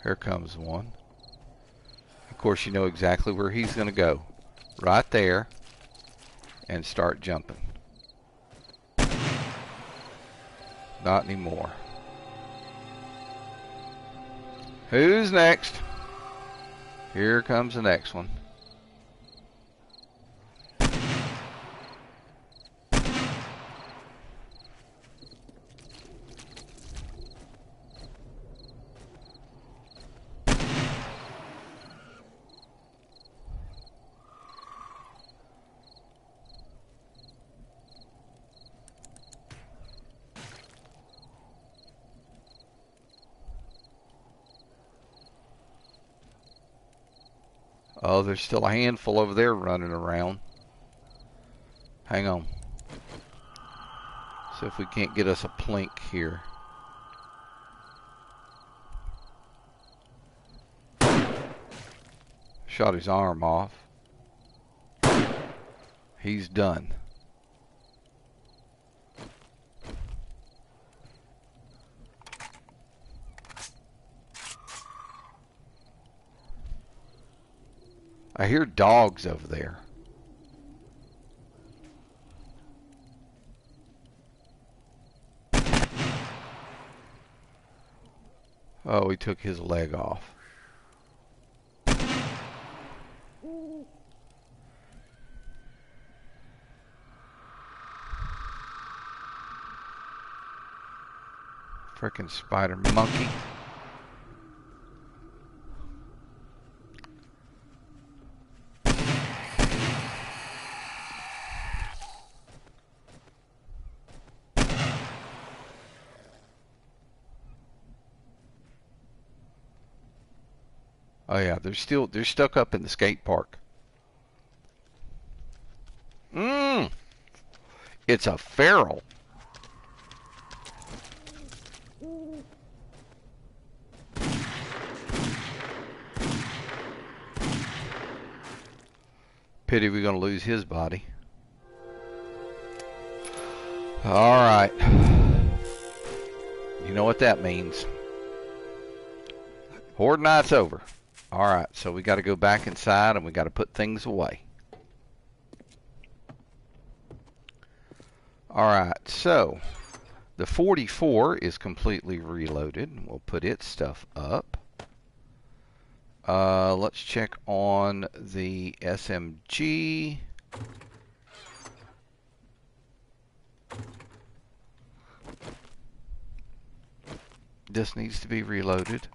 Here comes one. Of course, you know exactly where he's going to go. Right there. And start jumping. Not anymore. Who's next? Here comes the next one. Oh, there's still a handful over there running around. Hang on. See if we can't get us a plink here. Shot his arm off. He's done. I hear dogs over there. Oh, he took his leg off. Frickin' spider monkey. Oh yeah, they're stuck up in the skate park. Mmm. It's a feral. Pity we're gonna lose his body. Alright. You know what that means. Horde night's over. Alright, so we gotta go back inside and we gotta put things away. Alright, so the 44 is completely reloaded. We'll put its stuff up. Let's check on the SMG. This needs to be reloaded.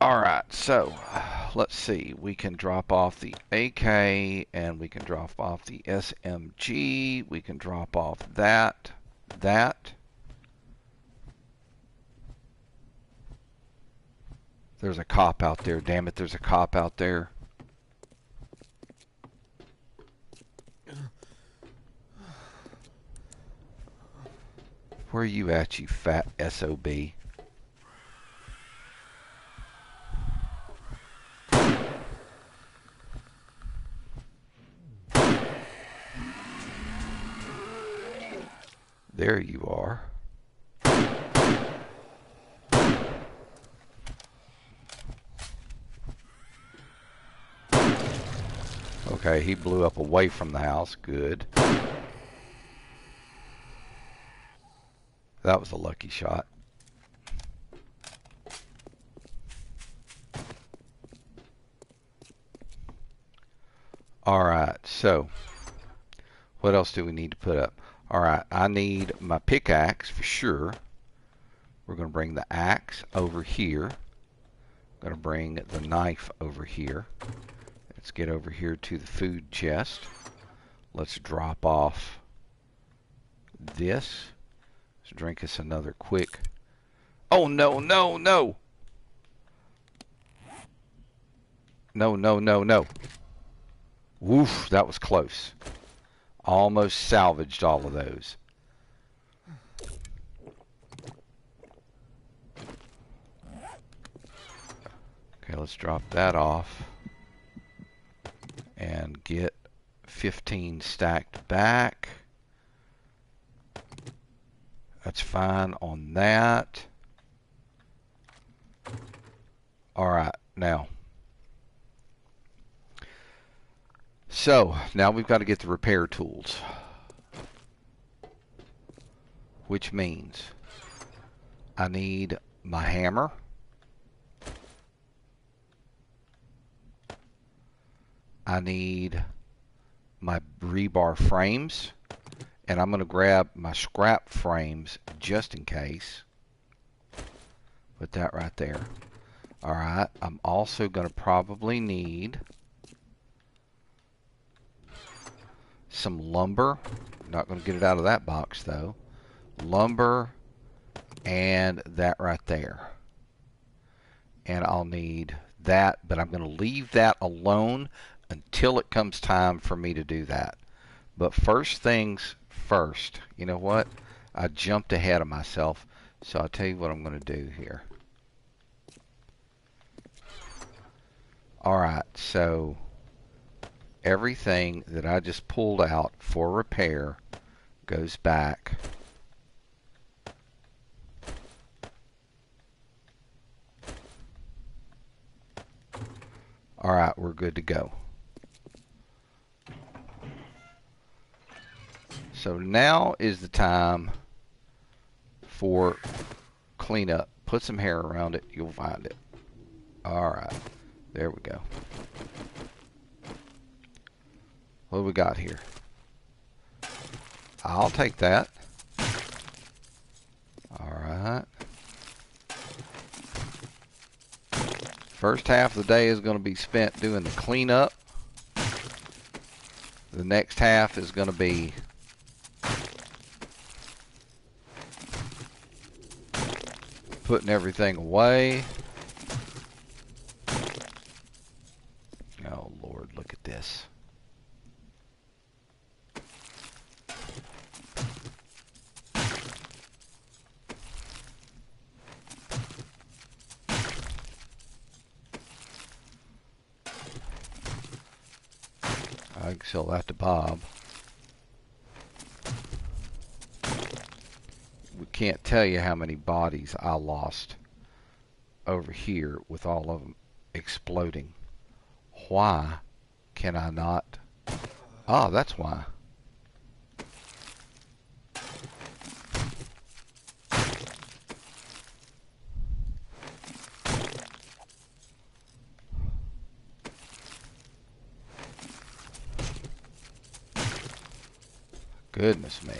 Alright, so let's see. We can drop off the AK and we can drop off the SMG. We can drop off that. There's a cop out there. Damn it, there's a cop out there. Where are you at, you fat SOB? There you are. Okay, he blew up away from the house. Good. That was a lucky shot. Alright, so what else do we need to put up? Alright, I need my pickaxe for sure. We're going to bring the axe over here. Going to bring the knife over here. Let's get over here to the food chest. Let's drop off this. Let's drink us another quick. Oh no, no, no! No, no, no, no. Woof, that was close. Almost salvaged all of those. Okay, let's drop that off. And get 15 stacked back. That's fine on that. Alright, now. So, now we've got to get the repair tools. Which means I need my hammer. I need my rebar frames. And I'm going to grab my scrap frames just in case. Put that right there. Alright, I'm also going to probably need some lumber. Not going to get it out of that box though. Lumber and that right there. And I'll need that, but I'm going to leave that alone until it comes time for me to do that. But first things first, you know what? I jumped ahead of myself, so I'll tell you what I'm going to do here. Alright, so everything that I just pulled out for repair goes back. Alright, we're good to go. So now is the time for cleanup. Put some hair around it, you'll find it. Alright, there we go. What do we got here? I'll take that. Alright. First half of the day is going to be spent doing the cleanup. The next half is going to be putting everything away. Oh, Lord, look at this. I can sell that to Bob. We can't tell you how many bodies I lost over here with all of them exploding. Why can I not? Ah, that's why. Goodness me.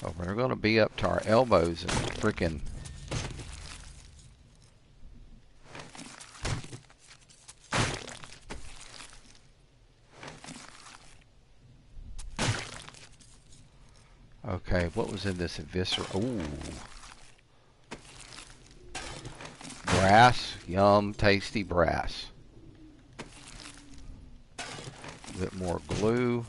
Oh, we're going to be up to our elbows in freaking... Okay, what was in this eviscer? Ooh. Brass. Yum, tasty brass. A bit more glue.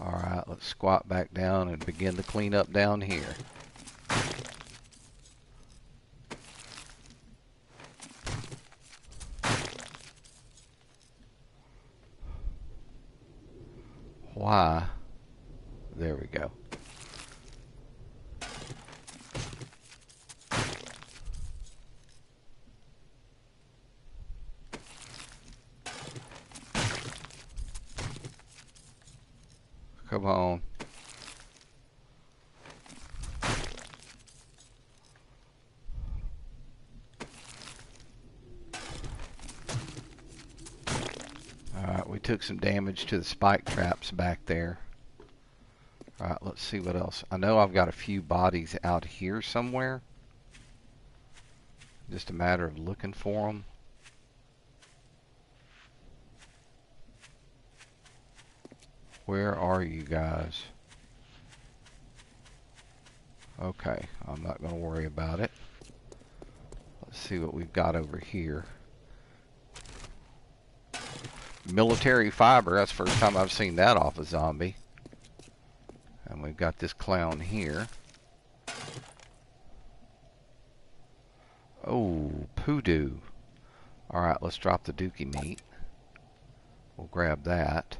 Alright, let's squat back down and begin to clean up down here. Why? There we go. Come on. Alright, we took some damage to the spike traps back there. Alright, let's see what else. I know I've got a few bodies out here somewhere. Just a matter of looking for them. Where are you guys? Okay, I'm not going to worry about it. Let's see what we've got over here. Military fiber, that's the first time I've seen that off a zombie. And we've got this clown here. Oh, poodoo. Alright, let's drop the dookie meat. We'll grab that.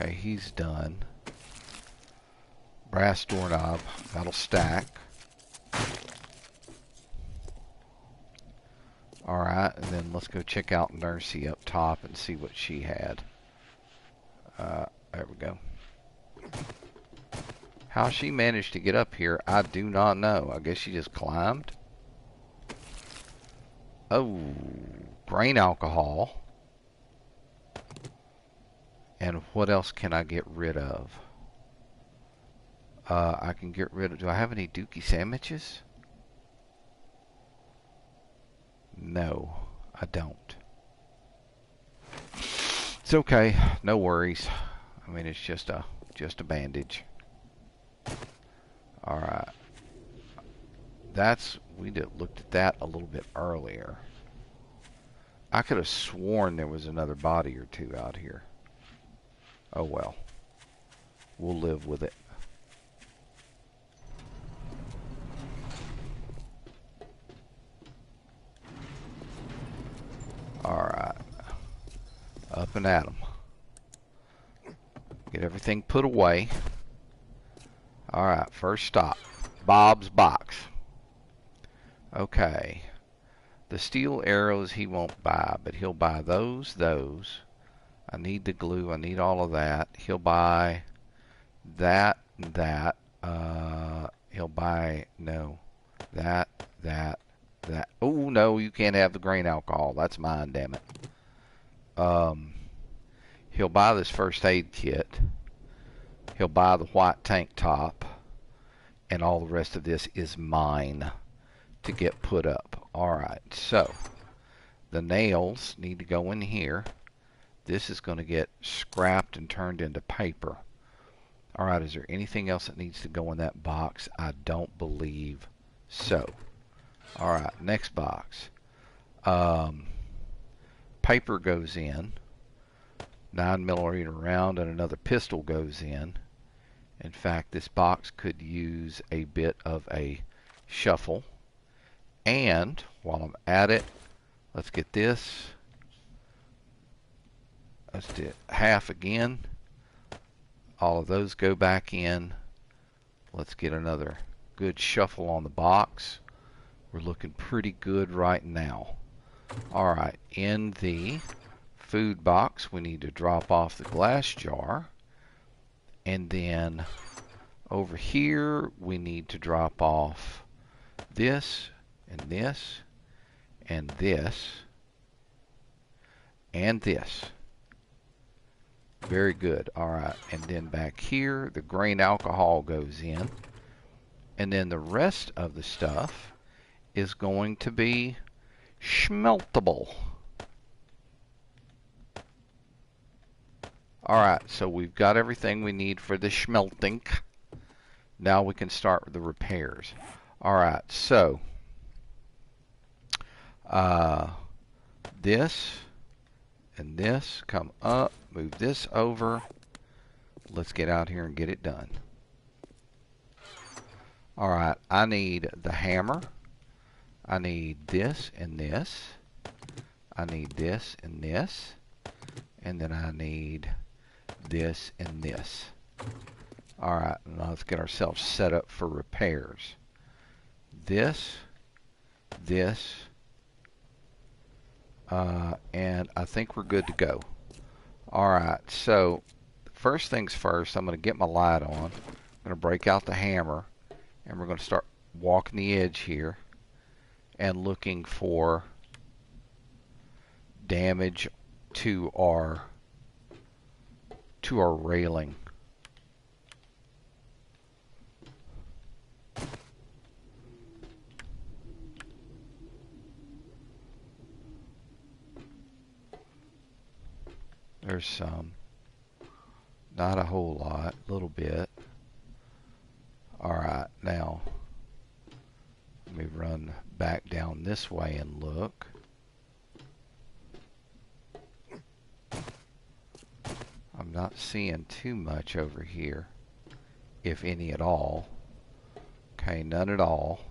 Okay, he's done. Brass doorknob, that'll stack. Alright, and then let's go check out Nursey up top and see what she had. There we go. How she managed to get up here, I do not know. I guess she just climbed. Oh, grain alcohol. And what else can I get rid of? I can get rid of... Do I have any dookie sandwiches? No, I don't. It's okay. No worries. I mean, it's just a bandage. All right. We looked at that a little bit earlier. I could have sworn there was another body or two out here. Oh well. We'll live with it. Alright. Up and at 'em. Get everything put away. Alright, first stop. Bob's box. Okay. The steel arrows he won't buy, but he'll buy those. I need the glue. I need all of that. He'll buy that and that. He'll buy, no, that. Oh, no, you can't have the grain alcohol. That's mine, damn it. He'll buy this first aid kit. He'll buy the white tank top. and all the rest of this is mine to get put up. Alright, so the nails need to go in here. This is going to get scrapped and turned into paper. Alright, is there anything else that needs to go in that box? I don't believe so. Alright, next box. Paper goes in. 9mm round and another pistol goes in. In fact, this box could use a bit of a shuffle. And while I'm at it, let's get this. Let's do half again. All of those go back in. Let's get another good shuffle on the box. We're looking pretty good right now. Alright, in the food box, we need to drop off the glass jar. And then over here, we need to drop off this, and this, and this, and this. Very good. Alright, and then back here, the grain alcohol goes in. And then the rest of the stuff is going to be schmeltable. Alright, so we've got everything we need for the schmelting. Now we can start with the repairs. Alright, so this and this come up, move this over. Let's get out here and get it done. Alright, I need the hammer. I need this and this. I need this and this. And then I need this and this. Alright, now let's get ourselves set up for repairs. This, and I think we're good to go. Alright, so first things first, I'm going to get my light on. I'm going to break out the hammer, and we're going to start walking the edge here and looking for damage to our railing. There's some. Not a whole lot, a little bit. Alright, now let me run back down this way and look. I'm not seeing too much over here, if any at all. Okay, none at all.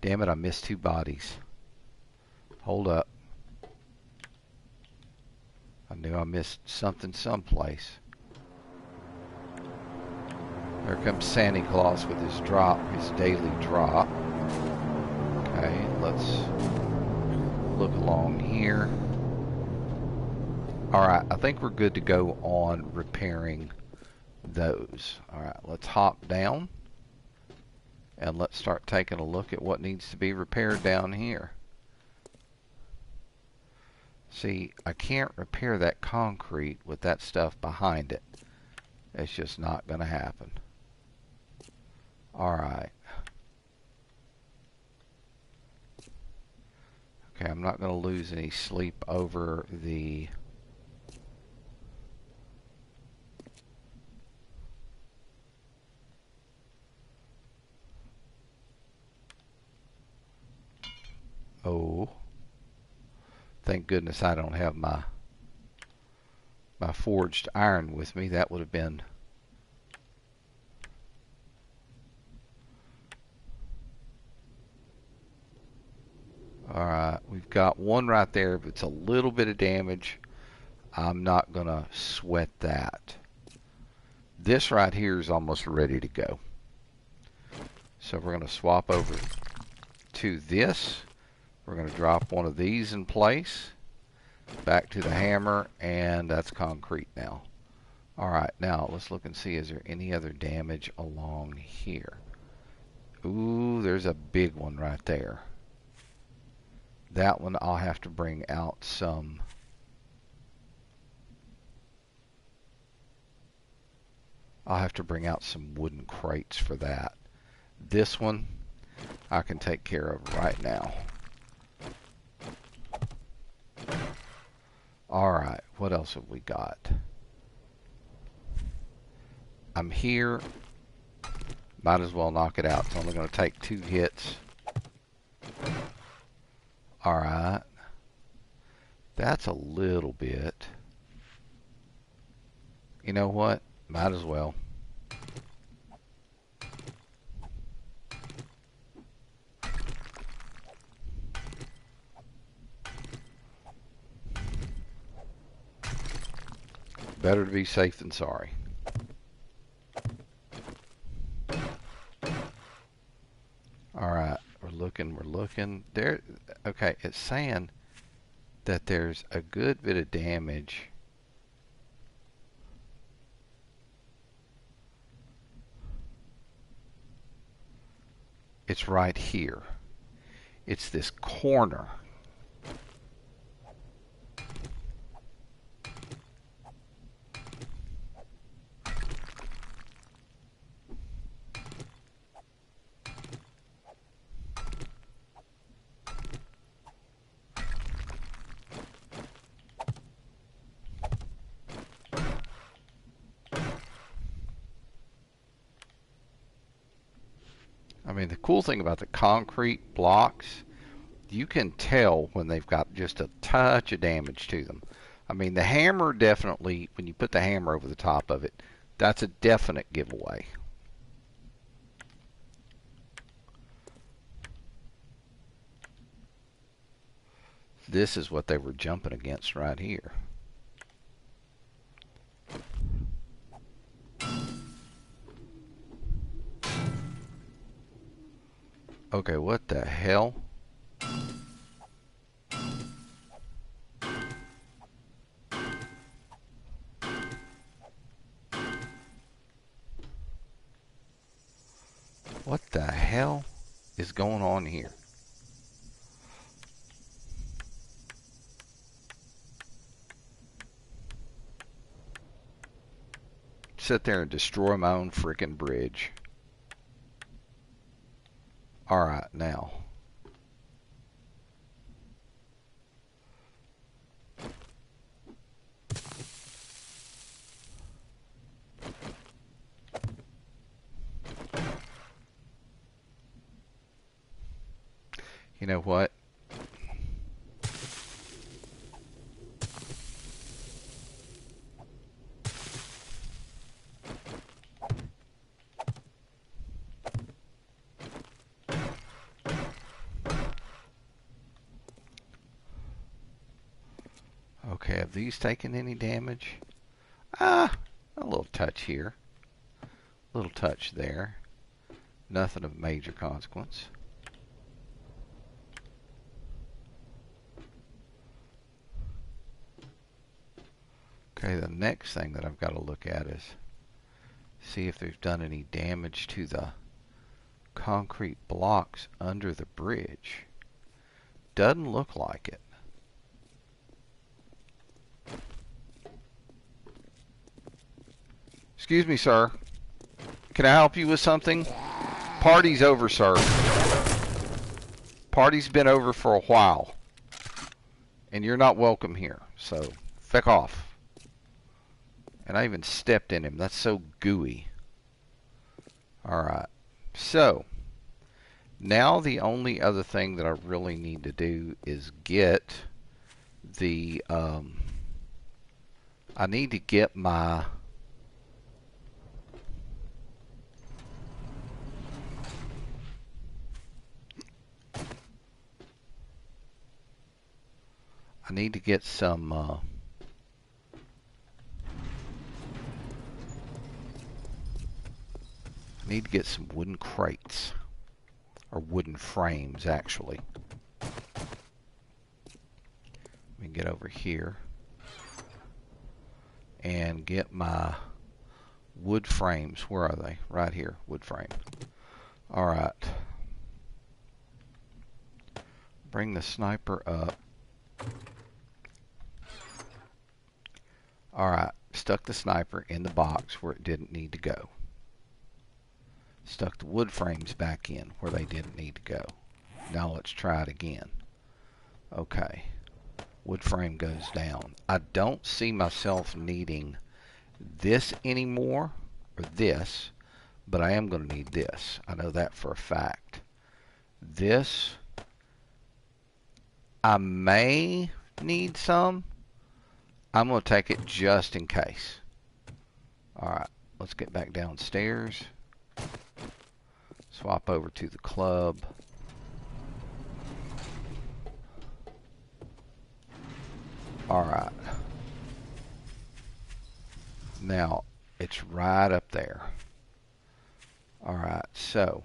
Damn it, I missed two bodies. Hold up. I knew I missed something someplace. There comes Santa Claus with his drop, his daily drop. Okay, let's look along here. Alright, I think we're good to go on repairing those. Alright, let's hop down and let's start taking a look at what needs to be repaired down here. See, I can't repair that concrete with that stuff behind it. It's just not going to happen. Alright. Okay, I'm not going to lose any sleep over the... Oh. Thank goodness I don't have my forged iron with me. That would have been... Alright, we've got one right there. If it's a little bit of damage, I'm not going to sweat that. This right here is almost ready to go. So we're going to swap over to this. We're going to drop one of these in place. Back to the hammer, and that's concrete now. Alright, now let's look and see, is there any other damage along here? Ooh, there's a big one right there. That one I'll have to bring out some... I'll have to bring out some wooden crates for that. This one I can take care of right now. Alright, what else have we got? I'm here. Might as well knock it out. It's only going to take 2 hits. Alright. That's a little bit. You know what? Might as well. Better to be safe than sorry. Alright, we're looking. There, okay, it's saying that there's a good bit of damage. It's right here. It's this corner. I mean, the cool thing about the concrete blocks, you can tell when they've got just a touch of damage to them. I mean, the hammer definitely, when you put the hammer over the top of it, that's a definite giveaway. This is what they were jumping against right here. Okay, what the hell? What the hell is going on here? Sit there and destroy my own frickin' bridge. Alright, now. You know what? Okay, have these taken any damage? Ah, a little touch here. A little touch there. Nothing of major consequence. Okay, the next thing that I've got to look at is see if they've done any damage to the concrete blocks under the bridge. Doesn't look like it. Excuse me, sir. Can I help you with something? Party's over, sir. Party's been over for a while. And you're not welcome here. So, feck off. And I even stepped in him. That's so gooey. Alright. So, now the only other thing that I really need to do is get the, I need to get my, I need to get some, I need to get some wooden crates. Or wooden frames, actually. Let me get over here and get my wood frames. Where are they? Right here, wood frame. Alright. Bring the sniper up. Alright, stuck the sniper in the box where it didn't need to go. Stuck the wood frames back in where they didn't need to go. Now let's try it again. Okay. Wood frame goes down. I don't see myself needing this anymore, or this, but I am going to need this. I know that for a fact. This, I may need some. I'm going to take it just in case. Alright, let's get back downstairs. Swap over to the club. Alright. Now, it's right up there. Alright, so.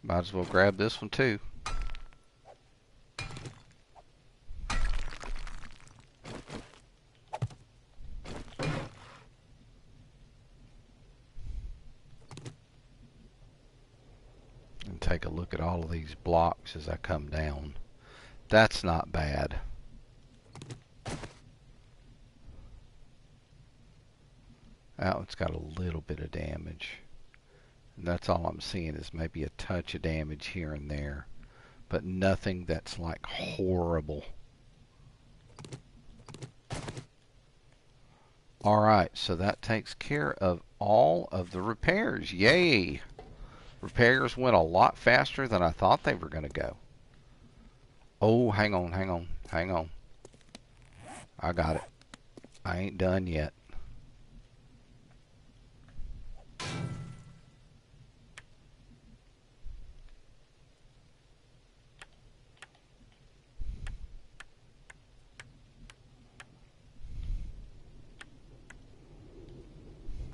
Might as well grab this one too. And take a look at all of these blocks as I come down. That's not bad. That one's got a little bit of damage. And that's all I'm seeing is maybe a touch of damage here and there. But nothing that's like horrible. Alright, so that takes care of all of the repairs. Yay! Repairs went a lot faster than I thought they were going to go. Oh, hang on. I got it. I ain't done yet.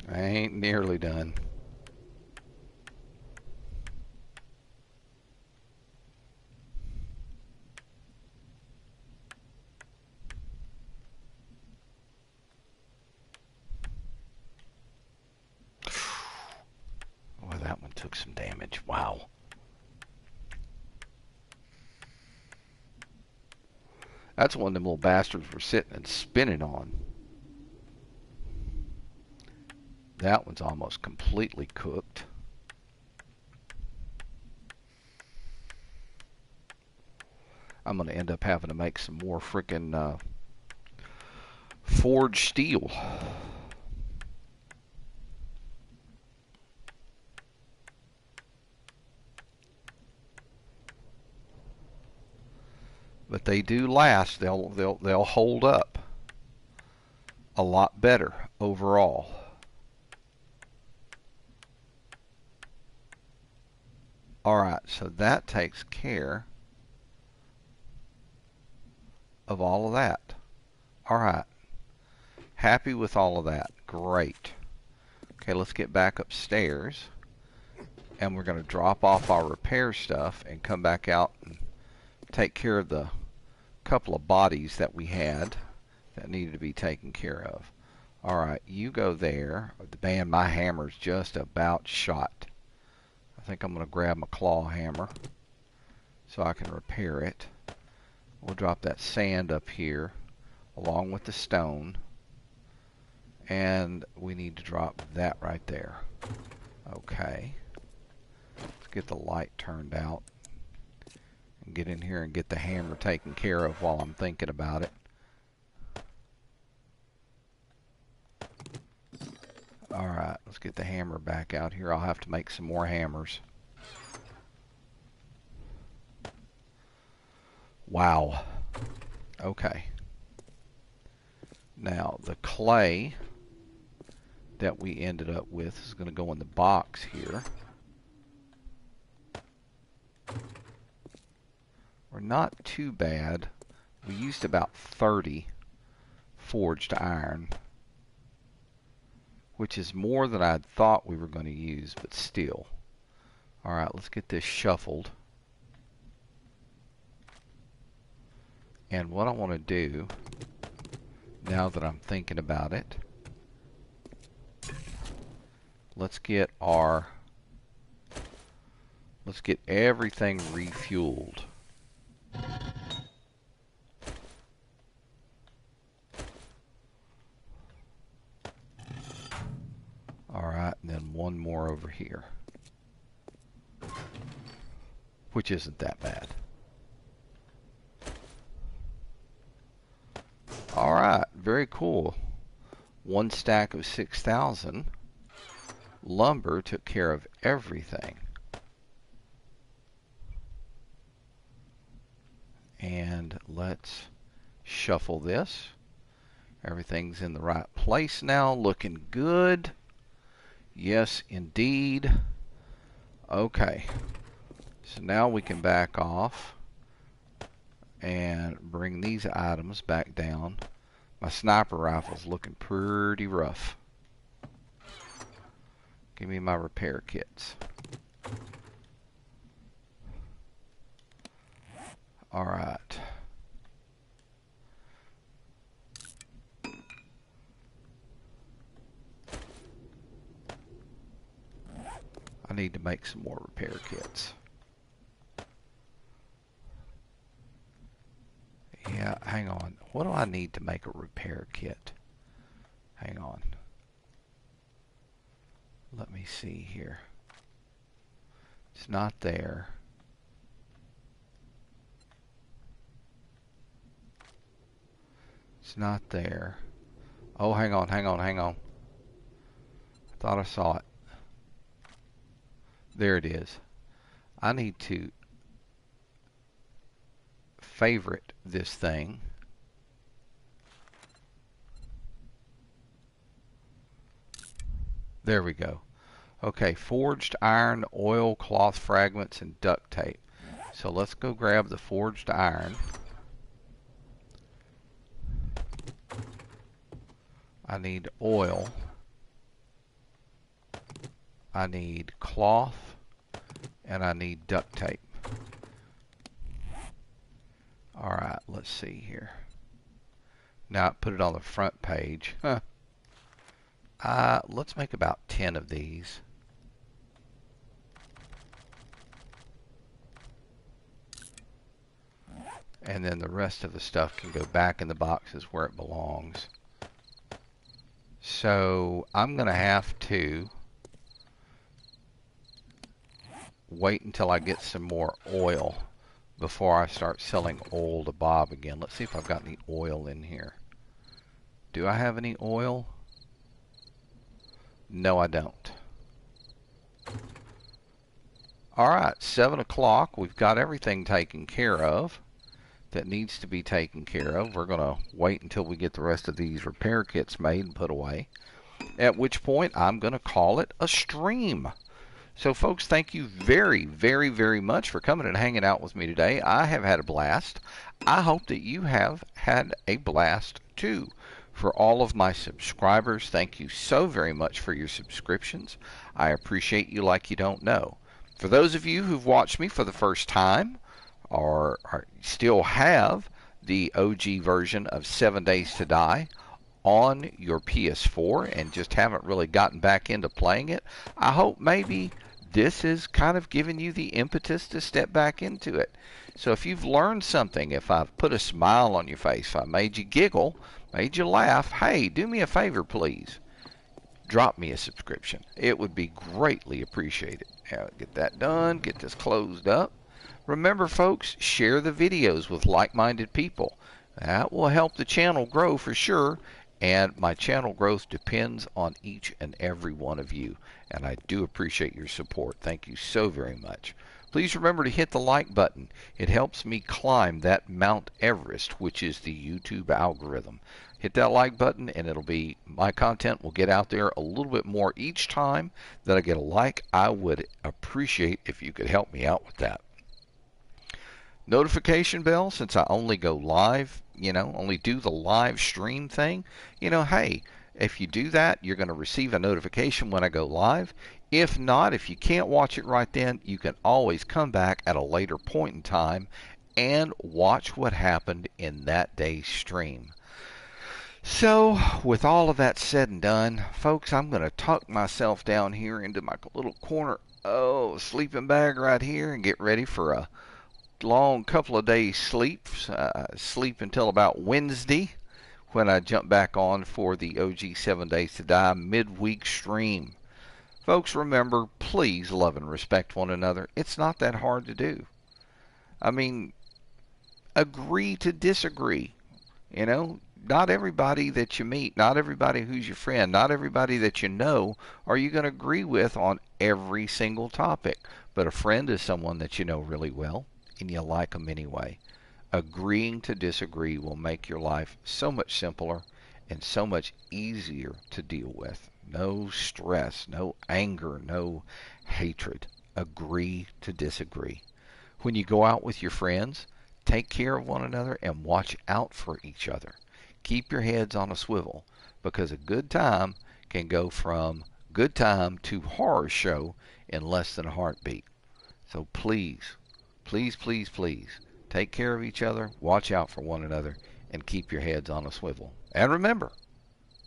I ain't nearly done. Well, that one took some damage. Wow. That's one of them little bastards we're sitting and spinning on. That one's almost completely cooked. I'm going to end up having to make some more frickin' forged steel. But they do last. They'll hold up a lot better overall. Alright, so that takes care of all of that. Alright. Happy with all of that. Great. Okay, let's get back upstairs. And we're going to drop off our repair stuff and come back out and take care of the couple of bodies that we had that needed to be taken care of. Alright, you go there. Man, my hammer's just about shot. I think I'm going to grab my claw hammer so I can repair it. We'll drop that sand up here along with the stone. And we need to drop that right there. Okay. Let's get the light turned out. And get in here and get the hammer taken care of while I'm thinking about it. Alright, let's get the hammer back out here. I'll have to make some more hammers. Wow. Okay. Now, the clay that we ended up with is going to go in the box here. We're not too bad. We used about 30 forged iron, which is more than I thought we were going to use, but still. Alright, let's get this shuffled. And what I want to do, now that I'm thinking about it, let's get everything refueled. Alright, and then one more over here, which isn't that bad. Alright, very cool. One stack of 6,000. Lumber took care of everything. And let's shuffle this. Everything's in the right place now, looking good. Yes, indeed. Okay, so now we can back off and bring these items back down. My sniper rifle's looking pretty rough. Give me my repair kits. Alright. I need to make some more repair kits. Yeah, hang on. What do I need to make a repair kit? Hang on. Let me see here. It's not there. It's not there. Oh, hang on. I thought I saw it. There it is. I need to favorite this thing. There we go. Okay, forged iron, oil, cloth fragments, and duct tape. So let's go grab the forged iron. I need oil. I need cloth, and I need duct tape. Alright, let's see here. Now put it on the front page. Let's make about 10 of these. And then the rest of the stuff can go back in the boxes where it belongs. So I'm going to have to wait until I get some more oil before I start selling oil to Bob again. Let's see if I've got any oil in here. Do I have any oil? No, I don't. Alright, 7 o'clock. We've got everything taken care of that needs to be taken care of. We're going to wait until we get the rest of these repair kits made and put away. At which point, I'm going to call it a stream. So folks, thank you very, very, very much for coming and hanging out with me today. I have had a blast. I hope that you have had a blast too. For all of my subscribers, thank you so very much for your subscriptions. I appreciate you like you don't know. For those of you who've watched me for the first time, or still have the OG version of 7 Days to Die on your PS4 and just haven't really gotten back into playing it, I hope maybe this is kind of giving you the impetus to step back into it. So if you've learned something, if I've put a smile on your face, if I made you giggle, made you laugh, hey, do me a favor, please. Drop me a subscription. It would be greatly appreciated. Now, get that done, get this closed up. Remember, folks, share the videos with like-minded people. That will help the channel grow for sure, and my channel growth depends on each and every one of you, and I do appreciate your support. Thank you so very much. Please remember to hit the like button. It helps me climb that Mount Everest, which is the YouTube algorithm. Hit that like button and my content will get out there a little bit more each time that I get a like. I would appreciate if you could help me out with that. Notification bell, since I only go live, only do the live stream thing, hey, if you do that, you're going to receive a notification when I go live. If not, if you can't watch it right then, you can always come back at a later point in time and watch what happened in that day's stream. So, with all of that said and done, folks, I'm going to tuck myself down here into my little corner, sleeping bag right here, and get ready for a long couple of days sleep. Sleep until about Wednesday when I jump back on for the OG 7 Days to Die midweek stream. Folks, remember, please love and respect one another. It's not that hard to do. I mean, agree to disagree. You know, not everybody that you meet, not everybody who's your friend, not everybody that you know are you going to agree with on every single topic. But a friend is someone that you know really well and you like them anyway. Agreeing to disagree will make your life so much simpler and so much easier to deal with. No stress, no anger, no hatred. Agree to disagree. When you go out with your friends, take care of one another and watch out for each other. Keep your heads on a swivel because a good time can go from good time to horror show in less than a heartbeat. So please, please, please, please take care of each other, watch out for one another, and keep your heads on a swivel. And remember,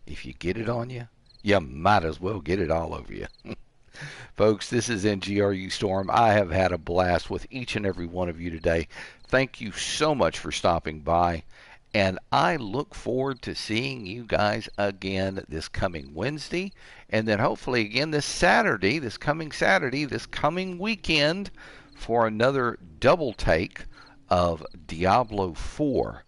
if you get it on you, you might as well get it all over you. Folks, this is NGRU Storm. I have had a blast with each and every one of you today. Thank you so much for stopping by. And I look forward to seeing you guys again this coming Wednesday. And then hopefully again this Saturday, this coming weekend for another double take of Diablo 4,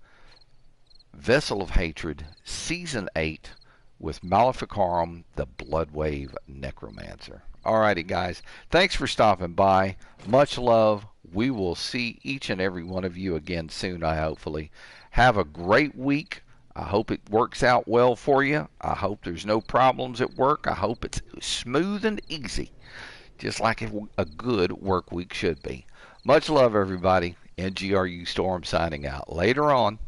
Vessel of Hatred, Season 8 with Maleficarum, the Bloodwave Necromancer. Alrighty, guys. Thanks for stopping by. Much love. We will see each and every one of you again soon, hopefully. Have a great week. I hope it works out well for you. I hope there's no problems at work. I hope it's smooth and easy, just like a good work week should be. Much love, everybody. NGRU Storm signing out. Later on.